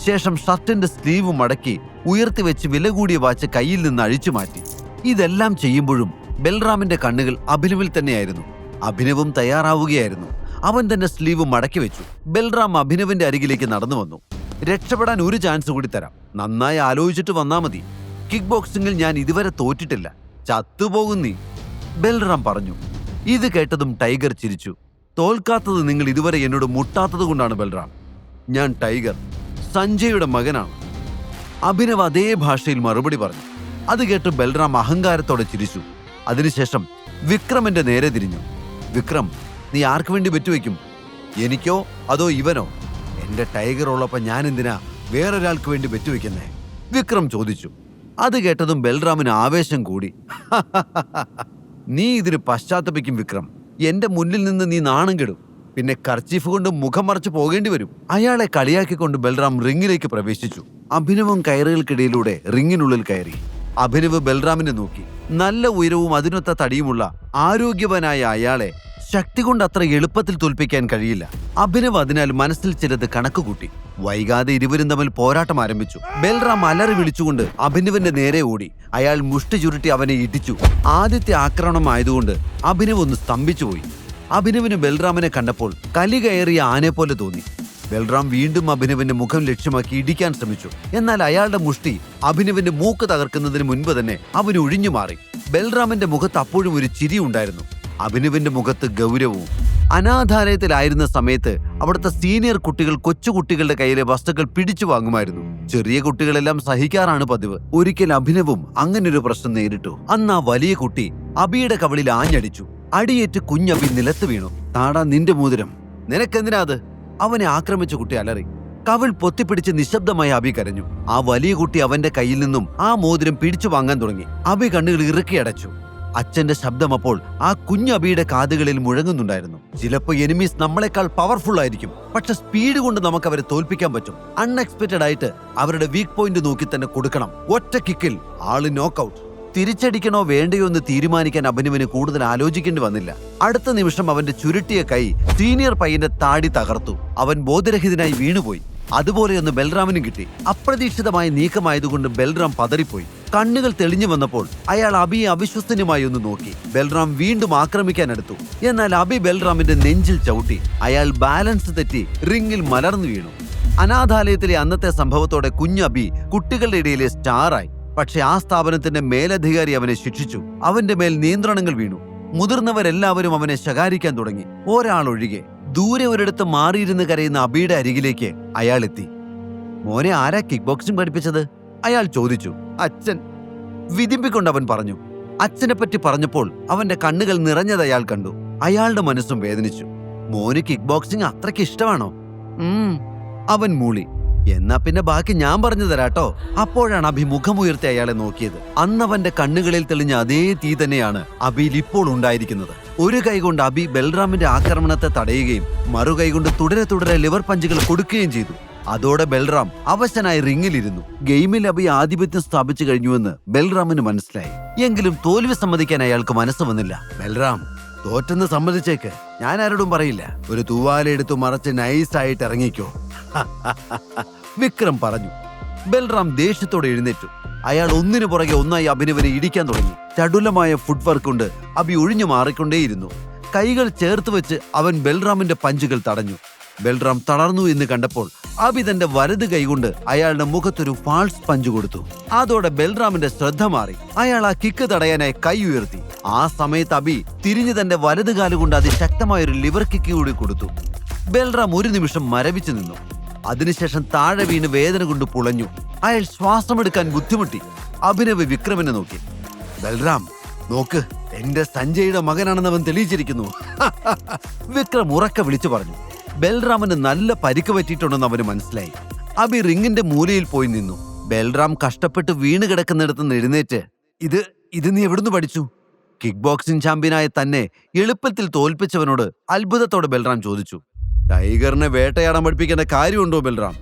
ശേഷം ഷർട്ടിന്റെ സ്ലീവ് മടക്കി ഉയർത്തിവെച്ച് വില കൂടിയ വാച്ച് കയ്യിൽ നിന്ന് അഴിച്ചു മാറ്റി. ഇതെല്ലാം ചെയ്യുമ്പോഴും ബൽറാമിന്റെ കണ്ണുകൾ അഭിനവിൽ തന്നെയായിരുന്നു. അഭിനവും തയ്യാറാവുകയായിരുന്നു. അവൻ തന്റെ സ്ലീവ് മടക്കി വെച്ചു. ബൽറാം അഭിനവിന്റെ അരികിലേക്ക് നടന്നു വന്നു. രക്ഷപ്പെടാൻ ഒരു ചാൻസ് കൂടി തരാം, നന്നായി ആലോചിച്ചിട്ട് വന്നാ മതി. കിക്ക് ബോക്സിംഗിൽ ഞാൻ ഇതുവരെ തോറ്റിട്ടില്ല, ചത്തുപോകും നീ, ബൽറാം പറഞ്ഞു. ഇത് കേട്ടതും ടൈഗർ ചിരിച്ചു. തോൽക്കാത്തത് നിങ്ങൾ ഇതുവരെ എന്നോട് മുട്ടാത്തത് കൊണ്ടാണ് ബൽറാം. ഞാൻ ടൈഗർ, സഞ്ജയുടെ മകനാണ്, അഭിനവ് അതേ ഭാഷയിൽ മറുപടി പറഞ്ഞു. അത് കേട്ട് ബൽറാം അഹങ്കാരത്തോടെ ചിരിച്ചു. അതിനുശേഷം വിക്രമിന്റെ നേരെ തിരിഞ്ഞു. വിക്രം, നീ ആർക്ക് വേണ്ടി വെറ്റുവെക്കും? എനിക്കോ അതോ ഇവനോ? എന്റെ ടൈഗർ ഉള്ളപ്പോൾ ഞാൻ എന്തിനാ വേറൊരാൾക്ക് വേണ്ടി വെറ്റുവെക്കുന്നേ? വിക്രം ചോദിച്ചു. അത് കേട്ടതും ബൽറാമിന് ആവേശം കൂടി. നീ ഇതിന് പശ്ചാത്തപിക്കും വിക്രം. എന്റെ മുന്നിൽ നിന്ന് നീ നാണം കെടും. പിന്നെ കർച്ചീഫ് കൊണ്ട് മുഖം മറച്ചു പോകേണ്ടി വരും. അയാളെ കളിയാക്കിക്കൊണ്ട് ബൽറാം റിങ്ങിലേക്ക് പ്രവേശിച്ചു. അഭിനവും കയറുകൾക്കിടയിലൂടെ റിങ്ങിനുള്ളിൽ കയറി. അഭിനവ് ബൽറാമിനെ നോക്കി. നല്ല ഉയരവും അതിനൊത്ത തടിയുമുള്ള ആരോഗ്യവാനായ അയാളെ ശക്തി കൊണ്ട് അത്ര എളുപ്പത്തിൽ തോൽപ്പിക്കാൻ കഴിയില്ല. അഭിനവ് അതിനാൽ മനസ്സിൽ ചിലത് കണക്കുകൂട്ടി. വൈകാതെ ഇരുവരും തമ്മിൽ പോരാട്ടം ആരംഭിച്ചു. ബൽറാം അലറി വിളിച്ചുകൊണ്ട് അഭിനവിന്റെ നേരെ ഓടി. അയാൾ മുഷ്ടി ചുരുട്ടി അവനെ ഇടിച്ചു. ആദ്യത്തെ ആക്രമണമായതുകൊണ്ട് അഭിനവ് ഒന്ന് സ്തംഭിച്ചുപോയി. അഭിനവിന് ബൽറാമിനെ കണ്ടപ്പോൾ കലി കയറിയ ആനെ പോലെ തോന്നി. ബൽറാം വീണ്ടും അഭിനവിന്റെ മുഖം ലക്ഷ്യമാക്കി ഇടിക്കാൻ ശ്രമിച്ചു. എന്നാൽ അയാളുടെ മുഷ്ടി അഭിനവിന്റെ മൂക്ക് തകർക്കുന്നതിന് മുൻപ് തന്നെ അവൻ ഒഴിഞ്ഞു മാറി. ബൽറാമിന്റെ മുഖത്ത് അപ്പോഴും ഒരു ചിരി ഉണ്ടായിരുന്നു. അഭിനവിന്റെ മുഖത്ത് ഗൗരവവും. അനാഥാലയത്തിലായിരുന്ന സമയത്ത് അവിടുത്തെ സീനിയർ കുട്ടികൾ കൊച്ചുകുട്ടികളുടെ കയ്യിലെ വസ്തുക്കൾ പിടിച്ചു വാങ്ങുമായിരുന്നു. ചെറിയ കുട്ടികളെല്ലാം സഹിക്കാറാണ് പതിവ്. ഒരിക്കൽ അഭിനവും അങ്ങനൊരു പ്രശ്നം നേരിട്ടു. അന്ന് ആ വലിയ കുട്ടി അബിയുടെ കവിളിൽ ആഞ്ഞടിച്ചു. അടിയേറ്റ് കുഞ്ഞബി നിലത്ത് വീണു. താടാ നിന്റെ മോതിരം, നിനക്കെന്തിനാ അത്? അവനെ ആക്രമിച്ച കുട്ടി അലറി. കവിൾ പൊത്തിപ്പിടിച്ച് നിശബ്ദമായി അബി കരഞ്ഞു. ആ വലിയ കുട്ടി അവന്റെ കയ്യിൽ നിന്നും ആ മോതിരം പിടിച്ചു വാങ്ങാൻ തുടങ്ങി. അബി കണ്ണുകൾ ഇറുക്കി അടച്ചു. അച്ഛന്റെ ശബ്ദം അപ്പോൾ ആ കുഞ്ഞു അബിയുടെ കാതുകളിൽ മുഴങ്ങുന്നുണ്ടായിരുന്നു. ചിലപ്പോൾ എനിമീസ് നമ്മളെക്കാൾ പവർഫുൾ ആയിരിക്കും, പക്ഷെ സ്പീഡ് കൊണ്ട് നമുക്ക് അവരെ തോൽപ്പിക്കാൻ പറ്റും. അൺഎക്സ്പെക്റ്റഡ് ആയിട്ട് അവരുടെ വീക്ക് പോയിന്റ് നോക്കി തന്നെ കൊടുക്കണം. ഒറ്റ കിക്കിൽ ആള് നോക്കൌട്ട്. തിരിച്ചടിക്കണോ വേണ്ടയോ എന്ന് തീരുമാനിക്കാൻ അഭിനവിന് കൂടുതൽ ആലോചിക്കേണ്ടി വന്നില്ല. അടുത്ത നിമിഷം അവന്റെ ചുരുട്ടിയ കൈ സീനിയർ പയ്യന്റെ താടി തകർത്തു. അവൻ ബോധരഹിതനായി വീണുപോയി. അതുപോലെയൊന്ന് ബൽറാമിനും കിട്ടി. അപ്രതീക്ഷിതമായ നീക്കമായതുകൊണ്ട് ബൽറാം പതറിപ്പോയി. കണ്ണുകൾ തെളിഞ്ഞു വന്നപ്പോൾ അയാൾ അബിയെ അവിശ്വസനീയമായി ഒന്ന് നോക്കി. ബൽറാം വീണ്ടും ആക്രമിക്കാനെടുത്തു. എന്നാൽ അബി ബൽറാമിന്റെ നെഞ്ചിൽ ചവിട്ടി. അയാൾ ബാലൻസ് തെറ്റി റിംഗിൽ മലർന്നു വീണു. അനാഥാലയത്തിലെ അന്നത്തെ സംഭവത്തോടെ കുഞ്ഞു അബി കുട്ടികളുടെ ഇടയിലെ സ്റ്റാറായി. പക്ഷെ ആ സ്ഥാപനത്തിന്റെ മേലധികാരി അവനെ ശിക്ഷിച്ചു. അവന്റെ മേൽ നിയന്ത്രണങ്ങൾ വീണു. മുതിർന്നവരെല്ലാവരും അവനെ ശകാരിക്കാൻ തുടങ്ങി, ഒരാളൊഴികെ. ദൂരെ ഒരിടത്ത് മാറിയിരുന്ന് കരയുന്ന അബിയുടെ അരികിലേക്ക് അയാൾ എത്തി. മോനെ ആരാ കിക്ക് ബോക്സിംഗ് പഠിപ്പിച്ചത്? അയാൾ ചോദിച്ചു. അച്ഛൻ, വിതിമ്പിക്കൊണ്ട് അവൻ പറഞ്ഞു. അച്ഛനെ പറ്റി പറഞ്ഞപ്പോൾ അവന്റെ കണ്ണുകൾ നിറഞ്ഞത് അയാൾ കണ്ടു. അയാളുടെ മനസ്സും വേദനിച്ചു. മോന് കിക്ക് ബോക്സിംഗ് അത്രയ്ക്ക് ഇഷ്ടമാണോ? അവൻ മൂളി. എന്നാ പിന്നെ ബാക്കി ഞാൻ പറഞ്ഞു തരാട്ടോ. അപ്പോഴാണ് അഭി മുഖമുയർത്തി അയാളെ നോക്കിയത്. അന്നവന്റെ കണ്ണുകളിൽ തെളിഞ്ഞ അതേ തീ തന്നെയാണ് അബിയിൽ ഇപ്പോൾ ഉണ്ടായിരിക്കുന്നത്. ഒരു കൈകൊണ്ട് അബി ബൽറാമിന്റെ ആക്രമണത്തെ തടയുകയും മറുകൈ കൊണ്ട് തുടരെ ലിവർ പഞ്ചുകൾ കൊടുക്കുകയും ചെയ്തു. അതോടെ ബൽറാം അവശനായി റിങ്ങിലിരുന്നു. ഗെയിമിൽ അബി ആധിപത്യം സ്ഥാപിച്ചു കഴിഞ്ഞുവെന്ന് ബൽറാമിന് മനസ്സിലായി. എങ്കിലും തോൽവി സമ്മതിക്കാൻ അയാൾക്ക് മനസ്സ് വന്നില്ല. ബൽറാം, തോറ്റെന്ന് സമ്മതിച്ചേക്ക്, ഞാൻ ആരോടും പറയില്ല. ഒരു തൂവാലെടുത്തു മറച്ച് നൈസായിട്ട് ഇറങ്ങിക്കോ, വിക്രം പറഞ്ഞു. ബൽറാം ദേഷ്യത്തോടെ എഴുന്നേറ്റു. അയാൾ ഒന്നിനു പുറകെ ഒന്നായി അഭിനവനെ ഇടിക്കാൻ തുടങ്ങി. ചടുലമായ ഫുട് വർക്ക് കൊണ്ട് അബി ഒഴിഞ്ഞു മാറിക്കൊണ്ടേയിരുന്നു. കൈകൾ ചേർത്ത് വെച്ച് അവൻ ബൽറാമിന്റെ പഞ്ചുകൾ തടഞ്ഞു. ബൽറാം തളർന്നു എന്ന് കണ്ടപ്പോൾ അബി തന്റെ വലത് കൈകൊണ്ട് അയാളുടെ മുഖത്തൊരു ഫാൾസ് പഞ്ച് കൊടുത്തു. അതോടെ ബൽറാമിന്റെ ശ്രദ്ധ മാറി. അയാൾ ആ കിക്ക് തടയാനായി കൈ ഉയർത്തി. ആ സമയത്ത് അബി തിരിഞ്ഞു തന്റെ വലത് കാലുകൊണ്ട് അതിശക്തമായൊരു ലിവർ കിക്ക് കൂടി കൊടുത്തു. ബൽറാം ഒരു നിമിഷം മരവിച്ചു നിന്നു. അതിനുശേഷം താഴെ വീണ് വേദന കൊണ്ട് പുളഞ്ഞു. അയാൾ ശ്വാസമെടുക്കാൻ ബുദ്ധിമുട്ടി. അഭിനവ് വിക്രമിനെ നോക്കി. ബൽറാം, നോക്ക്, എന്റെ സഞ്ജയുടെ മകനാണെന്ന് അവൻ തെളിയിച്ചിരിക്കുന്നു. വിക്രം ഉറക്കെ വിളിച്ചു പറഞ്ഞു. ബൽറാമിന് നല്ല പരിക്ക് പറ്റിയിട്ടുണ്ടെന്ന് അവന് മനസ്സിലായി. അബി റിങ്ങിന്റെ മൂലയിൽ പോയി നിന്നു. ബൽറാം കഷ്ടപ്പെട്ട് വീണ് കിടക്കുന്നിടത്ത് നിന്ന് എഴുന്നേറ്റ്, ഇത് നീ എവിടുന്ന് പഠിച്ചു? കിക്ക് ബോക്സിംഗ് ചാമ്പ്യനായ തന്നെ എളുപ്പത്തിൽ തോൽപ്പിച്ചവനോട് അത്ഭുതത്തോടെ ബൽറാം ചോദിച്ചു. ടൈഗറിനെ വേട്ടയാടാൻ പഠിപ്പിക്കേണ്ട കാര്യമുണ്ടോ ബൽറാം?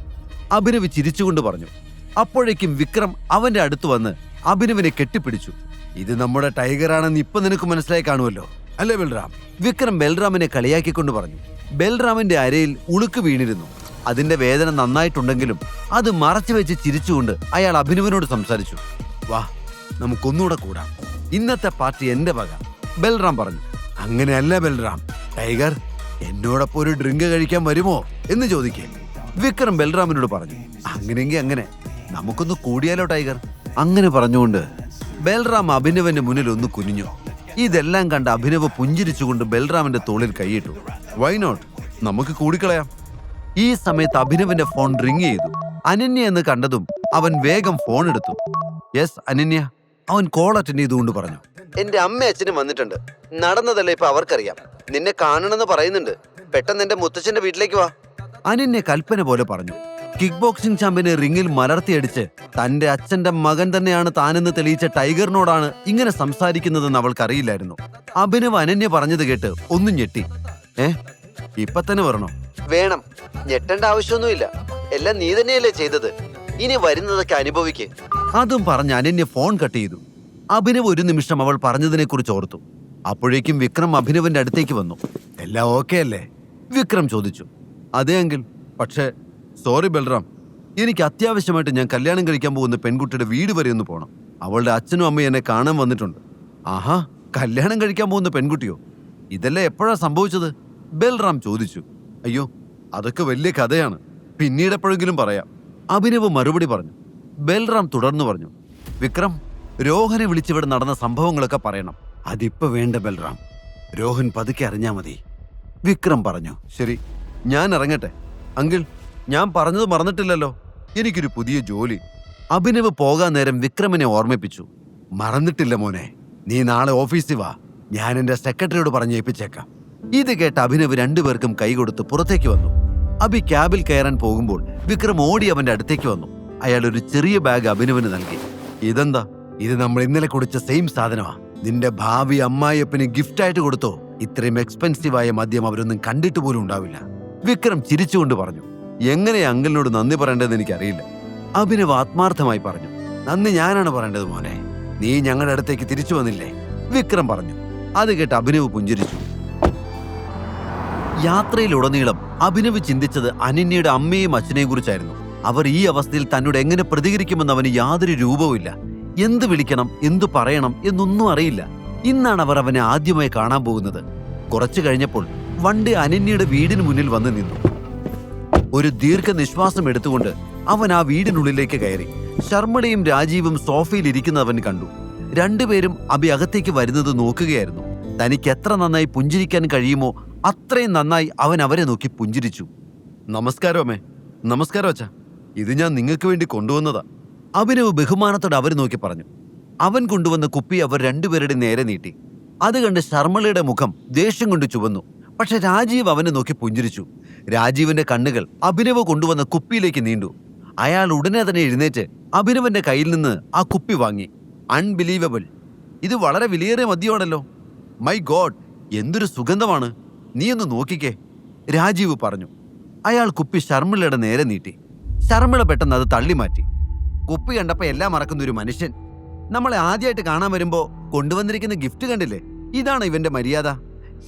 അഭിനവ് ചിരിച്ചുകൊണ്ട് പറഞ്ഞു. അപ്പോഴേക്കും വിക്രം അവന്റെ അടുത്ത് വന്ന് അഭിനവിനെ കെട്ടിപ്പിടിച്ചു. ഇത് നമ്മുടെ ടൈഗറാണെന്ന് ഇപ്പൊ നിനക്ക് മനസ്സിലായി കാണുമല്ലോ, അല്ലേ ബൽറാം? വിക്രം ബൽറാമിനെ കളിയാക്കിക്കൊണ്ട് പറഞ്ഞു. ബൽറാമിന്റെ അരയിൽ ഉളുക്ക് വീണിരുന്നു. അതിന്റെ വേദന നന്നായിട്ടുണ്ടെങ്കിലും അത് മറച്ചു വെച്ച് ചിരിച്ചുകൊണ്ട് അയാൾ അഭിനവനോട് സംസാരിച്ചു. വാ, നമുക്കൊന്നുകൂടെ കൂടാം. ഇന്നത്തെ പാർട്ടി എന്റെ വക, ബൽറാം പറഞ്ഞു. അങ്ങനെയല്ല ബൽറാം, ടൈഗർ എന്നോടൊപ്പം ഒരു ഡ്രിങ്ക് കഴിക്കാൻ വരുമോ എന്ന് ചോദിക്കേ. വിക്രം ബൽറാമിനോട് പറഞ്ഞു. അങ്ങനെയെങ്കിൽ അങ്ങനെ, നമുക്കൊന്ന് കൂടിയാലോ ടൈഗർ? അങ്ങനെ പറഞ്ഞുകൊണ്ട് ബൽറാം അഭിനവന്റെ മുന്നിൽ ഒന്ന് കുനിഞ്ഞു. ഇതെല്ലാം കണ്ട് അഭിനവ് പുഞ്ചിരിച്ചുകൊണ്ട് ബൽറാമിന്റെ തോളിൽ കൈയിട്ടു. വൈ നോട്ട്, നമുക്ക് കൂടിക്കളയാം. ഈ സമയത്ത് അഭിനവന്റെ ഫോൺ റിങ് ചെയ്തു. അനന്യ എന്ന് കണ്ടതും അവൻ വേഗം ഫോൺ എടുത്തു. യെസ് അനന്യ, അവൻ കോൾ അറ്റൻഡ് ചെയ്തുകൊണ്ട് പറഞ്ഞു. എന്റെ അമ്മ അച്ഛനും വന്നിട്ടുണ്ട്. നടന്നതല്ലേ ഇപ്പൊ അവർക്കറിയാം. നിന്നെ കാണണമെന്ന് പറയുന്നുണ്ട്. പെട്ടെന്ന് എന്റെ മുത്തച്ഛന്റെ വീട്ടിലേക്ക് വാ. അനന്യ കൽപ്പന പോലെ പറഞ്ഞു. കിക്ക് ബോക്സിംഗ് ചാമ്പ്യനെ റിങ്ങിൽ മലർത്തിയടിച്ച് തന്റെ അച്ഛന്റെ മകൻ തന്നെയാണ് താനെന്ന് തെളിയിച്ച ടൈഗറിനോടാണ് ഇങ്ങനെ സംസാരിക്കുന്നതെന്ന് അവൾക്കറിയില്ലായിരുന്നു. അഭിനവ് അനന്യ പറഞ്ഞത് കേട്ട് ഒന്നും ഞെട്ടി. ഇപ്പൊ തന്നെ വരണോ? വേണം, ഞെട്ടേണ്ട ആവശ്യമൊന്നുമില്ല. എല്ലാം നീ തന്നെയല്ലേ ചെയ്തത്. ഇനി വരുന്നതൊക്കെ അനുഭവിക്ക്. അതും പറഞ്ഞ് അനന്യ ഫോൺ കട്ട് ചെയ്തു. അഭിനവ് ഒരു നിമിഷം അവൾ പറഞ്ഞതിനെ കുറിച്ച് ഓർത്തു. അപ്പോഴേക്കും വിക്രം അഭിനവന്റെ അടുത്തേക്ക് വന്നു. എല്ലാം ഓക്കെ അല്ലേ? വിക്രം ചോദിച്ചു. അതെ അങ്കിൾ, പക്ഷേ സോറി ബൽറാം, എനിക്ക് അത്യാവശ്യമായിട്ട് ഞാൻ കല്യാണം കഴിക്കാൻ പോകുന്ന പെൺകുട്ടിയുടെ വീട് വരെ ഒന്ന് പോകണം. അവളുടെ അച്ഛനും അമ്മയും എന്നെ കാണാൻ വന്നിട്ടുണ്ട്. ആഹാ, കല്യാണം കഴിക്കാൻ പോകുന്ന പെൺകുട്ടിയോ? ഇതെല്ലാം എപ്പോഴാ സംഭവിച്ചത്? ബൽറാം ചോദിച്ചു. അയ്യോ, അതൊക്കെ വലിയ കഥയാണ്, പിന്നീട് എപ്പോഴെങ്കിലും പറയാം, അഭിനവ് മറുപടി പറഞ്ഞു. ബൽറാം തുടർന്നു പറഞ്ഞു. വിക്രം, രോഹനെ വിളിച്ചിവിടെ നടന്ന സംഭവങ്ങളൊക്കെ പറയണം. അതിപ്പോ വേണ്ട ബൽറാം, രോഹൻ പതുക്കെ അറിഞ്ഞാ മതി. വിക്രം പറഞ്ഞു. ശരി, ഞാൻ ഇറങ്ങട്ടെ. അങ്കിൾ, ഞാൻ പറഞ്ഞത് മറന്നിട്ടില്ലല്ലോ, എനിക്കൊരു പുതിയ ജോലി. അഭിനവ് പോകാൻ നേരം വിക്രമിനെ ഓർമ്മിപ്പിച്ചു. മറന്നിട്ടില്ല മോനെ, നീ നാളെ ഓഫീസിൽ വാ, ഞാൻ എൻ്റെ സെക്രട്ടറിയോട് പറഞ്ഞേൽപ്പിച്ചേക്കാം. ഇത് കേട്ട് അഭിനവ് രണ്ടുപേർക്കും കൈകൊടുത്ത് പുറത്തേക്ക് വന്നു. അഭി ക്യാബിൽ കയറാൻ പോകുമ്പോൾ വിക്രം ഓടി അവന്റെ അടുത്തേക്ക് വന്നു. അയാൾ ഒരു ചെറിയ ബാഗ് അഭിനവിന് നൽകി. ഇതെന്താ? ഇത് നമ്മൾ ഇന്നലെ കുടിച്ച സെയിം സാധനമാ. നിന്റെ ഭാവി അമ്മായിയപ്പന് ഗിഫ്റ്റായിട്ട് കൊടുത്തോ? ഇത്രയും എക്സ്പെൻസീവായ മദ്യം അവരൊന്നും കണ്ടിട്ട് പോലും ഉണ്ടാവില്ല. വിക്രം ചിരിച്ചുകൊണ്ട് പറഞ്ഞു. എങ്ങനെ അങ്കിളിനോട് നന്ദി പറയേണ്ടതെന്ന് എനിക്കറിയില്ല. അഭിനവ് ആത്മാർത്ഥമായി പറഞ്ഞു. നന്ദി ഞാനാണ് പറയേണ്ടത് മോനെ, നീ ഞങ്ങളുടെ അടുത്തേക്ക് തിരിച്ചു വന്നില്ലേ, വിക്രം പറഞ്ഞു. അത് കേട്ട് അഭിനവ് പുഞ്ചിരിച്ചു. യാത്രയിലുടനീളം അഭിനവ് ചിന്തിച്ചത് അനന്യയുടെ അമ്മയും അച്ഛനെയും കുറിച്ചായിരുന്നു. അവർ ഈ അവസ്ഥയിൽ തന്നോട് എങ്ങനെ പ്രതികരിക്കുമെന്ന് അവന് യാതൊരു രൂപവുമില്ല. എന്ത് വിളിക്കണം, എന്തു പറയണം എന്നൊന്നും അറിയില്ല. ഇന്നാണ് അവർ അവനെ ആദ്യമായി കാണാൻ പോകുന്നത്. കുറച്ചു കഴിഞ്ഞപ്പോൾ വണ്ടി അനന്യയുടെ വീടിന് മുന്നിൽ വന്ന് നിന്നു. ഒരു ദീർഘനിശ്വാസം എടുത്തുകൊണ്ട് അവൻ ആ വീടിനുള്ളിലേക്ക് കയറി. ശർമ്മളയും രാജീവും സോഫയിൽ ഇരിക്കുന്നത് അവൻ കണ്ടു. രണ്ടുപേരും അഭി അകത്തേക്ക് വരുന്നത് നോക്കുകയായിരുന്നു. തനിക്ക് എത്ര നന്നായി പുഞ്ചിരിക്കാൻ കഴിയുമോ അത്രയും നന്നായി അവൻ അവരെ നോക്കി പുഞ്ചിരിച്ചു. നമസ്കാരം അമ്മേ. നമസ്കാരം അച്ഛാ, ഇത് ഞാൻ നിങ്ങൾക്ക് വേണ്ടി കൊണ്ടുവന്നതാ, അഭിനവ് ബഹുമാനത്തോടെ അവരെ നോക്കി പറഞ്ഞു. അവൻ കൊണ്ടുവന്ന കുപ്പി അവർ രണ്ടുപേരുടെ നേരെ നീട്ടി. അത് കണ്ട് ശർമ്മളയുടെ മുഖം ദേഷ്യം കൊണ്ട് ചുവന്നു. പക്ഷെ രാജീവ് അവനെ നോക്കി പുഞ്ചിരിച്ചു. രാജീവിന്റെ കണ്ണുകൾ അഭിനവ് കൊണ്ടുവന്ന കുപ്പിയിലേക്ക് നീണ്ടു. അയാൾ ഉടനെ തന്നെ എഴുന്നേറ്റ് അഭിനവന്റെ കയ്യിൽ നിന്ന് ആ കുപ്പി വാങ്ങി. അൺബിലീവബിൾ, ഇത് വളരെ വിലയേറിയ മദ്യമാണല്ലോ. മൈ ഗോഡ്, എന്തൊരു സുഗന്ധമാണ്, നീ ഒന്ന് നോക്കിക്കേ, രാജീവ് പറഞ്ഞു. അയാൾ കുപ്പി ശർമ്മിളയുടെ നേരെ നീട്ടി. ശർമ്മിള പെട്ടെന്ന് അത് തള്ളിമാറ്റി. കുപ്പി കണ്ടപ്പോ എല്ലാം മറക്കുന്ന ഒരു മനുഷ്യൻ. നമ്മളെ ആദ്യമായിട്ട് കാണാൻ വരുമ്പോ കൊണ്ടുവന്നിരിക്കുന്ന ഗിഫ്റ്റ് കണ്ടില്ലേ, ഇതാണ് ഇവന്റെ മര്യാദ.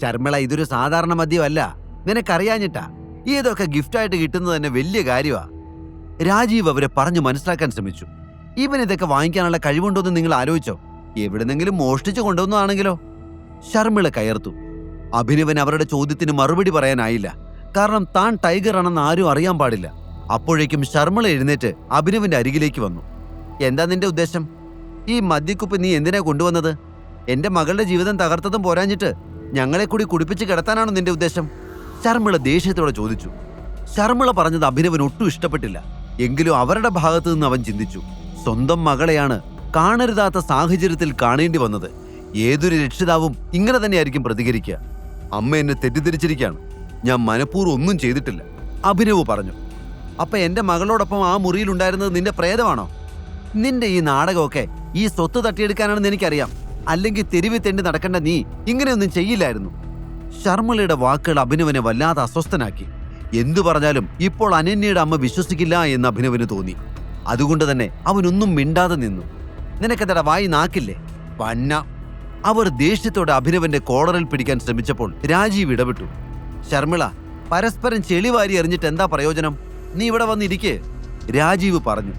ശർമ്മിള, ഇതൊരു സാധാരണ മദ്യമല്ല, നിനക്കറിയാഞ്ഞിട്ടാ. ഇതൊക്കെ ഗിഫ്റ്റായിട്ട് കിട്ടുന്നത് തന്നെ വലിയ കാര്യമാ. രാജീവ് അവരെ പറഞ്ഞു മനസ്സിലാക്കാൻ ശ്രമിച്ചു. ഇവൻ ഇതൊക്കെ വാങ്ങിക്കാനുള്ള കഴിവുണ്ടോന്ന് നിങ്ങൾ ആലോചിച്ചോ? എവിടെന്നെങ്കിലും മോഷ്ടിച്ചു കൊണ്ടുവന്നതാണെങ്കിലോ? ശർമ്മിള കയർത്തു. അഭിനവൻ അവരുടെ ചോദ്യത്തിന് മറുപടി പറയാനായില്ല. കാരണം താൻ ടൈഗർ ആണെന്ന് ആരും അറിയാൻ പാടില്ല. അപ്പോഴേക്കും ശർമ്മിള എഴുന്നേറ്റ് അഭിനവന്റെ അരികിലേക്ക് വന്നു. എന്താ നിന്റെ ഉദ്ദേശം? ഈ മദ്യക്കുപ്പ് നീ എന്തിനാ കൊണ്ടുവന്നത്? എന്റെ മകളുടെ ജീവിതം തകർത്തതും പോരാഞ്ഞിട്ട് ഞങ്ങളെ കൂടി കുടിപ്പിച്ച് കിടത്താനാണോ നിന്റെ ഉദ്ദേശം? ശർമ്മിള ദേഷ്യത്തോടെ ചോദിച്ചു. ശർമ്മിള പറഞ്ഞത് അഭിനവൻ ഒട്ടും ഇഷ്ടപ്പെട്ടില്ല. എങ്കിലും അവരുടെ ഭാഗത്തു നിന്ന് അവൻ ചിന്തിച്ചു. സ്വന്തം മകളെയാണ് കാണരുതാത്ത സാഹചര്യത്തിൽ കാണേണ്ടി വന്നത്. ഏതൊരു രക്ഷിതാവും ഇങ്ങനെ തന്നെയായിരിക്കും പ്രതികരിക്കുക. അമ്മ എന്നെ തെറ്റിദ്ധരിച്ചിരിക്കുകയാണ്, ഞാൻ മനഃപൂർവ്വം ഒന്നും ചെയ്തിട്ടില്ല, അഭിനവ് പറഞ്ഞു. അപ്പൊ എന്റെ മകളോടൊപ്പം ആ മുറിയിലുണ്ടായിരുന്നത് നിന്റെ പ്രേതമാണോ? നിന്റെ ഈ നാടകമൊക്കെ ഈ സ്വത്ത് തട്ടിയെടുക്കാനാണെന്ന് എനിക്കറിയാം. അല്ലെങ്കിൽ തെരുവിൽ തെണ്ടി നടക്കേണ്ട നീ ഇങ്ങനെയൊന്നും ചെയ്യില്ലായിരുന്നു. ശർമ്മിളയുടെ വാക്കുകൾ അഭിനവനെ വല്ലാതെ അസ്വസ്ഥനാക്കി. എന്തു പറഞ്ഞാലും ഇപ്പോൾ അനന്യയുടെ അമ്മ വിശ്വസിക്കില്ല എന്ന് അഭിനവന് തോന്നി. അതുകൊണ്ട് തന്നെ അവനൊന്നും മിണ്ടാതെ നിന്നു. നിനക്കെന്താ വായി നാക്കില്ലേ പന്ന? അവർ ദേഷ്യത്തോടെ അഭിനവന്റെ കോളറിൽ പിടിക്കാൻ ശ്രമിച്ചപ്പോൾ രാജീവ് ഇടപെട്ടു. ശർമ്മിള, പരസ്പരം ചെളിവാരി എറിഞ്ഞിട്ട് എന്താ പ്രയോജനം? നീ ഇവിടെ വന്നിരിക്കേ, രാജീവ് പറഞ്ഞു.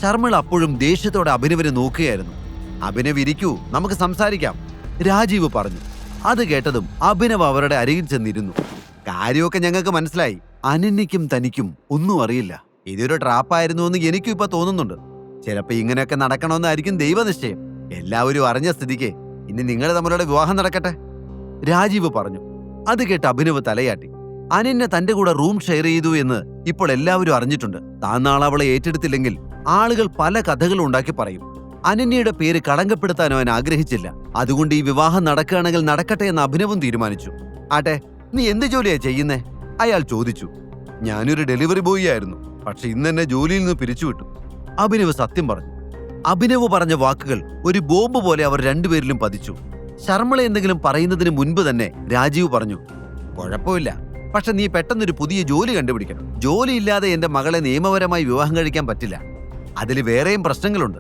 ശർമ്മിള അപ്പോഴും ദേഷ്യത്തോടെ അഭിനവനെ നോക്കുകയായിരുന്നു. അഭിനവ് ഇരിക്കൂ, നമുക്ക് സംസാരിക്കാം, രാജീവ് പറഞ്ഞു. അത് കേട്ടതും അഭിനവ് അവരുടെ അരികിൽ ചെന്നിരുന്നു. കാര്യമൊക്കെ ഞങ്ങൾക്ക് മനസ്സിലായി. അനന്യയ്ക്കും തനിക്കും ഒന്നും അറിയില്ല. ഇതൊരു ട്രാപ്പായിരുന്നു എന്ന് എനിക്കും ഇപ്പൊ തോന്നുന്നുണ്ട്. ചിലപ്പോ ഇങ്ങനെയൊക്കെ നടക്കണമെന്നായിരിക്കും ദൈവനിശ്ചയം. എല്ലാവരും അറിഞ്ഞ സ്ഥിതിക്ക് ഇനി നിങ്ങൾ തമ്മിലുള്ള വിവാഹം നടക്കട്ടെ, രാജീവ് പറഞ്ഞു. അത് കേട്ട് അഭിനവ് തലയാട്ടി. അനന്യ തന്റെ കൂടെ റൂം ഷെയർ ചെയ്തു എന്ന് ഇപ്പോൾ എല്ലാവരും അറിഞ്ഞിട്ടുണ്ട്. താൻ നാളെ അവളെ ഏറ്റെടുത്തില്ലെങ്കിൽ ആളുകൾ പല കഥകളും ഉണ്ടാക്കി പറയും. അനന്യയുടെ പേര് കളങ്കപ്പെടുത്താൻ അവൻ ആഗ്രഹിച്ചില്ല. അതുകൊണ്ട് ഈ വിവാഹം നടക്കുകയാണെങ്കിൽ നടക്കട്ടെ എന്ന് അഭിനവും തീരുമാനിച്ചു. ആട്ടെ, നീ എന്ത് ജോലിയാ ചെയ്യുന്നേ? അയാൾ ചോദിച്ചു. ഞാനൊരു ഡെലിവറി ബോയ് ആയിരുന്നു, പക്ഷെ ഇന്ന് എന്നെ ജോലിയിൽ നിന്ന് പിരിച്ചുവിട്ടു, അഭിനവ് സത്യം പറഞ്ഞു. അഭിനവ് പറഞ്ഞ വാക്കുകൾ ഒരു ബോംബ് പോലെ അവർ രണ്ടുപേരിലും പതിച്ചു. ശർമ്മിള എന്തെങ്കിലും പറയുന്നതിന് മുൻപ് തന്നെ രാജീവ് പറഞ്ഞു. കുഴപ്പമില്ല, പക്ഷെ നീ പെട്ടെന്നൊരു പുതിയ ജോലി കണ്ടുപിടിക്കണം. ജോലിയില്ലാതെ എന്റെ മകളെ നിയമപരമായി വിവാഹം കഴിക്കാൻ പറ്റില്ല. അതിൽ വേറെയും പ്രശ്നങ്ങളുണ്ട്.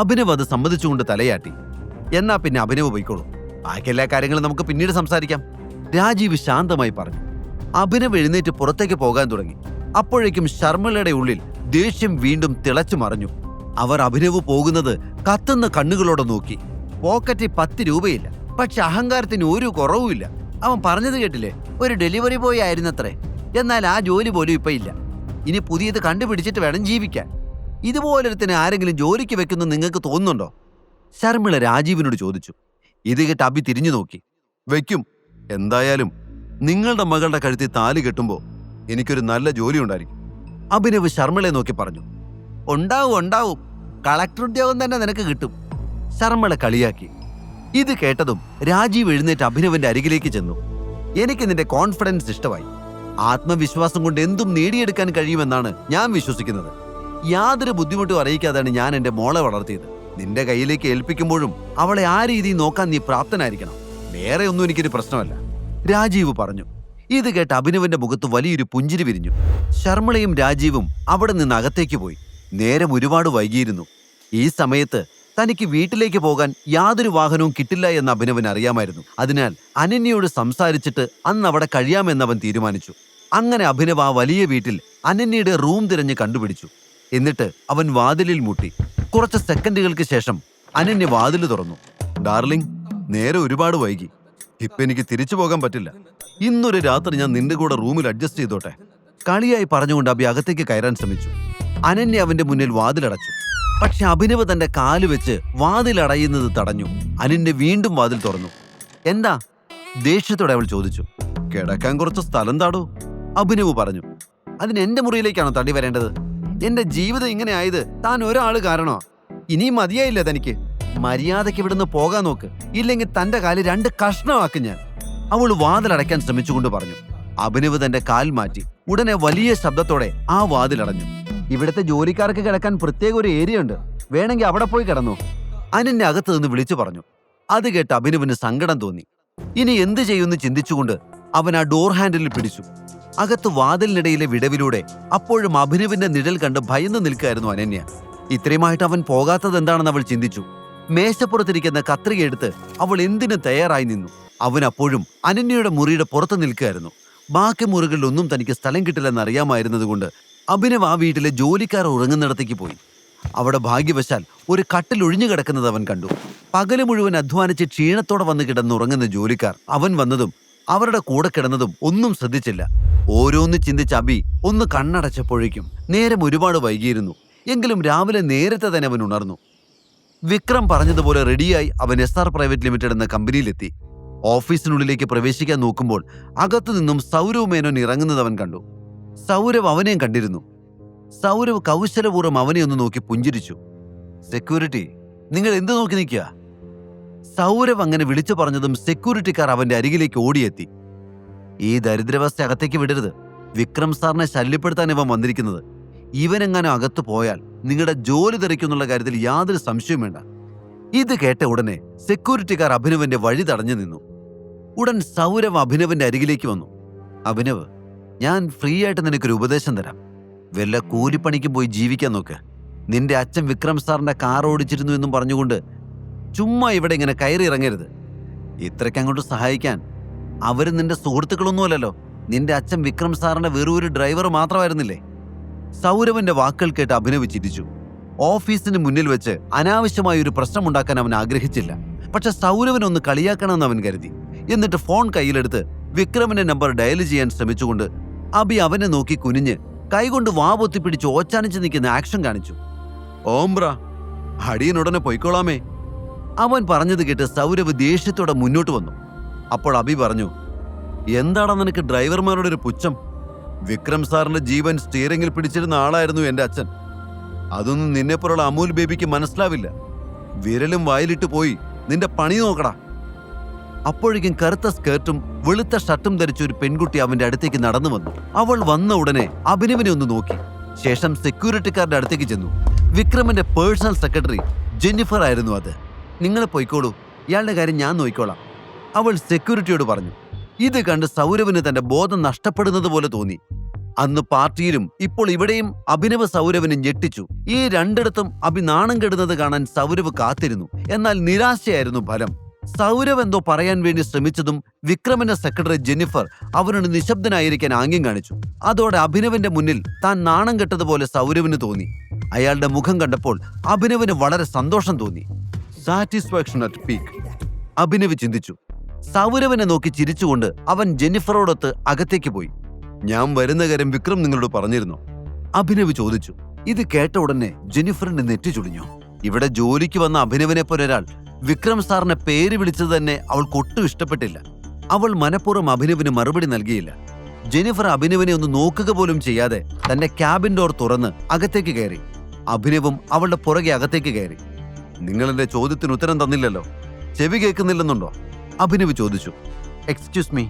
അഭിനവ് അത് സമ്മതിച്ചുകൊണ്ട് തലയാട്ടി. എന്നാ പിന്നെ അഭിനവ് പോയിക്കോളൂ, ബാക്കി എല്ലാ കാര്യങ്ങളും നമുക്ക് പിന്നീട് സംസാരിക്കാം, രാജീവ് ശാന്തമായി പറഞ്ഞു. അഭിനവ് എഴുന്നേറ്റ് പുറത്തേക്ക് പോകാൻ തുടങ്ങി. അപ്പോഴേക്കും ശർമ്മിളയുടെ ഉള്ളിൽ ദേഷ്യം വീണ്ടും തിളച്ചു മറിഞ്ഞു. അവർ അഭിനവ് പോകുന്നത് കത്തുന്ന കണ്ണുകളോടെ നോക്കി. പോക്കറ്റിൽ 10 രൂപയില്ല, പക്ഷെ അഹങ്കാരത്തിന് ഒരു കുറവുമില്ല. അവൻ പറഞ്ഞത് കേട്ടില്ലേ, ഒരു ഡെലിവറി ബോയ് ആയിരുന്നത്രേ. എന്നാൽ ആ ജോലി പോലും ഇപ്പൊ ഇല്ല. ഇനി പുതിയത് കണ്ടുപിടിച്ചിട്ട് വേണം ജീവിക്കാൻ. ഇതുപോലൊരുത്തിന് ആരെങ്കിലും ജോലിക്ക് വെക്കുന്നു നിങ്ങൾക്ക് തോന്നുന്നുണ്ടോ? ശർമ്മിള രാജീവിനോട് ചോദിച്ചു. ഇത് കേട്ട് അഭി തിരിഞ്ഞു നോക്കി. വെക്കും, എന്തായാലും നിങ്ങളുടെ മകളുടെ കഴുത്തിൽ താലി കെട്ടുമ്പോൾ എനിക്കൊരു നല്ല ജോലി ഉണ്ടായിരിക്കും. അഭിനവ് ശർമ്മളെ നോക്കി പറഞ്ഞു. ഉണ്ടാവും, കളക്ടർ ഉദ്യോഗം തന്നെ നിനക്ക് കിട്ടും. ശർമ്മള കളിയാക്കി. ഇത് കേട്ടതും രാജീവ് എഴുന്നേറ്റ് അഭിനവന്റെ അരികിലേക്ക് ചെന്നു. എനിക്ക് നിന്റെ കോൺഫിഡൻസ് ഇഷ്ടമായി. ആത്മവിശ്വാസം കൊണ്ട് എന്തും നേടിയെടുക്കാൻ കഴിയുമെന്നാണ് ഞാൻ വിശ്വസിക്കുന്നത്. യാതൊരു ബുദ്ധിമുട്ടും അറിയിക്കാതാണ് ഞാൻ എൻ്റെ മോളെ വളർത്തിയത്. നിന്റെ കയ്യിലേക്ക് ഏൽപ്പിക്കുമ്പോഴും അവളെ ആ രീതിയിൽ നോക്കാൻ നീ പ്രാപ്തനായിരിക്കണം. വേറെ ഒന്നും എനിക്കൊരു പ്രശ്നമല്ല, രാജീവ് പറഞ്ഞു. ഇത് കേട്ട് അഭിനവന്റെ മുഖത്ത് വലിയൊരു പുഞ്ചിരി വിരിഞ്ഞു. ശർമ്മളയും രാജീവും അവിടെ നിന്ന് അകത്തേക്ക് പോയി. നേരം ഒരുപാട് വൈകിയിരുന്നു. ഈ സമയത്ത് തനിക്ക് വീട്ടിലേക്ക് പോകാൻ യാതൊരു വാഹനവും കിട്ടില്ല എന്ന് അഭിനവൻ അറിയാമായിരുന്നു. അതിനാൽ അനന്യയോട് സംസാരിച്ചിട്ട് അന്ന് അവിടെ കഴിയാമെന്ന് അവൻ തീരുമാനിച്ചു. അങ്ങനെ അഭിനവ് ആ വലിയ വീട്ടിൽ അനന്യയുടെ റൂം തിരഞ്ഞ് കണ്ടുപിടിച്ചു. എന്നിട്ട് അവൻ വാതിലിൽ മുട്ടി. കുറച്ച് സെക്കൻഡുകൾക്ക് ശേഷം അനന്യ വാതിൽ തുറന്നു. ഡാർലിംഗ്, നേരെ ഒരുപാട് വൈകി. ഇപ്പൊ എനിക്ക് തിരിച്ചു പോകാൻ പറ്റില്ല. ഇന്നൊരു രാത്രി ഞാൻ നിന്റെ കൂടെ റൂമിൽ അഡ്ജസ്റ്റ് ചെയ്തോട്ടെ. കളിയായി പറഞ്ഞുകൊണ്ട് അഭി അകത്തേക്ക് കയറാൻ ശ്രമിച്ചു. അനന്യ അവന്റെ മുന്നിൽ വാതിലടച്ചു. പക്ഷെ അഭിനവ് തന്റെ കാല് വെച്ച് വാതിലടയുന്നത് തടഞ്ഞു. അനന്യ വീണ്ടും വാതിൽ തുറന്നു. എന്താ? ദേഷ്യത്തോടെ അവൾ ചോദിച്ചു. കിടക്കാൻ കുറച്ച് സ്ഥലം താടൂ, അഭിനവ് പറഞ്ഞു. അതിന് എന്റെ മുറിയിലേക്കാണോ തള്ളി വരേണ്ടത്? എന്റെ ജീവിതം ഇങ്ങനെ ആയത് താൻ ഒരാള് കാരണോ? ഇനിയും മതിയായില്ല തനിക്ക്. മര്യാദയ്ക്ക് ഇവിടുന്ന് പോകാൻ നോക്ക്, ഇല്ലെങ്കിൽ തന്റെ കാല് 2 കഷ്ണമാക്കും ഞാൻ, അവൾ വാതിലടയ്ക്കാൻ ശ്രമിച്ചുകൊണ്ട് പറഞ്ഞു. അഭിനവ് തന്റെ കാൽ മാറ്റി. ഉടനെ വലിയ ശബ്ദത്തോടെ ആ വാതിലടഞ്ഞു. ഇവിടുത്തെ ജോലിക്കാർക്ക് കിടക്കാൻ പ്രത്യേക ഒരു ഏരിയ ഉണ്ട്, വേണമെങ്കിൽ അവിടെ പോയി കിടന്നു, അനന്യ അകത്ത് നിന്ന് വിളിച്ചു പറഞ്ഞു. അത് കേട്ട് അഭിനവിന് സങ്കടം തോന്നി. ഇനി എന്ത് ചെയ്യുമെന്ന് ചിന്തിച്ചുകൊണ്ട് അവൻ ആ ഡോർ ഹാൻഡിലിൽ പിടിച്ചു. അകത്ത് വാതിലിനിടയിലെ വിടവിലൂടെ അപ്പോഴും അഭിനവിന്റെ നിഴൽ കണ്ട് ഭയന്നു നിൽക്കുകയായിരുന്നു അനന്യ. ഇത്രയുമായിട്ട് അവൻ പോകാത്തത് എന്താണെന്ന് അവൾ ചിന്തിച്ചു. മേശപ്പുറത്തിരിക്കുന്ന കത്രിക എടുത്ത് അവൾ എന്തിനും തയ്യാറായി നിന്നു. അവൻ അപ്പോഴും അനന്യയുടെ മുറിയുടെ പുറത്ത് നിൽക്കുകയായിരുന്നു. ബാക്കി മുറികളിലൊന്നും തനിക്ക് സ്ഥലം കിട്ടില്ലെന്ന് അറിയാമായിരുന്നതുകൊണ്ട് അഭിനവ് ആ വീട്ടിലെ ജോലിക്കാർ ഉറങ്ങുന്നിടത്തേക്ക് പോയി. അവിടെ ഭാഗ്യവശാൽ ഒരു കട്ടിൽ ഒഴിഞ്ഞു കിടക്കുന്നത് അവൻ കണ്ടു. പകല് മുഴുവൻ അധ്വാനിച്ച് ക്ഷീണത്തോടെ വന്ന് കിടന്നുറങ്ങുന്ന ജോലിക്കാർ അവൻ വന്നതും അവരുടെ കൂടെ കിടന്നതും ഒന്നും ശ്രദ്ധിച്ചില്ല. ഓരോന്ന് ചിന്തിച്ച് അബി ഒന്ന് കണ്ണടച്ചപ്പോഴേക്കും നേരം ഒരുപാട് വൈകിയിരുന്നു. എങ്കിലും രാവിലെ നേരത്തെ തന്നെ അവൻ ഉണർന്നു. വിക്രം പറഞ്ഞതുപോലെ റെഡിയായി അവൻ SR പ്രൈവറ്റ് ലിമിറ്റഡ് എന്ന കമ്പനിയിലെത്തി. ഓഫീസിനുള്ളിലേക്ക് പ്രവേശിക്കാൻ നോക്കുമ്പോൾ അകത്തു നിന്നും സൗരവ് മേനോൻ ഇറങ്ങുന്നത് അവൻ കണ്ടു. സൗരവ് അവനെയും കണ്ടിരുന്നു. സൗരവ് കൗശലപൂർവ്വം അവനെ ഒന്ന് നോക്കി പുഞ്ചിരിച്ചു. സെക്യൂരിറ്റി, നിങ്ങൾ എന്ത് നോക്കി നിൽക്കുക? സൗരവ് അങ്ങനെ വിളിച്ചു പറഞ്ഞതും സെക്യൂരിറ്റിക്കാർ അവന്റെ അരികിലേക്ക് ഓടിയെത്തി. ഈ ദരിദ്രാവസ്ഥ അകത്തേക്ക് വിടരുത്. വിക്രം സാറിനെ ശല്യപ്പെടുത്താൻ ഇവൻ വന്നിരിക്കുന്നത്. ഇവനെങ്ങാനും അകത്തു പോയാൽ നിങ്ങളുടെ ജോലി തെറിക്കുന്നുള്ള കാര്യത്തിൽ യാതൊരു സംശയവും വേണ്ട. ഇത് കേട്ട ഉടനെ സെക്യൂരിറ്റിക്കാർ അഭിനവന്റെ വഴി തടഞ്ഞു നിന്നു. ഉടൻ സൗരവ് അഭിനവന്റെ അരികിലേക്ക് വന്നു. അഭിനവ്, ഞാൻ ഫ്രീ ആയിട്ട് നിനക്കൊരു ഉപദേശം തരാം. വല്ല കൂലിപ്പണിക്ക് പോയി ജീവിക്കാൻ നോക്ക്. നിന്റെ അച്ഛൻ വിക്രം സാറിന്റെ കാർ ഓടിച്ചിരുന്നു എന്നും പറഞ്ഞുകൊണ്ട് ചുമ്മാ ഇവിടെ ഇങ്ങനെ കയറി ഇറങ്ങരുത്. ഇത്രയ്ക്ക് അങ്ങോട്ട് സഹായിക്കാൻ അവര് നിന്റെ സുഹൃത്തുക്കളൊന്നുമല്ലല്ലോ. നിന്റെ അച്ഛൻ വിക്രം സാറിന്റെ വെറും ഒരു ഡ്രൈവർ മാത്രമായിരുന്നില്ലേ? സൗരവന്റെ വാക്കുകൾ കേട്ട് അഭിനവ് ചിരിച്ചു. ഓഫീസിന് മുന്നിൽ വെച്ച് അനാവശ്യമായ ഒരു പ്രശ്നമുണ്ടാക്കാൻ അവൻ ആഗ്രഹിച്ചില്ല. പക്ഷെ സൗരവനൊന്ന് കളിയാക്കണമെന്ന് അവൻ കരുതി. എന്നിട്ട് ഫോൺ കയ്യിലെടുത്ത് വിക്രമിന്റെ നമ്പർ ഡയൽ ചെയ്യാൻ ശ്രമിച്ചുകൊണ്ട് അബി അവനെ നോക്കി കുനിഞ്ഞ് കൈകൊണ്ട് വാപൊത്തിപ്പിടിച്ച് ഓച്ചാനിച്ച് നിൽക്കുന്ന ആക്ഷൻ കാണിച്ചു. ഓംബ്ര, അടിയനുടനെ പൊയ്ക്കോളാമേ. അവൻ പറഞ്ഞത് കേട്ട് സൗരവ് ദേഷ്യത്തോടെ മുന്നോട്ട് വന്നു. അപ്പോൾ അബി പറഞ്ഞു, എന്താടാ നിനക്ക് ഡ്രൈവർമാരുടെ ഒരു പുച്ഛം? വിക്രം സാറിന്റെ ജീവൻ സ്റ്റിയറിംഗിൽ പിടിച്ചിരുന്ന ആളായിരുന്നു എൻ്റെ അച്ഛൻ. അതൊന്നും നിന്നെപ്പോലുള്ള അമൂൽ ബേബിക്ക് മനസ്സിലാവില്ല. വിരലും വായിലിട്ട് പോയി നിന്റെ പണി നോക്കടാ. അപ്പോഴേക്കും കറുത്ത സ്കേർട്ടും വെളുത്ത ഷർട്ടും ധരിച്ച ഒരു പെൺകുട്ടി അവന്റെ അടുത്തേക്ക് നടന്നു വന്നു. അവൾ വന്ന ഉടനെ അഭിനവിനെ ഒന്ന് നോക്കി. ശേഷം സെക്യൂരിറ്റിക്കാരുടെ അടുത്തേക്ക് ചെന്നു. വിക്രമിന്റെ പേഴ്സണൽ സെക്രട്ടറി ജെന്നിഫർ ആയിരുന്നു അത്. നിങ്ങൾ പോയിക്കോളൂ, ഇയാളുടെ കാര്യം ഞാൻ നോക്കിക്കോളാം, അവൾ സെക്യൂരിറ്റിയോട് പറഞ്ഞു. ഇത് കണ്ട് സൗരവിന് തന്റെ ബോധം നഷ്ടപ്പെടുന്നത് പോലെ തോന്നി. അന്ന് പാർട്ടിയിലും ഇപ്പോൾ ഇവിടെയും അഭിനവ് സൗരവിനെ ഞെട്ടിച്ചു. ഈ രണ്ടിടത്തും അഭി നാണം കെടുന്നത് കാണാൻ സൗരവ് കാത്തിരുന്നു. എന്നാൽ നിരാശയായിരുന്നു ഫലം. സൗരവ് എന്തോ പറയാൻ വേണ്ടി ശ്രമിച്ചതും വിക്രമിന്റെ സെക്രട്ടറി ജെന്നിഫർ അവനോട് നിശബ്ദനായിരിക്കാൻ ആംഗ്യം കാണിച്ചു. അതോടെ അഭിനവിന്റെ മുന്നിൽ താൻ നാണം കെട്ടതുപോലെ സൗരവിന് തോന്നി. അയാളുടെ മുഖം കണ്ടപ്പോൾ അഭിനവിന് വളരെ സന്തോഷം തോന്നി. സാറ്റിസ്ഫാക്ഷൻ അറ്റ് പീക്ക്, അഭിനവ് ചിന്തിച്ചു. സൗരവിനെ നോക്കി ചിരിച്ചുകൊണ്ട് അവൻ ജെന്നിഫറോടൊത്ത് അകത്തേക്ക് പോയി. ഞാൻ വരുന്ന കാര്യം വിക്രം നിങ്ങളോട് പറഞ്ഞിരുന്നോ? അഭിനവ് ചോദിച്ചു. ഇത് കേട്ട ഉടനെ ജെന്നിഫറിന്റെ നെറ്റി ചുളിഞ്ഞു. ഇവിടെ ജോലിക്ക് വന്ന അഭിനവിനെ പോലെ ഒരാൾ വിക്രം സാറിനെ പേര് വിളിച്ചത് തന്നെ അവൾക്ക് ഒട്ടും ഇഷ്ടപ്പെട്ടില്ല. അവൾ മനഃപൂർവ്വം അഭിനവിന് മറുപടി നൽകിയില്ല. ജെന്നിഫർ അഭിനവിനെ ഒന്ന് നോക്കുക പോലും ചെയ്യാതെ തന്റെ ക്യാബിൻ ഡോർ തുറന്ന് അകത്തേക്ക് കയറി. അഭിനവും അവളുടെ പുറകെ അകത്തേക്ക് കയറി. നിങ്ങൾ എന്റെ ചോദ്യത്തിന് ഉത്തരം തന്നില്ലല്ലോ, ചെവി കേൾക്കുന്നില്ലെന്നുണ്ടോ? അഭിനവ് ചോദിച്ചു. എക്സ്ക്യൂസ് മീ,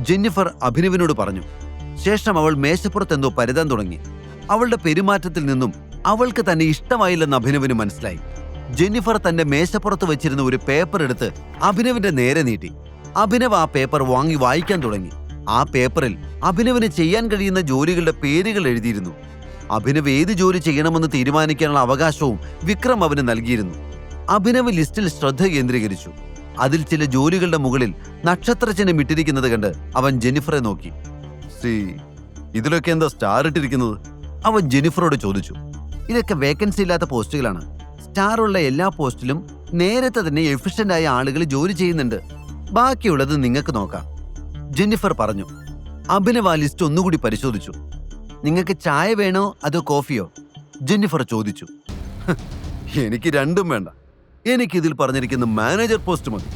ജെന്നിഫർ അഭിനവിനോട് പറഞ്ഞു. ശേഷം അവൾ മേശപ്പുറത്ത് എന്തോ പരുതാൻ തുടങ്ങി. അവളുടെ പെരുമാറ്റത്തിൽ നിന്നും അവൾക്ക് തന്നെ ഇഷ്ടമായില്ലെന്ന് അഭിനവിന് മനസ്സിലായി. ജെന്നിഫർ തന്റെ മേശപ്പുറത്ത് വെച്ചിരുന്ന ഒരു പേപ്പർ എടുത്ത് അഭിനവിന്റെ നേരെ നീട്ടി. അഭിനവ് ആ പേപ്പർ വാങ്ങി വായിക്കാൻ തുടങ്ങി. ആ പേപ്പറിൽ അഭിനവിന് ചെയ്യാൻ കഴിയുന്ന ജോലികളുടെ പേരുകൾ എഴുതിയിരുന്നു. അഭിനവ് ഏത് ജോലി ചെയ്യണമെന്ന് തീരുമാനിക്കാനുള്ള അവകാശവും വിക്രം അവന് നൽകിയിരുന്നു. അഭിനവ് ലിസ്റ്റിൽ ശ്രദ്ധ കേന്ദ്രീകരിച്ചു. അതിൽ ചില ജോലികളുടെ മുകളിൽ നക്ഷത്രചിഹ്നം ഇട്ടിരിക്കുന്നത് കണ്ട് അവൻ ജെന്നിഫറെ നോക്കി. ഇതിലൊക്കെ എന്താ സ്റ്റാർ ഇട്ടിരിക്കുന്നത്? അവൻ ജെന്നിഫറോട് ചോദിച്ചു. ഇതൊക്കെ വേക്കൻസി ഇല്ലാത്ത പോസ്റ്റുകളാണ്. സ്റ്റാർ ഉള്ള എല്ലാ പോസ്റ്റിലും നേരത്തെ തന്നെ എഫിഷ്യന്റ് ആയ ആളുകൾ ജോലി ചെയ്യുന്നുണ്ട്. ബാക്കിയുള്ളത് നിങ്ങൾക്ക് നോക്കാം, ജെന്നിഫർ പറഞ്ഞു. അഭിനവ് ആ ലിസ്റ്റ് ഒന്നുകൂടി പരിശോധിച്ചു. നിങ്ങൾക്ക് ചായ വേണോ അതോ കോഫിയോ? ജെന്നിഫർ ചോദിച്ചു. എനിക്ക് രണ്ടും വേണ്ട, എനിക്കിതിൽ പറഞ്ഞിരിക്കുന്ന മാനേജർ പോസ്റ്റ് മതി.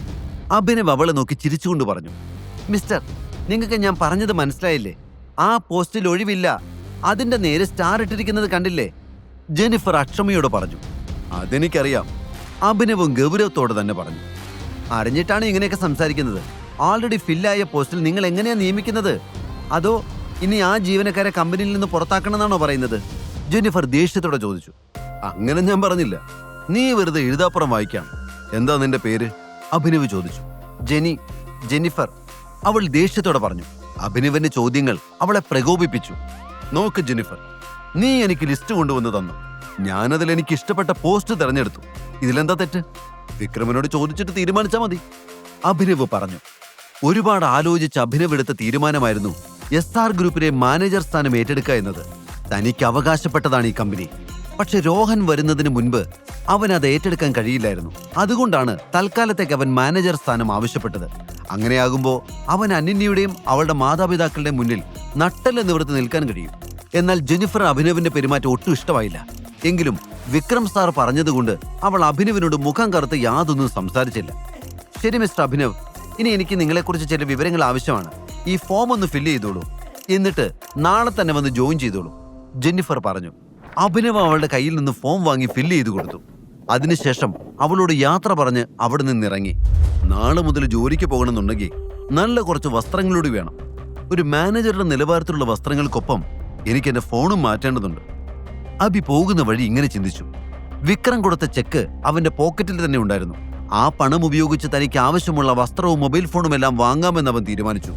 അഭിനവ് അവളെ നോക്കി ചിരിച്ചുകൊണ്ട് പറഞ്ഞു. മിസ്റ്റർ, നിങ്ങൾക്ക് ഞാൻ പറഞ്ഞത് മനസ്സിലായില്ലേ? ആ പോസ്റ്റിൽ ഒഴിവില്ല. അതിന്റെ നേരെ സ്റ്റാർ ഇട്ടിരിക്കുന്നത് കണ്ടില്ലേ? ജെന്നിഫർ അക്ഷമയോട് പറഞ്ഞു. അതെനിക്കറിയാം, അഭിനവും ഗൗരവത്തോടെ തന്നെ പറഞ്ഞു. അറിഞ്ഞിട്ടാണ് ഇങ്ങനെയൊക്കെ സംസാരിക്കുന്നത്? ഓൾറെഡി ഫില്ലായ പോസ്റ്റിൽ നിങ്ങൾ എങ്ങനെയാ നിയമിക്കുന്നത്? അതോ ഇനി ആ ജീവനക്കാരെ കമ്പനിയിൽ നിന്ന് പുറത്താക്കണമെന്നാണോ പറയുന്നത്? ജെന്നിഫർ ദേഷ്യത്തോടെ ചോദിച്ചു. അങ്ങനെ ഞാൻ പറഞ്ഞില്ല, നീ വെറുതെ എഴുതാപ്പുറം വായിക്കാം. എന്താ നിന്റെ പേര്? അഭിനവ് ചോദിച്ചു. ജെന്നിഫർ, അവൾ ദേഷ്യത്തോടെ പറഞ്ഞു. അഭിനവിന്റെ ചോദ്യങ്ങൾ അവളെ പ്രകോപിപ്പിച്ചു. നോക്ക് ജെന്നിഫർ, നീ എനിക്ക് ലിസ്റ്റ് കൊണ്ടുവന്ന് തന്നു. ഞാനതിൽ എനിക്ക് ഇഷ്ടപ്പെട്ട പോസ്റ്റ് തെരഞ്ഞെടുത്തു. ഇതിലെന്താ തെറ്റ്? വിക്രമനോട് ചോദിച്ചിട്ട് തീരുമാനിച്ചാൽ മതി, അഭിനവ് പറഞ്ഞു. ഒരുപാട് ആലോചിച്ച് അഭിനവ് എടുത്ത തീരുമാനമായിരുന്നു SR ഗ്രൂപ്പിലെ മാനേജർ സ്ഥാനം ഏറ്റെടുക്കുക എന്നത്. തനിക്ക് അവകാശപ്പെട്ടതാണ് ഈ കമ്പനി. പക്ഷെ രോഹൻ വരുന്നതിന് മുൻപ് അവൻ അത് ഏറ്റെടുക്കാൻ കഴിയില്ലായിരുന്നു. അതുകൊണ്ടാണ് തൽക്കാലത്തേക്ക് അവൻ മാനേജർ സ്ഥാനം ആവശ്യപ്പെട്ടത്. അങ്ങനെയാകുമ്പോൾ അവൻ അനന്യയുടെയും അവളുടെ മാതാപിതാക്കളുടെയും മുന്നിൽ നട്ടെല്ല് നിവർത്തി നിൽക്കാൻ കഴിയും. എന്നാൽ ജെന്നിഫർ അഭിനവിന്റെ പെരുമാറ്റം ഒട്ടും ഇഷ്ടമായില്ല. എങ്കിലും വിക്രം സാർ പറഞ്ഞതുകൊണ്ട് അവൾ അഭിനവിനോട് മുഖം കറുത്ത് യാതൊന്നും സംസാരിച്ചില്ല. ശരി മിസ്റ്റർ അഭിനവ്, ഇനി എനിക്ക് നിങ്ങളെക്കുറിച്ച് ചില വിവരങ്ങൾ ആവശ്യമാണ്. ഈ ഫോം ഒന്ന് ഫില്ല് ചെയ്തോളൂ, എന്നിട്ട് നാളെ തന്നെ വന്ന് ജോയിൻ ചെയ്തോളൂ, ജെന്നിഫർ പറഞ്ഞു. അഭിനവ് അവളുടെ കയ്യിൽ നിന്ന് ഫോം വാങ്ങി ഫില്ല് ചെയ്തു കൊടുത്തു. അതിനുശേഷം അവളോട് യാത്ര പറഞ്ഞ് അവിടെ നിന്നിറങ്ങി. നാളെ മുതൽ ജോലിക്ക് പോകണമെന്നുണ്ടെങ്കിൽ നല്ല കുറച്ച് വസ്ത്രങ്ങളോട് വേണം. ഒരു മാനേജറുടെ നിലവാരത്തിലുള്ള വസ്ത്രങ്ങൾക്കൊപ്പം എനിക്ക് എന്റെ ഫോണും മാറ്റേണ്ടതുണ്ട്. അഭി പോകുന്ന വഴി ഇങ്ങനെ ചിന്തിച്ചു. വിക്രം കൊടുത്ത ചെക്ക് അവന്റെ പോക്കറ്റിൽ തന്നെ ഉണ്ടായിരുന്നു. ആ പണം ഉപയോഗിച്ച് തനിക്ക് ആവശ്യമുള്ള വസ്ത്രവും മൊബൈൽ ഫോണും എല്ലാം വാങ്ങാമെന്ന് അവൻ തീരുമാനിച്ചു.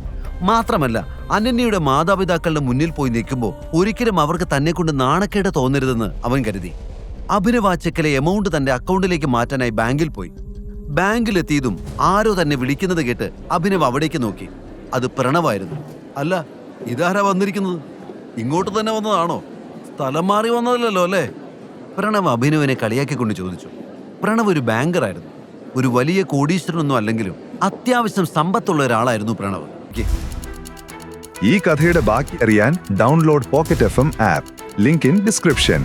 മാത്രമല്ല, അനന്യയുടെ മാതാപിതാക്കളുടെ മുന്നിൽ പോയി നിൽക്കുമ്പോൾ ഒരിക്കലും അവർക്ക് തന്നെ കൊണ്ട് നാണക്കേട് തോന്നരുതെന്ന് അവൻ കരുതി. അഭിനവ് ആ ചെക്കിലെ എമൗണ്ട് തന്റെ അക്കൗണ്ടിലേക്ക് മാറ്റാനായി ബാങ്കിൽ പോയി. ബാങ്കിലെത്തിയതും ആരോ തന്നെ വിളിക്കുന്നത് കേട്ട് അഭിനവ് അവിടേക്ക് നോക്കി. അത് പ്രണവായിരുന്നു. അല്ല, ഇതാരാ വന്നിരിക്കുന്നത്? ഇങ്ങോട്ട് തന്നെ വന്നതാണോ? സ്ഥലം മാറി വന്നതല്ലോ അല്ലേ? പ്രണവ് അഭിനവിനെ കളിയാക്കിക്കൊണ്ട് ചോദിച്ചു. പ്രണവ് ഒരു ബാങ്കറായിരുന്നു. ഒരു വലിയ കോടീശ്വരനൊന്നും അല്ലെങ്കിലും അത്യാവശ്യം സമ്പത്തുള്ള ഒരാളായിരുന്നു പ്രണവ്. ഈ കഥയുടെ ബാക്കി അറിയാൻ download pocket FM app. Link in description.